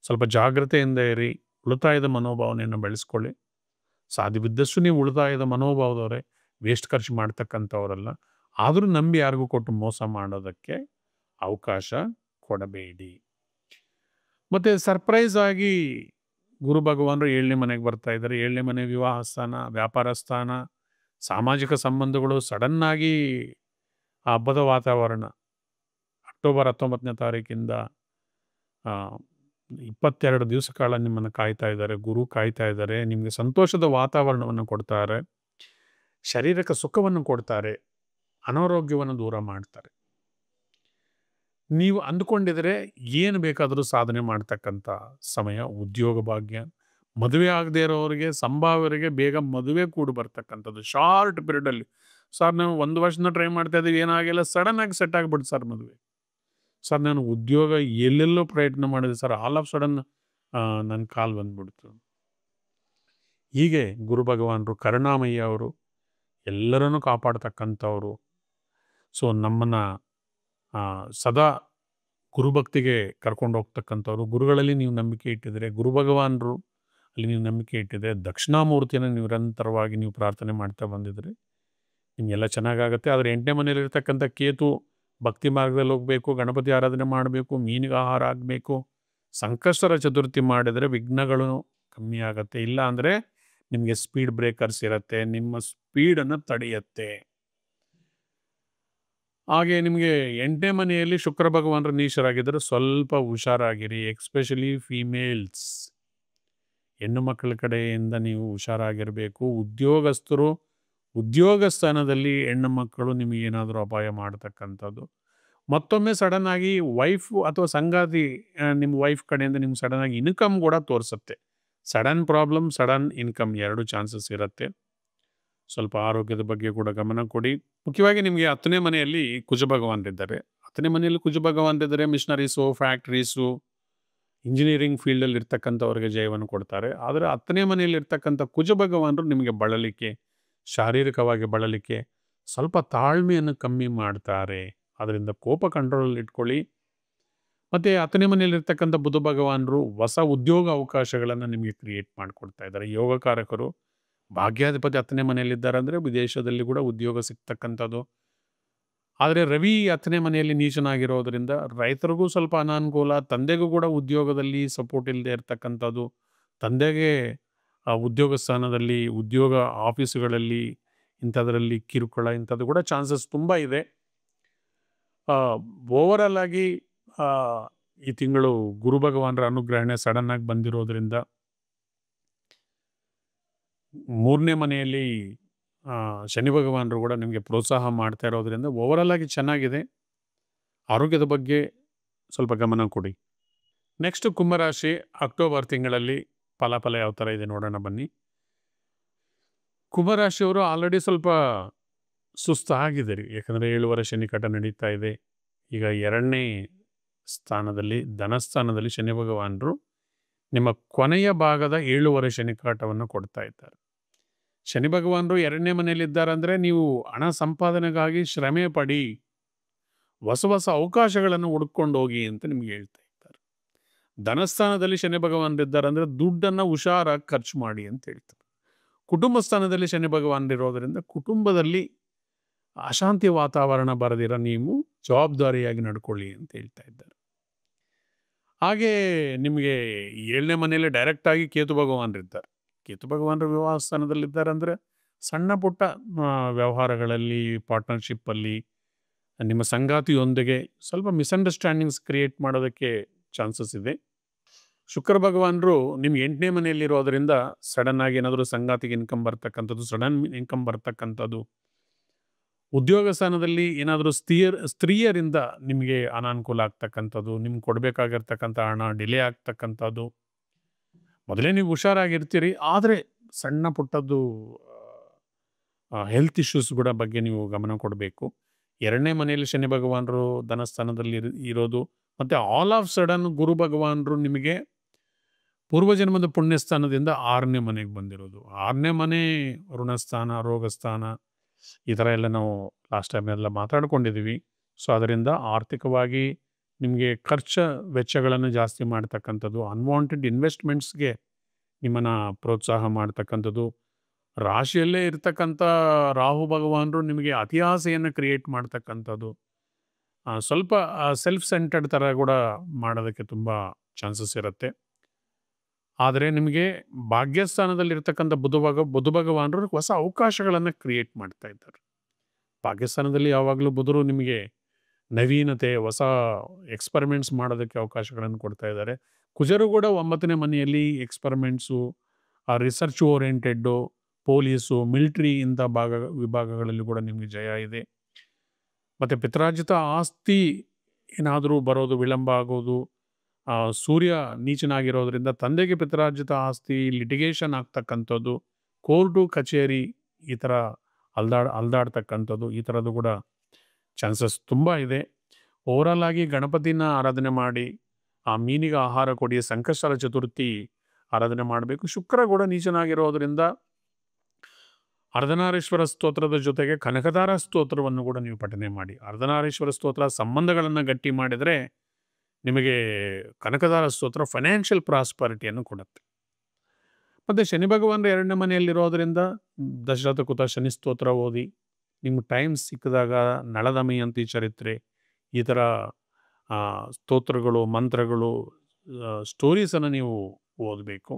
ಸ್ವಲ್ಪ ಜಾಗ್ರತೆಯಿಂದ ಇರಿ. ಉಳಿತಾಯದ ಮನೋಭಾವನೆಯನ್ನು ಬೆಳೆಸ್ಕೊಳ್ಳಿ. ಸಾಧ್ಯವಿದ್ದಷ್ಟು ನೀವು ಉಳಿತಾಯದ ಮನೋಭಾವದವರೇ, ವೇಸ್ಟ್ ಖರ್ಚು ಮಾಡ್ತಕ್ಕಂಥವರಲ್ಲ. ಆದರೂ ನಂಬಿ ಯಾರಿಗೂ ಕೊಟ್ಟು ಮೋಸ ಮಾಡೋದಕ್ಕೆ ಅವಕಾಶ ಕೊಡಬೇಡಿ. ಮತ್ತು ಸರ್ಪ್ರೈಸ್ ಆಗಿ ಗುರು ಭಗವಾನರು 7ನೇ ಮನೆಗೆ ಬರ್ತಾ ಇದ್ದಾರೆ. 7ನೇ ಮನೆ ವಿವಾಹ ಸ್ಥಾನ, ವ್ಯಾಪಾರ ಸ್ಥಾನ, ಸಾಮಾಜಿಕ ಸಂಬಂಧಗಳು. ಸಡನ್ನಾಗಿ ಆ ಹಬ್ಬದ ವಾತಾವರಣ ಅಕ್ಟೋಬರ್ 19ನೇ ತಾರೀಕಿಂದ 22 ದಿವಸ ಕಾಲ ನಿಮ್ಮನ್ನು ಕಾಯ್ತಾ ಇದ್ದಾರೆ. ಗುರು ಕಾಯ್ತಾ ಇದ್ದಾರೆ. ನಿಮಗೆ ಸಂತೋಷದ ವಾತಾವರಣವನ್ನು ಕೊಡ್ತಾರೆ, ಶಾರೀರಿಕ ಸುಖವನ್ನು ಕೊಡ್ತಾರೆ, ಅನಾರೋಗ್ಯವನ್ನು ದೂರ ಮಾಡ್ತಾರೆ. ನೀವು ಅಂದುಕೊಂಡಿದರೆ ಏನು ಬೇಕಾದರೂ ಸಾಧನೆ ಮಾಡ್ತಕ್ಕಂಥ ಸಮಯ. ಉದ್ಯೋಗ ಭಾಗ್ಯ, ಮದುವೆ ಆಗದೆ ಇರೋರಿಗೆ, ಸಂಭಾವ್ಯರಿಗೆ ಬೇಗ ಮದುವೆ ಕೂಡ ಬರ್ತಕ್ಕಂಥದ್ದು ಶಾರ್ಟ್ ಪೀರಿಯಡಲ್ಲಿ. ಸರ್ ನಾವು 1 ವರ್ಷದಿಂದ ಟ್ರೈ ಮಾಡ್ತಾ ಇದ್ದೀವಿ, ಏನಾಗಿಲ್ಲ, ಸಡನ್ನಾಗಿ ಸೆಟ್ ಆಗಿಬಿಡ್ತು ಸರ್ ಮದುವೆ. ಸರ್ ನಾನು ಉದ್ಯೋಗ ಎಲ್ಲೆಲ್ಲೋ ಪ್ರಯತ್ನ ಮಾಡಿದೆ ಸರ್, ಆಲ್ ಆಫ್ ಸಡನ್ ನನ್ನ ಕಾಲ್ ಬಂದ್ಬಿಡ್ತು. ಹೀಗೆ ಗುರು ಭಗವಾನರು ಕರುಣಾಮಯ್ಯ ಅವರು ಎಲ್ಲರನ್ನೂ ಕಾಪಾಡ್ತಕ್ಕಂಥವ್ರು. ಸೊ ನಮ್ಮನ್ನು ಸದಾ ಗುರುಭಕ್ತಿಗೆ ಕರ್ಕೊಂಡು ಹೋಗ್ತಕ್ಕಂಥವ್ರು. ಗುರುಗಳಲ್ಲಿ ನೀವು ನಂಬಿಕೆ ಇಟ್ಟಿದ್ರೆ, ಗುರು ಭಗವಾನರು ಅಲ್ಲಿ ನೀವು ನಂಬಿಕೆ ಇಟ್ಟಿದ್ರೆ, ದಕ್ಷಿಣಾಮೂರ್ತಿಯನ್ನು ನಿರಂತರವಾಗಿ ನೀವು ಪ್ರಾರ್ಥನೆ ಮಾಡ್ತಾ ಬಂದಿದ್ರೆ ನಿಮಗೆಲ್ಲ ಚೆನ್ನಾಗಾಗುತ್ತೆ. ಆದರೆ 8ನೇ ಮನೆಯಲ್ಲಿರ್ತಕ್ಕಂಥ ಕೇತು ಭಕ್ತಿ ಮಾರ್ಗದಲ್ಲಿ ಹೋಗಬೇಕು, ಗಣಪತಿ ಆರಾಧನೆ ಮಾಡಬೇಕು, ಮೀನಿಗೆ ಆಹಾರ ಆಗಬೇಕು, ಸಂಕಷ್ಟರ ಚತುರ್ಥಿ ಮಾಡಿದರೆ ವಿಘ್ನಗಳು ಕಮ್ಮಿ ಆಗುತ್ತೆ. ಇಲ್ಲ ಅಂದರೆ ನಿಮಗೆ ಸ್ಪೀಡ್ ಬ್ರೇಕರ್ಸ್ ಇರುತ್ತೆ, ನಿಮ್ಮ ಸ್ಪೀಡನ್ನು ತಡೆಯುತ್ತೆ. ಹಾಗೆ ನಿಮಗೆ 8ನೇ ಮನೆಯಲ್ಲಿ ಶುಕ್ರ ಭಗವಾನರು ನೀಚರಾಗಿದ್ದರೆ ಸ್ವಲ್ಪ ಹುಷಾರಾಗಿರಿ. ಎಕ್ಸ್ಪೆಷಲಿ ಫೀಮೇಲ್ಸ್, ಹೆಣ್ಣು ಮಕ್ಕಳ ಕಡೆಯಿಂದ ನೀವು ಹುಷಾರಾಗಿರಬೇಕು. ಉದ್ಯೋಗಸ್ಥರು, ಉದ್ಯೋಗ ಸ್ಥಾನದಲ್ಲಿ ಹೆಣ್ಣು ಮಕ್ಕಳು ನಿಮಗೇನಾದರೂ ಅಪಾಯ ಮಾಡ್ತಕ್ಕಂಥದ್ದು. ಮತ್ತೊಮ್ಮೆ ಸಡನ್ನಾಗಿ ವೈಫು ಅಥವಾ ಸಂಗಾತಿ, ನಿಮ್ಮ ವೈಫ್ ಕಡೆಯಿಂದ ನಿಮ್ಗೆ ಸಡನ್ನಾಗಿ ಇನ್ಕಮ್ ಕೂಡ ತೋರಿಸುತ್ತೆ. Sudden problem, sudden income 2 chances ಇರುತ್ತೆ. ಸ್ವಲ್ಪ ಆರೋಗ್ಯದ ಬಗ್ಗೆ ಕೂಡ ಗಮನ ಕೊಡಿ. ಮುಖ್ಯವಾಗಿ ನಿಮಗೆ 10ನೇ ಮನೆಯಲ್ಲಿ ಕುಜ ಭಗವಾನರಿದ್ದಾರೆ. 10ನೇ ಮನೆಯಲ್ಲಿ ಕುಜ ಭಗವಾನರಿದ್ದರೆ ಮಿಷನರೀಸು, ಫ್ಯಾಕ್ಟ್ರೀಸು, ಇಂಜಿನಿಯರಿಂಗ್ ಫೀಲ್ಡಲ್ಲಿ ಇರ್ತಕ್ಕಂಥವ್ರಿಗೆ ಜಯವನ್ನು ಕೊಡ್ತಾರೆ. ಆದರೆ 10ನೇ ಮನೆಯಲ್ಲಿ ಇರ್ತಕ್ಕಂಥ ಕುಜ ಭಗವಾನರು ನಿಮಗೆ ಬಳಲಿಕೆ, ಶಾರೀರಿಕವಾಗಿ ಬಳಲಿಕೆ, ಸ್ವಲ್ಪ ತಾಳ್ಮೆಯನ್ನು ಕಮ್ಮಿ ಮಾಡ್ತಾರೆ. ಅದರಿಂದ ಕೋಪ ಕಂಟ್ರೋಲಲ್ಲಿ ಇಟ್ಕೊಳ್ಳಿ. ಮತ್ತು 10ನೇ ಮನೆಯಲ್ಲಿರ್ತಕ್ಕಂಥ ಬುಧ ಭಗವಾನರು ಹೊಸ ಉದ್ಯೋಗ ಅವಕಾಶಗಳನ್ನು ನಿಮಗೆ ಕ್ರಿಯೇಟ್ ಮಾಡಿಕೊಡ್ತಾ ಇದ್ದಾರೆ. ಯೋಗಕಾರಕರು, ಭಾಗ್ಯಾಧಿಪತಿ 10ನೇ ಮನೆಯಲ್ಲಿದ್ದಾರೆ ಅಂದರೆ ವಿದೇಶದಲ್ಲಿ ಕೂಡ ಉದ್ಯೋಗ ಸಿಗ್ತಕ್ಕಂಥದ್ದು. ಆದರೆ ರವಿ 10ನೇ ಮನೆಯಲ್ಲಿ ನೀಚನಾಗಿರೋದ್ರಿಂದ ರೈತರಿಗೂ ಸ್ವಲ್ಪ ಅನಾನುಕೂಲ, ತಂದೆಗೂ ಕೂಡ ಉದ್ಯೋಗದಲ್ಲಿ ಸಪೋರ್ಟ್ ಇಲ್ಲದೆ ಇರ್ತಕ್ಕಂಥದ್ದು, ತಂದೆಗೆ ಉದ್ಯೋಗ ಸ್ಥಾನದಲ್ಲಿ, ಉದ್ಯೋಗ ಆಫೀಸುಗಳಲ್ಲಿ ಇಂಥದ್ರಲ್ಲಿ ಕಿರುಕುಳ, ಇಂಥದ್ದು ಕೂಡ ಚಾನ್ಸಸ್ ತುಂಬ ಇದೆ. ಓವರಾಲ್ ಆಗಿ ಈ ತಿಂಗಳು ಗುರು ಭಗವಾನರ ಅನುಗ್ರಹಣೆ ಸಡನ್ನಾಗಿ ಬಂದಿರೋದ್ರಿಂದ 3ನೇ ಮನೆಯಲ್ಲಿ ಶನಿ ಭಗವಾನರು ಕೂಡ ನಿಮಗೆ ಪ್ರೋತ್ಸಾಹ ಮಾಡ್ತಾ ಇರೋದ್ರಿಂದ ಓವರಾಲ್ ಆಗಿ ಚೆನ್ನಾಗಿದೆ. ಆರೋಗ್ಯದ ಬಗ್ಗೆ ಸ್ವಲ್ಪ ಗಮನ ಕೊಡಿ. ನೆಕ್ಸ್ಟ್ ಕುಂಭರಾಶಿ, ಅಕ್ಟೋಬರ್ ತಿಂಗಳಲ್ಲಿ ಫಲಾಫಲ ಯಾವ ಥರ ಇದೆ ನೋಡೋಣ ಬನ್ನಿ. ಕುಂಭರಾಶಿಯವರು ಆಲ್ರೆಡಿ ಸ್ವಲ್ಪ ಸುಸ್ತಾಗಿದ್ದಾರೆ. ಯಾಕಂದರೆ 7 ವರ್ಷ ನಿಕಟ ನಡೀತಾ ಇದೆ. ಈಗ 2ನೇ ಸ್ಥಾನದಲ್ಲಿ ಧನಸ್ಥಾನದಲ್ಲಿ ಶನಿ ಭಗವಾನರು ನಿಮ್ಮ ಕೊನೆಯ ಭಾಗದ 7 ಶನಿಕಾಟವನ್ನು ಕೊಡ್ತಾ ಇದ್ದಾರೆ. ಶನಿ ಭಗವಾನರು 2ನೇ ಮನೆಯಲ್ಲಿದ್ದಾರೆ ಅಂದರೆ ನೀವು ಹಣ ಸಂಪಾದನೆಗಾಗಿ ಶ್ರಮೆ ಪಡಿ, ಹೊಸ ಹೊಸ ಅವಕಾಶಗಳನ್ನು ಹುಡ್ಕೊಂಡು ಹೋಗಿ ಅಂತ ನಿಮ್ಗೆ ಹೇಳ್ತಾ ಇದ್ದಾರೆ. ಧನಸ್ಥಾನದಲ್ಲಿ ಶನಿ ಭಗವಾನರಿದ್ದಾರೆ ಅಂದರೆ ದುಡ್ಡನ್ನು ಹುಷಾರಾಗಿ ಖರ್ಚು ಮಾಡಿ ಅಂತ ಹೇಳ್ತಾರೆ. ಕುಟುಂಬ ಸ್ಥಾನದಲ್ಲಿ ಶನಿ ಭಗವಾನರಿರೋದರಿಂದ ಕುಟುಂಬದಲ್ಲಿ ಅಶಾಂತಿ ವಾತಾವರಣ ಬರದಿರ ನೀವು ಜವಾಬ್ದಾರಿಯಾಗಿ ನಡ್ಕೊಳ್ಳಿ ಅಂತ ಹೇಳ್ತಾ ಇದ್ದಾರೆ. ಹಾಗೆ ನಿಮಗೆ 7ನೇ ಮನೆಯಲ್ಲಿ ಡೈರೆಕ್ಟಾಗಿ ಕೇತು ಭಗವಾನರಿದ್ದಾರೆ. ಕೇತು ಭಗವಾನರು ವಿವಾಹ ಸ್ಥಾನದಲ್ಲಿದ್ದಾರೆ ಅಂದರೆ ಸಣ್ಣ ಪುಟ್ಟ ವ್ಯವಹಾರಗಳಲ್ಲಿ, ಪಾರ್ಟ್ನರ್ಶಿಪ್ಪಲ್ಲಿ ನಿಮ್ಮ ಸಂಗಾತಿಯೊಂದಿಗೆ ಸ್ವಲ್ಪ ಮಿಸ್ಅಂಡರ್ಸ್ಟ್ಯಾಂಡಿಂಗ್ಸ್ ಕ್ರಿಯೇಟ್ ಮಾಡೋದಕ್ಕೆ ಚಾನ್ಸಸ್ ಇದೆ. ಶುಕ್ರ ಭಗವಾನರು ನಿಮ್ಮ 8ನೇ ಮನೆಯಲ್ಲಿರೋದರಿಂದ ಸಡನ್ ಆಗಿ ಏನಾದರೂ ಸಂಗಾತಿಗೆ ಇನ್ಕಮ್ ಬರ್ತಕ್ಕಂಥದ್ದು, ಸಡನ್ ಇನ್ಕಮ್ ಬರ್ತಕ್ಕಂಥದ್ದು, ಉದ್ಯೋಗ ಸ್ಥಾನದಲ್ಲಿ ಏನಾದರೂ ಸ್ತ್ರೀಯರಿಂದ ನಿಮಗೆ ಅನಾನುಕೂಲ ಆಗ್ತಕ್ಕಂಥದ್ದು, ನಿಮ್ಗೆ ಕೊಡಬೇಕಾಗಿರ್ತಕ್ಕಂಥ ಹಣ ಡಿಲೇ ಆಗ್ತಕ್ಕಂಥದ್ದು. ಮೊದಲೇ ನೀವು ಹುಷಾರಾಗಿರ್ತೀರಿ, ಆದರೆ ಸಣ್ಣ ಪುಟ್ಟದ್ದು ಹೆಲ್ತ್ ಇಶ್ಯೂಸ್ ಕೂಡ ಬಗ್ಗೆ ನೀವು ಗಮನ ಕೊಡಬೇಕು. 2ನೇ ಮನೆಯಲ್ಲಿ ಶನಿ ಭಗವಾನರು ಧನಸ್ಥಾನದಲ್ಲಿ ಇರೋದು, ಮತ್ತು ಆಲ್ ಆಫ್ ಸಡನ್ ಗುರು ಭಗವಾನರು ನಿಮಗೆ ಪೂರ್ವಜನ್ಮದ ಪುಣ್ಯಸ್ಥಾನದಿಂದ 6ನೇ ಮನೆಗೆ ಬಂದಿರೋದು. 6ನೇ ಮನೆ ಋಣಸ್ಥಾನ, ರೋಗಸ್ಥಾನ, ಈ ಥರ ಎಲ್ಲ ನಾವು ಲಾಸ್ಟ್ ಟೈಮ್ ಎಲ್ಲ ಮಾತಾಡ್ಕೊಂಡಿದ್ದೀವಿ. ಸೊ ಅದರಿಂದ ಆರ್ಥಿಕವಾಗಿ ನಿಮಗೆ ವೆಚ್ಚಗಳನ್ನು ಜಾಸ್ತಿ ಮಾಡ್ತಕ್ಕಂಥದ್ದು, ಅನ್ವಾಂಟೆಡ್ ಇನ್ವೆಸ್ಟ್ಮೆಂಟ್ಸ್ಗೆ ನಿಮ್ಮನ್ನು ಪ್ರೋತ್ಸಾಹ ಮಾಡ್ತಕ್ಕಂಥದ್ದು. ರಾಶಿಯಲ್ಲೇ ಇರ್ತಕ್ಕಂಥ ರಾಹು ಭಗವಾನರು ನಿಮಗೆ ಅತಿ ಆಸೆಯನ್ನು ಕ್ರಿಯೇಟ್ ಮಾಡ್ತಕ್ಕಂಥದ್ದು, ಸ್ವಲ್ಪ ಸೆಲ್ಫ್ ಸೆಂಟರ್ಡ್ ಥರ ಕೂಡ ಮಾಡೋದಕ್ಕೆ ತುಂಬ ಚಾನ್ಸಸ್ ಇರುತ್ತೆ. ಆದರೆ ನಿಮಗೆ ಭಾಗ್ಯಸ್ಥಾನದಲ್ಲಿರ್ತಕ್ಕಂಥ ಬುಧ ಭಗವಾನರು ಹೊಸ ಅವಕಾಶಗಳನ್ನು ಕ್ರಿಯೇಟ್ ಮಾಡ್ತಾ ಇದ್ದಾರೆ. ಭಾಗ್ಯಸ್ಥಾನದಲ್ಲಿ ಯಾವಾಗಲೂ ಬುಧರು ನಿಮಗೆ ನವೀನತೆ, ಹೊಸ ಎಕ್ಸ್ಪರಿಮೆಂಟ್ಸ್ ಮಾಡೋದಕ್ಕೆ ಅವಕಾಶಗಳನ್ನು ಕೊಡ್ತಾ ಇದ್ದಾರೆ. ಕುಜರು ಕೂಡ 9ನೇ ಮನೆಯಲ್ಲಿ ಎಕ್ಸ್ಪರಿಮೆಂಟ್ಸು, ರಿಸರ್ಚ್ ಓರಿಯೆಂಟೆಡ್ಡು, ಪೊಲೀಸು, ಮಿಲಿಟ್ರಿ ಇಂಥ ವಿಭಾಗಗಳಲ್ಲಿ ಕೂಡ ನಿಮಗೆ ಜಯ ಇದೆ. ಮತ್ತು ಪಿತ್ರಾರ್ಜಿತ ಆಸ್ತಿ ಏನಾದರೂ ಬರೋದು ವಿಳಂಬ ಆಗೋದು, ಸೂರ್ಯ ನೀಚನಾಗಿರೋದ್ರಿಂದ ತಂದೆಗೆ ಪಿತ್ರಾರ್ಜಿತ ಆಸ್ತಿ ಲಿಟಿಗೇಷನ್ ಆಗ್ತಕ್ಕಂಥದ್ದು, ಕೋರ್ಟು ಕಚೇರಿ ಈ ಥರ ಅಲ್ದಾಡ್ತಕ್ಕಂಥದ್ದು, ಈ ಥರದ್ದು ಕೂಡ ಚಾನ್ಸಸ್ ತುಂಬ ಇದೆ. ಓವರಾಲ್ ಆಗಿ ಗಣಪತಿನ ಆರಾಧನೆ ಮಾಡಿ, ಆ ಮೀನಿಗೆ ಆಹಾರ ಕೊಡಿ, ಸಂಕಷ್ಟರ ಚತುರ್ಥಿ ಆರಾಧನೆ ಮಾಡಬೇಕು. ಶುಕ್ರ ಕೂಡ ನೀಚನಾಗಿರೋದ್ರಿಂದ ಅರ್ಧನಾರೀಶ್ವರ ಸ್ತೋತ್ರದ ಜೊತೆಗೆ ಕನಕದಾರ ಸ್ತೋತ್ರವನ್ನು ಕೂಡ ನೀವು ಪಠನೆ ಮಾಡಿ. ಅರ್ಧನಾರೀಶ್ವರ ಸ್ತೋತ್ರ ಸಂಬಂಧಗಳನ್ನು ಗಟ್ಟಿ ಮಾಡಿದರೆ ನಿಮಗೆ ಕನಕದಾರ ಸ್ತೋತ್ರ ಫೈನಾನ್ಷಿಯಲ್ ಪ್ರಾಸ್ಪರಿಟಿಯನ್ನು ಕೊಡುತ್ತೆ. ಮತ್ತು ಶನಿ ಭಗವಾನರು 2ನೇ ಮನೆಯಲ್ಲಿರೋದರಿಂದ ದಶರಥ ಕುತ ಶನಿ ಸ್ತೋತ್ರ ಓದಿ, ನಿಮ್ಗೆ ಟೈಮ್ ಸಿಕ್ಕಿದಾಗ ನಳದಮಯಂತಿ ಚರಿತ್ರೆ, ಈ ಥರ ಸ್ತೋತ್ರಗಳು, ಮಂತ್ರಗಳು, ಸ್ಟೋರೀಸನ್ನು ನೀವು ಓದಬೇಕು.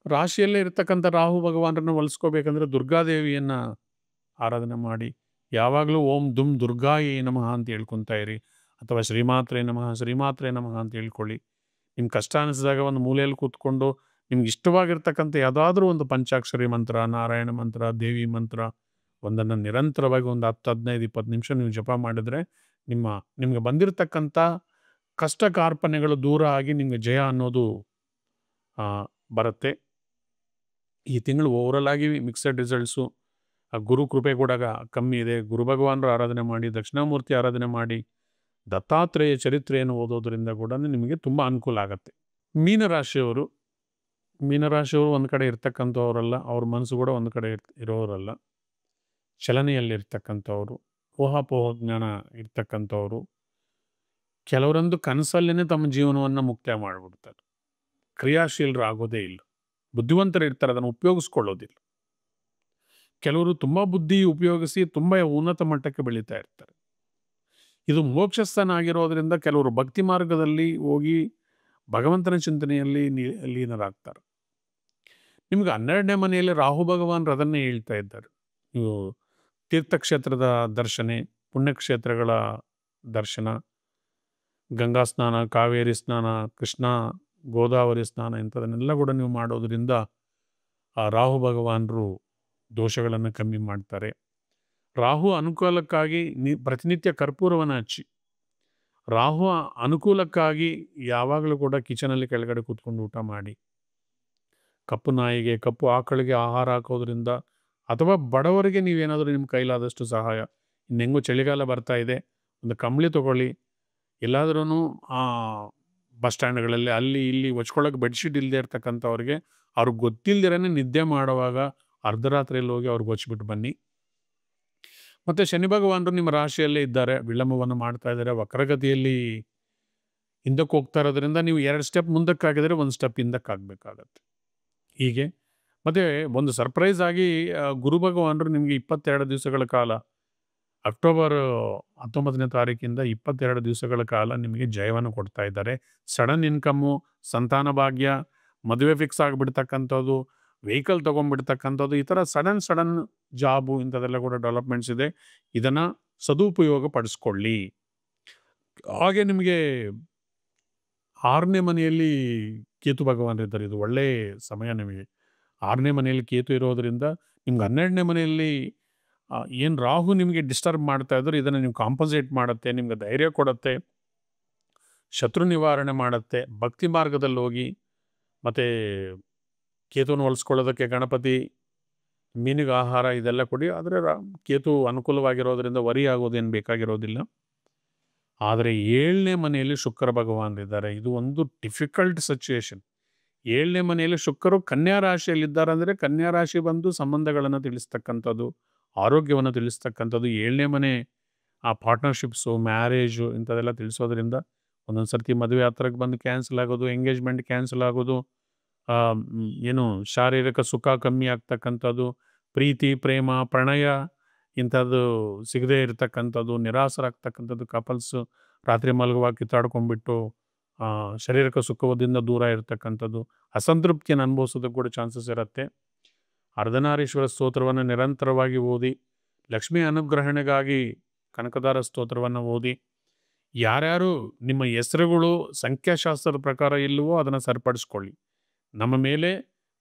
ರಾಶಿಯಲ್ಲೇ ಇರ್ತಕ್ಕಂಥ ರಾಹು ಭಗವಾನರನ್ನು ಒಲಿಸ್ಕೋಬೇಕಂದ್ರೆ ದುರ್ಗಾದೇವಿಯನ್ನು ಆರಾಧನೆ ಮಾಡಿ. ಯಾವಾಗಲೂ ಓಂ ದುಮ್ ದುರ್ಗಾಯೇ ನಮಃ ಅಂತ ಹೇಳ್ಕೊತಾ ಇರಿ, ಅಥವಾ ಶ್ರೀಮಾತ್ರೇ ನಮಃ ಶ್ರೀಮಾತ್ರೇ ನಮಃ ಅಂತ ಹೇಳ್ಕೊಳ್ಳಿ. ನಿಮ್ಗೆ ಕಷ್ಟ ಅನಿಸಿದಾಗ ಒಂದು ಮೂಲೆಯಲ್ಲಿ ಕೂತ್ಕೊಂಡು ನಿಮ್ಗೆ ಇಷ್ಟವಾಗಿರ್ತಕ್ಕಂಥ ಯಾವುದಾದ್ರೂ ಒಂದು ಪಂಚಾಕ್ಷರಿ ಮಂತ್ರ, ನಾರಾಯಣ ಮಂತ್ರ, ದೇವಿ ಮಂತ್ರ ಒಂದನ್ನು ನಿರಂತರವಾಗಿ ಒಂದು 10, 15, 20 ನಿಮಿಷ ನೀವು ಜಪ ಮಾಡಿದರೆ ನಿಮಗೆ ಬಂದಿರತಕ್ಕಂಥ ಕಷ್ಟ ಕಾರ್ಪಣ್ಯಗಳು ದೂರ ಆಗಿ ನಿಮಗೆ ಜಯ ಅನ್ನೋದು ಬರುತ್ತೆ. ಈ ತಿಂಗಳು ಓವರಲ್ ಆಗಿ ಮಿಕ್ಸಡ್ ರಿಸಲ್ಟ್ಸು. ಗುರು ಕೃಪೆ ಕೂಡ ಕಮ್ಮಿ ಇದೆ. ಗುರು ಭಗವಾನರು ಆರಾಧನೆ ಮಾಡಿ, ದಕ್ಷಿಣಾಮೂರ್ತಿ ಆರಾಧನೆ ಮಾಡಿ, ದತ್ತಾತ್ರೇಯ ಚರಿತ್ರೆಯನ್ನು ಓದೋದ್ರಿಂದ ಕೂಡ ನಿಮಗೆ ತುಂಬ ಅನುಕೂಲ ಆಗುತ್ತೆ. ಮೀನರಾಶಿಯವರು ಒಂದು ಕಡೆ ಇರ್ತಕ್ಕಂಥವರಲ್ಲ, ಅವ್ರ ಮನಸ್ಸು ಕೂಡ ಒಂದು ಕಡೆ ಇರೋರಲ್ಲ. ಚಲನೆಯಲ್ಲಿರ್ತಕ್ಕಂಥವ್ರು, ಊಹಾಪೋಹ ಜ್ಞಾನ ಇರ್ತಕ್ಕಂಥವ್ರು. ಕೆಲವರೊಂದು ಕನಸಲ್ಲೇ ತಮ್ಮ ಜೀವನವನ್ನು ಮುಕ್ತಾಯ ಮಾಡಿಬಿಡ್ತಾರೆ. ಕ್ರಿಯಾಶೀಲರು ಆಗೋದೇ ಇಲ್ಲ. ಬುದ್ಧಿವಂತರು ಇರ್ತಾರೆ, ಅದನ್ನು ಉಪಯೋಗಿಸ್ಕೊಳ್ಳೋದಿಲ್ಲ. ಕೆಲವರು ತುಂಬ ಬುದ್ಧಿ ಉಪಯೋಗಿಸಿ ತುಂಬ ಉನ್ನತ ಮಟ್ಟಕ್ಕೆ ಬೆಳೀತಾ ಇರ್ತಾರೆ. ಇದು ಮೋಕ್ಷಸ್ಥಾನ ಆಗಿರೋದ್ರಿಂದ ಕೆಲವರು ಭಕ್ತಿ ಮಾರ್ಗದಲ್ಲಿ ಹೋಗಿ ಭಗವಂತನ ಚಿಂತನೆಯಲ್ಲಿ ಲೀನರಾಗ್ತಾರೆ. ನಿಮಗೆ 12ನೇ ಮನೆಯಲ್ಲಿ ರಾಹು ಭಗವಾನರು ಅದನ್ನೇ ಹೇಳ್ತಾ ಇದ್ದಾರೆ. ನೀವು ತೀರ್ಥಕ್ಷೇತ್ರದ ದರ್ಶನೆ, ಪುಣ್ಯಕ್ಷೇತ್ರಗಳ ದರ್ಶನ, ಗಂಗಾ ಸ್ನಾನ, ಕಾವೇರಿ ಸ್ನಾನ, ಕೃಷ್ಣ ಗೋದಾವರಿ ಸ್ನಾನ ಇಂಥದನ್ನೆಲ್ಲ ಕೂಡ ನೀವು ಮಾಡೋದ್ರಿಂದ ಆ ರಾಹು ಭಗವಾನರು ದೋಷಗಳನ್ನು ಕಮ್ಮಿ ಮಾಡ್ತಾರೆ. ರಾಹು ಅನುಕೂಲಕ್ಕಾಗಿ ಪ್ರತಿನಿತ್ಯ ಕರ್ಪೂರವನ್ನು ಹಚ್ಚಿ. ರಾಹು ಅನುಕೂಲಕ್ಕಾಗಿ ಯಾವಾಗಲೂ ಕೂಡ ಕಿಚನಲ್ಲಿ ಕೆಳಗಡೆ ಕೂತ್ಕೊಂಡು ಊಟ ಮಾಡಿ. ಕಪ್ಪು ನಾಯಿಗೆ, ಕಪ್ಪು ಆಕಳಿಗೆ ಆಹಾರ ಹಾಕೋದ್ರಿಂದ, ಅಥವಾ ಬಡವರಿಗೆ ನೀವೇನಾದರೂ ನಿಮ್ಮ ಕೈಲಾದಷ್ಟು ಸಹಾಯ. ಇನ್ನೆಂಗೂ ಚಳಿಗಾಲ ಬರ್ತಾ ಇದೆ, ಒಂದು ಕಂಬಳಿ ತೊಗೊಳ್ಳಿ, ಎಲ್ಲಾದ್ರೂ ಬಸ್ ಸ್ಟ್ಯಾಂಡ್ಗಳಲ್ಲಿ ಅಲ್ಲಿ ಇಲ್ಲಿ ಒಚ್ಕೊಳ್ಳೋಕೆ ಬೆಡ್ಶೀಟ್ ಇಲ್ಲದೆ ಇರ್ತಕ್ಕಂಥವ್ರಿಗೆ ಅವ್ರಿಗೆ ಗೊತ್ತಿಲ್ದಿರೇ ನಿದ್ದೆ ಮಾಡುವಾಗ ಅರ್ಧರಾತ್ರಿಯಲ್ಲಿ ಹೋಗಿ ಅವ್ರಿಗೆ ಒಚ್ಬಿಟ್ಟು ಬನ್ನಿ. ಮತ್ತು ಶನಿ ಭಗವಾನರು ನಿಮ್ಮ ರಾಶಿಯಲ್ಲೇ ಇದ್ದಾರೆ, ವಿಳಂಬವನ್ನು ಮಾಡ್ತಾ ಇದ್ದಾರೆ, ವಕ್ರಗತಿಯಲ್ಲಿ ಹಿಂದಕ್ಕೆ ಹೋಗ್ತಾ ಇರೋದ್ರಿಂದ ನೀವು 2 ಸ್ಟೆಪ್ ಮುಂದಕ್ಕಾಗಿದ್ರೆ 1 ಸ್ಟೆಪ್ ಹಿಂದಕ್ಕಾಗಬೇಕಾಗತ್ತೆ. ಹೀಗೆ ಮತ್ತು ಒಂದು ಸರ್ಪ್ರೈಸ್ ಆಗಿ ಗುರು ಭಗವಾನರು ನಿಮಗೆ 22 ದಿವಸಗಳ ಕಾಲ, ಅಕ್ಟೋಬರ್ 19ನೇ ತಾರೀಕಿಂದ 22 ದಿವಸಗಳ ಕಾಲ ನಿಮಗೆ ಜಯವನ್ನು ಕೊಡ್ತಾ ಇದ್ದಾರೆ. ಸಡನ್ ಇನ್ಕಮ್ಮು, ಸಂತಾನ ಭಾಗ್ಯ, ಮದುವೆ ಫಿಕ್ಸ್ ಆಗಿಬಿಡ್ತಕ್ಕಂಥದ್ದು, ವೆಹಿಕಲ್ ತೊಗೊಂಡ್ಬಿಡ್ತಕ್ಕಂಥದ್ದು, ಈ ಥರ ಸಡನ್ ಜಾಬು ಇಂಥದ್ದೆಲ್ಲ ಕೂಡ ಡೆವಲಪ್ಮೆಂಟ್ಸ್ ಇದೆ. ಇದನ್ನು ಸದುಪಯೋಗ ಪಡಿಸ್ಕೊಳ್ಳಿ. ಹಾಗೆ ನಿಮಗೆ 6ನೇ ಮನೆಯಲ್ಲಿ ಕೇತು ಭಗವಾನರಿದ್ದಾರೆ. ಇದು ಒಳ್ಳೆಯ ಸಮಯ ನಿಮಗೆ. 6ನೇ ಮನೆಯಲ್ಲಿ ಕೇತು ಇರೋದರಿಂದ ನಿಮ್ಗೆ 12ನೇ ಮನೆಯಲ್ಲಿ ಏನು ರಾಹು ನಿಮಗೆ ಡಿಸ್ಟರ್ಬ್ ಮಾಡ್ತಾ ಇದ್ರು, ಇದನ್ನು ನೀವು ಕಾಂಪನ್ಸೇಟ್ ಮಾಡುತ್ತೆ, ನಿಮ್ಗೆ ಧೈರ್ಯ ಕೊಡುತ್ತೆ, ಶತ್ರು ನಿವಾರಣೆ ಮಾಡುತ್ತೆ. ಭಕ್ತಿ ಮಾರ್ಗದಲ್ಲಿ ಹೋಗಿ, ಮತ್ತು ಕೇತುವನ್ನು ಹೋಲಿಸ್ಕೊಳ್ಳೋದಕ್ಕೆ ಗಣಪತಿ, ಮೀನಿಗೆ ಆಹಾರ ಇದೆಲ್ಲ ಕೊಡಿ. ಆದರೆ ಕೇತು ಅನುಕೂಲವಾಗಿರೋದ್ರಿಂದ ವರಿ ಆಗೋದೇನು ಬೇಕಾಗಿರೋದಿಲ್ಲ. ಆದರೆ 7ನೇ ಮನೆಯಲ್ಲಿ ಶುಕ್ರ ಭಗವಾನರಿದ್ದಾರೆ. ಇದು ಒಂದು ಡಿಫಿಕಲ್ಟ್ ಸಿಚುಯೇಷನ್. 7ನೇ ಮನೆಯಲ್ಲಿ ಶುಕ್ರರು ಕನ್ಯಾ ರಾಶಿಯಲ್ಲಿದ್ದಾರೆ. ಅಂದರೆ ಕನ್ಯಾ ರಾಶಿ ಬಂದು ಸಂಬಂಧಗಳನ್ನು ತಿಳಿಸ್ತಕ್ಕಂಥದ್ದು, ಆರೋಗ್ಯವನ್ನು ತಿಳಿಸ್ತಕ್ಕಂಥದ್ದು. 7ನೇ ಮನೆ ಪಾರ್ಟ್ನರ್ಶಿಪ್ಸು, ಮ್ಯಾರೇಜು ಇಂಥದ್ದೆಲ್ಲ ತಿಳಿಸೋದ್ರಿಂದ ಒಂದೊಂದು ಸರ್ತಿ ಮದುವೆ ಹತ್ರಕ್ಕೆ ಬಂದು ಕ್ಯಾನ್ಸಲ್ ಆಗೋದು, ಎಂಗೇಜ್ಮೆಂಟ್ ಕ್ಯಾನ್ಸಲ್ ಆಗೋದು, ಏನು ಶಾರೀರಿಕ ಸುಖ ಕಮ್ಮಿ ಆಗ್ತಕ್ಕಂಥದ್ದು, ಪ್ರೀತಿ, ಪ್ರೇಮ, ಪ್ರಣಯ ಇಂಥದ್ದು ಸಿಗದೇ ಇರತಕ್ಕಂಥದ್ದು, ನಿರಾಸರಾಗ್ತಕ್ಕಂಥದ್ದು, ಕಪಲ್ಸು ರಾತ್ರಿ ಮಲಗುವಾಗ ಕಿತ್ತಾಡ್ಕೊಂಡ್ಬಿಟ್ಟು ಶಾರೀರಿಕ ಸುಖದಿಂದ ದೂರ ಇರತಕ್ಕಂಥದ್ದು, ಅಸಂತೃಪ್ತಿಯನ್ನು ಅನುಭವಿಸೋದಕ್ಕೆ ಕೂಡ ಚಾನ್ಸಸ್ ಇರುತ್ತೆ. ಅರ್ಧನಾರೀಶ್ವರ ಸ್ತೋತ್ರವನ್ನು ನಿರಂತರವಾಗಿ ಓದಿ, ಲಕ್ಷ್ಮೀ ಅನುಗ್ರಹಣೆಗಾಗಿ ಕನಕದಾರ ಸ್ತೋತ್ರವನ್ನು ಓದಿ. ಯಾರ್ಯಾರು ನಿಮ್ಮ ಹೆಸರುಗಳು ಸಂಖ್ಯಾಶಾಸ್ತ್ರದ ಪ್ರಕಾರ ಇಲ್ಲವೋ ಅದನ್ನು ಸರಿಪಡಿಸ್ಕೊಳ್ಳಿ. ನಮ್ಮ ಮೇಲೆ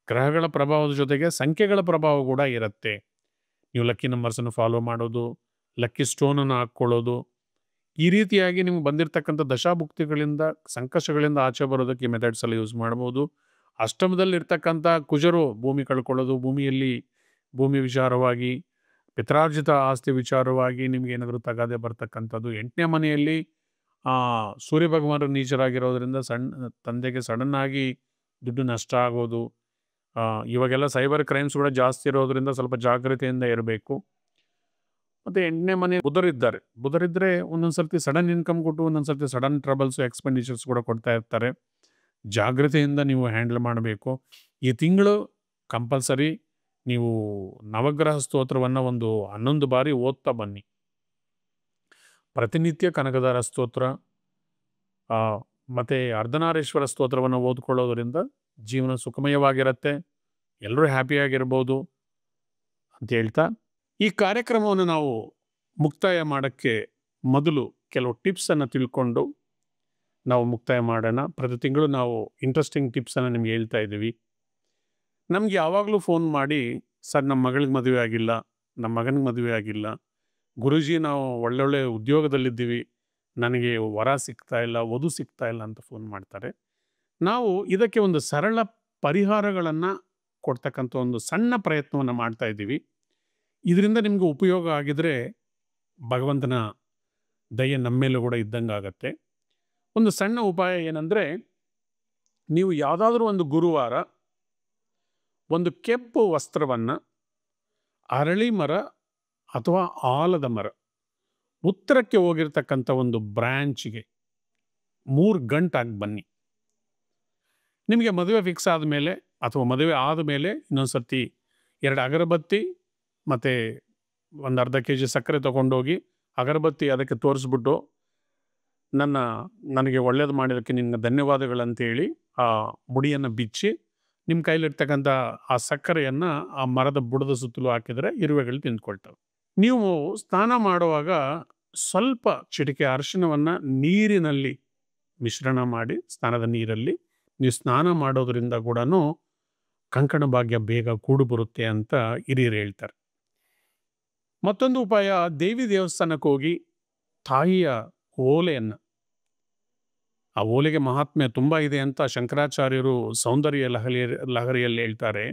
ಗ್ರಹಗಳ ಪ್ರಭಾವದ ಜೊತೆಗೆ ಸಂಖ್ಯೆಗಳ ಪ್ರಭಾವ ಕೂಡ ಇರುತ್ತೆ. ನೀವು ಲಕ್ಕಿ ನಂಬರ್ಸನ್ನು ಫಾಲೋ ಮಾಡೋದು, ಲಕ್ಕಿ ಸ್ಟೋನನ್ನು ಹಾಕ್ಕೊಳ್ಳೋದು, ಈ ರೀತಿಯಾಗಿ ನಿಮ್ಗೆ ಬಂದಿರತಕ್ಕಂಥ ದಶಾಭುಕ್ತಿಗಳಿಂದ, ಸಂಕಷ್ಟಗಳಿಂದ ಆಚೆ ಬರೋದಕ್ಕೆ ಈ ಮೆಥಡ್ಸ್ ಎಲ್ಲ ಯೂಸ್ ಮಾಡ್ಬೋದು. ಅಷ್ಟಮದಲ್ಲಿರ್ತಕ್ಕಂಥ ಕುಜರು ಭೂಮಿ ಕಳ್ಕೊಳ್ಳೋದು, ಭೂಮಿ ವಿಚಾರವಾಗಿ, ಪಿತ್ರಾರ್ಜಿತ ಆಸ್ತಿ ವಿಚಾರವಾಗಿ ನಿಮ್ಗೆ ಏನಾದರೂ ತಗಾದೆ ಬರ್ತಕ್ಕಂಥದ್ದು. 8ನೇ ಮನೆಯಲ್ಲಿ ಸೂರ್ಯ ಭಗವಾನರು ನೀಚರಾಗಿರೋದ್ರಿಂದ ತಂದೆಗೆ ಸಡನ್ನಾಗಿ ದುಡ್ಡು ನಷ್ಟ ಆಗೋದು. ಇವಾಗೆಲ್ಲ ಸೈಬರ್ ಕ್ರೈಮ್ಸ್ ಕೂಡ ಜಾಸ್ತಿ ಇರೋದ್ರಿಂದ ಸ್ವಲ್ಪ ಜಾಗ್ರತೆಯಿಂದ ಇರಬೇಕು. ಮತ್ತು 8ನೇ ಮನೆ ಬುಧರಿದ್ದರೆ ಒಂದೊಂದು ಸರ್ತಿ ಸಡನ್ ಇನ್ಕಮ್ ಕೊಟ್ಟು, ಒಂದೊಂದು ಸರ್ತಿ ಸಡನ್ ಟ್ರಬಲ್ಸು, ಎಕ್ಸ್ಪೆಂಡಿಚರ್ಸ್ ಕೂಡ ಕೊಡ್ತಾ ಇರ್ತಾರೆ. ಜಾಗ್ರತೆಯಿಂದ ನೀವು ಹ್ಯಾಂಡಲ್ ಮಾಡಬೇಕು. ಈ ತಿಂಗಳು ಕಂಪಲ್ಸರಿ ನೀವು ನವಗ್ರಹ ಸ್ತೋತ್ರವನ್ನು ಒಂದು 11 ಬಾರಿ ಓದ್ತಾ ಬನ್ನಿ. ಪ್ರತಿನಿತ್ಯ ಕನಕದಾರ ಸ್ತೋತ್ರ ಮತ್ತು ಅರ್ಧನಾರೀಶ್ವರ ಸ್ತೋತ್ರವನ್ನು ಓದ್ಕೊಳ್ಳೋದ್ರಿಂದ ಜೀವನ ಸುಖಮಯವಾಗಿರುತ್ತೆ, ಎಲ್ಲರೂ ಹ್ಯಾಪಿಯಾಗಿರ್ಬೋದು ಅಂತ ಹೇಳ್ತಾ ಈ ಕಾರ್ಯಕ್ರಮವನ್ನು ನಾವು ಮುಕ್ತಾಯ ಮಾಡೋಕ್ಕೆ ಮೊದಲು ಕೆಲವು ಟಿಪ್ಸನ್ನು ತಿಳ್ಕೊಂಡು ನಾವು ಮುಕ್ತಾಯ ಮಾಡೋಣ. ಪ್ರತಿ ತಿಂಗಳು ನಾವು ಇಂಟ್ರೆಸ್ಟಿಂಗ್ ಟಿಪ್ಸನ್ನು ನಿಮ್ಗೆ ಹೇಳ್ತಾ ಇದ್ದೀವಿ. ನಮ್ಗೆ ಯಾವಾಗಲೂ ಫೋನ್ ಮಾಡಿ, ಸರ್ ನಮ್ಮ ಮಗಳಿಗೆ ಮದುವೆ ಆಗಿಲ್ಲ, ನಮ್ಮ ಮಗನಿಗೆ ಮದುವೆ ಆಗಿಲ್ಲ, ಗುರೂಜಿ ನಾವು ಒಳ್ಳೊಳ್ಳೆ ಉದ್ಯೋಗದಲ್ಲಿದ್ದೀವಿ, ನನಗೆ ವರ ಸಿಗ್ತಾ ಇಲ್ಲ, ವಧು ಸಿಗ್ತಾ ಇಲ್ಲ ಅಂತ ಫೋನ್ ಮಾಡ್ತಾರೆ. ನಾವು ಇದಕ್ಕೆ ಒಂದು ಸರಳ ಪರಿಹಾರಗಳನ್ನು ಕೊಡ್ತಕ್ಕಂಥ ಒಂದು ಸಣ್ಣ ಪ್ರಯತ್ನವನ್ನು ಮಾಡ್ತಾ ಇದ್ದೀವಿ. ಇದರಿಂದ ನಿಮಗೆ ಉಪಯೋಗ ಆಗಿದರೆ ಭಗವಂತನ ದಯೆ ನಮ್ಮ ಮೇಲೂ ಕೂಡ ಇದ್ದಂಗೆ ಆಗತ್ತೆ. ಒಂದು ಸಣ್ಣ ಉಪಾಯ ಏನಂದರೆ, ನೀವು ಯಾವುದಾದ್ರೂ ಒಂದು ಗುರುವಾರ ಒಂದು ಕೆಂಪು ವಸ್ತ್ರವನ್ನು ಅರಳಿ ಮರ ಅಥವಾ ಆಲದ ಮರ ಉತ್ತರಕ್ಕೆ ಹೋಗಿರ್ತಕ್ಕಂಥ ಒಂದು ಬ್ರ್ಯಾಂಚಿಗೆ 3 ಗಂಟಾಗಿ ಬನ್ನಿ. ನಿಮಗೆ ಮದುವೆ ಫಿಕ್ಸ್ ಆದಮೇಲೆ ಅಥವಾ ಮದುವೆ ಆದಮೇಲೆ ಇನ್ನೊಂದು ಸರ್ತಿ 2 ಅಗರಬತ್ತಿ ಮತ್ತು ಒಂದು ಅರ್ಧ kg ಸಕ್ಕರೆ ತೊಗೊಂಡೋಗಿ ಅಗರಬತ್ತಿ ಅದಕ್ಕೆ ತೋರಿಸ್ಬಿಟ್ಟು, ನನಗೆ ಒಳ್ಳೇದು ಮಾಡಿದ್ದಕ್ಕೆ ನಿನ್ನ ಧನ್ಯವಾದಗಳಂತೇಳಿ ಆ ಮುಡಿಯನ್ನು ಬಿಚ್ಚಿ ನಿಮ್ಮ ಕೈಲಿರ್ತಕ್ಕಂಥ ಆ ಸಕ್ಕರೆಯನ್ನು ಆ ಮರದ ಬುಡದ ಸುತ್ತಲೂ ಹಾಕಿದರೆ ಇರುವೆಗಳು ತಿಂದ್ಕೊಳ್ತವೆ. ನೀವು ಸ್ನಾನ ಮಾಡುವಾಗ ಸ್ವಲ್ಪ ಚಿಟಿಕೆ ಅರಿಶಿಣವನ್ನು ನೀರಿನಲ್ಲಿ ಮಿಶ್ರಣ ಮಾಡಿ, ಸ್ನಾನದ ನೀರಲ್ಲಿ ನೀವು ಸ್ನಾನ ಮಾಡೋದ್ರಿಂದ ಕೂಡ ಕಂಕಣ ಭಾಗ್ಯ ಬೇಗ ಕೂಡು ಬರುತ್ತೆ ಅಂತ ಹಿರಿಯರು ಹೇಳ್ತಾರೆ. ಮತ್ತೊಂದು ಉಪಾಯ, ದೇವಿ ದೇವಸ್ಥಾನಕ್ಕೆ ಹೋಗಿ ತಾಯಿಯ ಓಲೆಯನ್ನು, ಆ ಓಲೆಗೆ ಮಹಾತ್ಮೆ ತುಂಬ ಇದೆ ಅಂತ ಶಂಕರಾಚಾರ್ಯರು ಸೌಂದರ್ಯ ಲಹರಿಯಲ್ಲಿ ಹೇಳ್ತಾರೆ.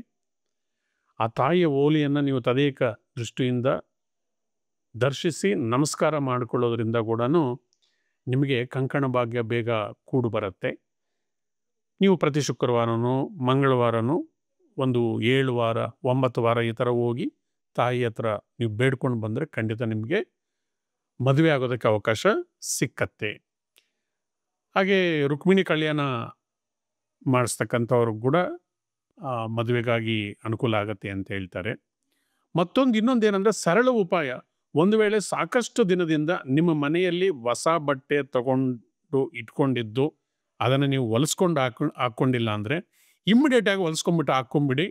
ಆ ತಾಯಿಯ ಓಲೆಯನ್ನು ನೀವು ತದೇಕ ದೃಷ್ಟಿಯಿಂದ ದರ್ಶಿಸಿ ನಮಸ್ಕಾರ ಮಾಡಿಕೊಳ್ಳೋದ್ರಿಂದ ಕೂಡ ನಿಮಗೆ ಕಂಕಣ ಭಾಗ್ಯ ಬೇಗ ಕೂಡು ಬರುತ್ತೆ. ನೀವು ಪ್ರತಿ ಶುಕ್ರವಾರನೋ, ಮಂಗಳವಾರನೋ ಒಂದು 7 ವಾರ, 9 ವಾರ ಈ ಥರ ಹೋಗಿ ತಾಯಿ ಹತ್ರ ನೀವು ಬೇಡ್ಕೊಂಡು ಬಂದರೆ ಖಂಡಿತ ನಿಮಗೆ ಮದುವೆ ಆಗೋದಕ್ಕೆ ಅವಕಾಶ ಸಿಕ್ಕತ್ತೆ. ಹಾಗೆ ರುಕ್ಮಿಣಿ ಕಲ್ಯಾಣ ಮಾಡಿಸ್ತಕ್ಕಂಥವ್ರು ಕೂಡ ಮದುವೆಗಾಗಿ ಅನುಕೂಲ ಆಗತ್ತೆ ಅಂತ ಹೇಳ್ತಾರೆ. ಇನ್ನೊಂದೇನೆಂದರೆ ಸರಳ ಉಪಾಯ. ಒಂದು ವೇಳೆ ಸಾಕಷ್ಟು ದಿನದಿಂದ ನಿಮ್ಮ ಮನೆಯಲ್ಲಿ ಹೊಸ ಬಟ್ಟೆ ತಗೊಂಡು ಇಟ್ಕೊಂಡಿದ್ದು ಅದನ್ನು ನೀವು ಹೊಲಿಸ್ಕೊಂಡು ಹಾಕ್ಕೊಂಡಿಲ್ಲ ಅಂದರೆ ಇಮ್ಮಿಡಿಯೇಟಾಗಿ ಹೊಲಿಸ್ಕೊಂಡ್ಬಿಟ್ಟು ಹಾಕ್ಕೊಂಬಿಡಿ.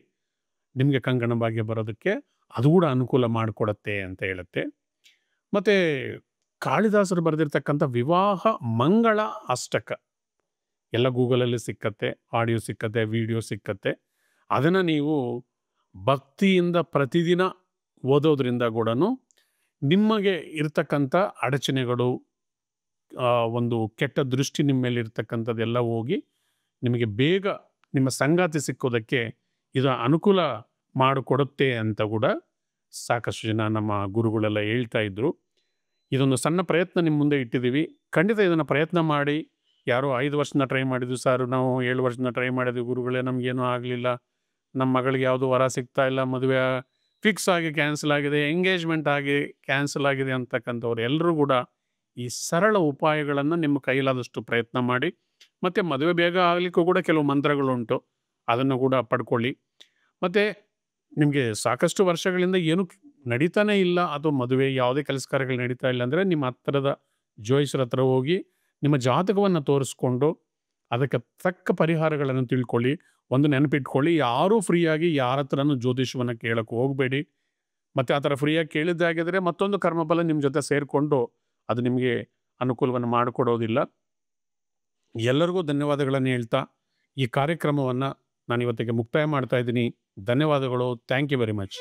ನಿಮಗೆ ಕಂಕಣ ಭಾಗ್ಯ ಬರೋದಕ್ಕೆ ಅದು ಕೂಡ ಅನುಕೂಲ ಮಾಡಿಕೊಡತ್ತೆ ಅಂತ ಹೇಳುತ್ತೆ. ಮತ್ತು ಕಾಳಿದಾಸರು ಬರೆದಿರ್ತಕ್ಕಂಥ ವಿವಾಹ ಮಂಗಳ ಅಷ್ಟಕ ಎಲ್ಲ ಗೂಗಲಲ್ಲಿ ಸಿಕ್ಕತ್ತೆ, ಆಡಿಯೋ ಸಿಕ್ಕತ್ತೆ, ವಿಡಿಯೋ ಸಿಕ್ಕತ್ತೆ. ಅದನ್ನು ನೀವು ಭಕ್ತಿಯಿಂದ ಪ್ರತಿದಿನ ಓದೋದ್ರಿಂದ ಕೂಡ ನಿಮಗೆ ಇರ್ತಕ್ಕಂಥ ಅಡಚಣೆಗಳು, ಒಂದು ಕೆಟ್ಟ ದೃಷ್ಟಿ ನಿಮ್ಮ ಮೇಲೆ ಇರ್ತಕ್ಕಂಥದ್ದೆಲ್ಲ ಹೋಗಿ ನಿಮಗೆ ಬೇಗ ನಿಮ್ಮ ಸಂಗಾತಿ ಸಿಕ್ಕೋದಕ್ಕೆ ಇದು ಅನುಕೂಲ ಮಾಡಿಕೊಡುತ್ತೆ ಅಂತ ಕೂಡ ಸಾಕಷ್ಟು ಜನ ನಮ್ಮ ಗುರುಗಳೆಲ್ಲ ಹೇಳ್ತಾ ಇದ್ರು. ಇದೊಂದು ಸಣ್ಣ ಪ್ರಯತ್ನ ನಿಮ್ಮ ಮುಂದೆ ಇಟ್ಟಿದ್ದೀವಿ. ಖಂಡಿತ ಇದನ್ನು ಪ್ರಯತ್ನ ಮಾಡಿ. ಯಾರೋ 5 ವರ್ಷದಿಂದ ಟ್ರೈ ಮಾಡಿದ್ವಿ ಸರ್, ನಾವು 7 ವರ್ಷದಿಂದ ಟ್ರೈ ಮಾಡಿದ್ವಿ ಗುರುಗಳೇ, ನಮಗೇನೂ ಆಗಲಿಲ್ಲ, ನಮ್ಮ ಮಗಳಿಗೆ ಯಾವುದು ವರ ಸಿಗ್ತಾ ಇಲ್ಲ, ಮದುವೆ ಫಿಕ್ಸ್ ಆಗಿ ಕ್ಯಾನ್ಸಲ್ ಆಗಿದೆ, ಎಂಗೇಜ್ಮೆಂಟ್ ಆಗಿ ಕ್ಯಾನ್ಸಲ್ ಆಗಿದೆ ಅಂತಕ್ಕಂಥವ್ರು ಎಲ್ಲರೂ ಕೂಡ ಈ ಸರಳ ಉಪಾಯಗಳನ್ನು ನಿಮ್ಮ ಕೈಲಾದಷ್ಟು ಪ್ರಯತ್ನ ಮಾಡಿ. ಮತ್ತು ಮದುವೆ ಬೇಗ ಆಗಲಿಕ್ಕೂ ಕೂಡ ಕೆಲವು ಮಂತ್ರಗಳುಂಟು, ಅದನ್ನು ಕೂಡ ಪಡ್ಕೊಳ್ಳಿ. ಮತ್ತು ನಿಮಗೆ ಸಾಕಷ್ಟು ವರ್ಷಗಳಿಂದ ಏನು ನಡೀತಾನೆ ಇಲ್ಲ, ಅಥವಾ ಮದುವೆ ಯಾವುದೇ ಕೆಲಸ ಕಾರ್ಯಗಳು ನಡೀತಾ ಇಲ್ಲ ಅಂದರೆ ನಿಮ್ಮ ಹತ್ತಿರದ ಜ್ಯೋತಿಷ್ಯರ ಹತ್ರ ಹೋಗಿ ನಿಮ್ಮ ಜಾತಕವನ್ನು ತೋರಿಸ್ಕೊಂಡು ಅದಕ್ಕೆ ತಕ್ಕ ಪರಿಹಾರಗಳನ್ನು ತಿಳ್ಕೊಳ್ಳಿ. ಒಂದು ನೆನಪಿಟ್ಕೊಳ್ಳಿ, ಯಾರೂ ಫ್ರೀಯಾಗಿ ಯಾರ ಹತ್ರನೂ ಜ್ಯೋತಿಷವನ್ನು ಕೇಳೋಕ್ಕೆ ಹೋಗಬೇಡಿ. ಮತ್ತು ಆ ಥರ ಫ್ರೀಯಾಗಿ ಕೇಳಿದ್ದಾಗಿದ್ದರೆ ಮತ್ತೊಂದು ಕರ್ಮಫಲ ನಿಮ್ಮ ಜೊತೆ ಸೇರಿಕೊಂಡು ಅದು ನಿಮಗೆ ಅನುಕೂಲವನ್ನು ಮಾಡಿಕೊಡೋದಿಲ್ಲ. ಎಲ್ಲರಿಗೂ ಧನ್ಯವಾದಗಳನ್ನು ಹೇಳ್ತಾ ಈ ಕಾರ್ಯಕ್ರಮವನ್ನು ನಾನು ಇವತ್ತಿಗೆ ಮುಕ್ತಾಯ ಮಾಡ್ತಾ ಇದ್ದೀನಿ. ಧನ್ಯವಾದಗಳು. Thank you very much.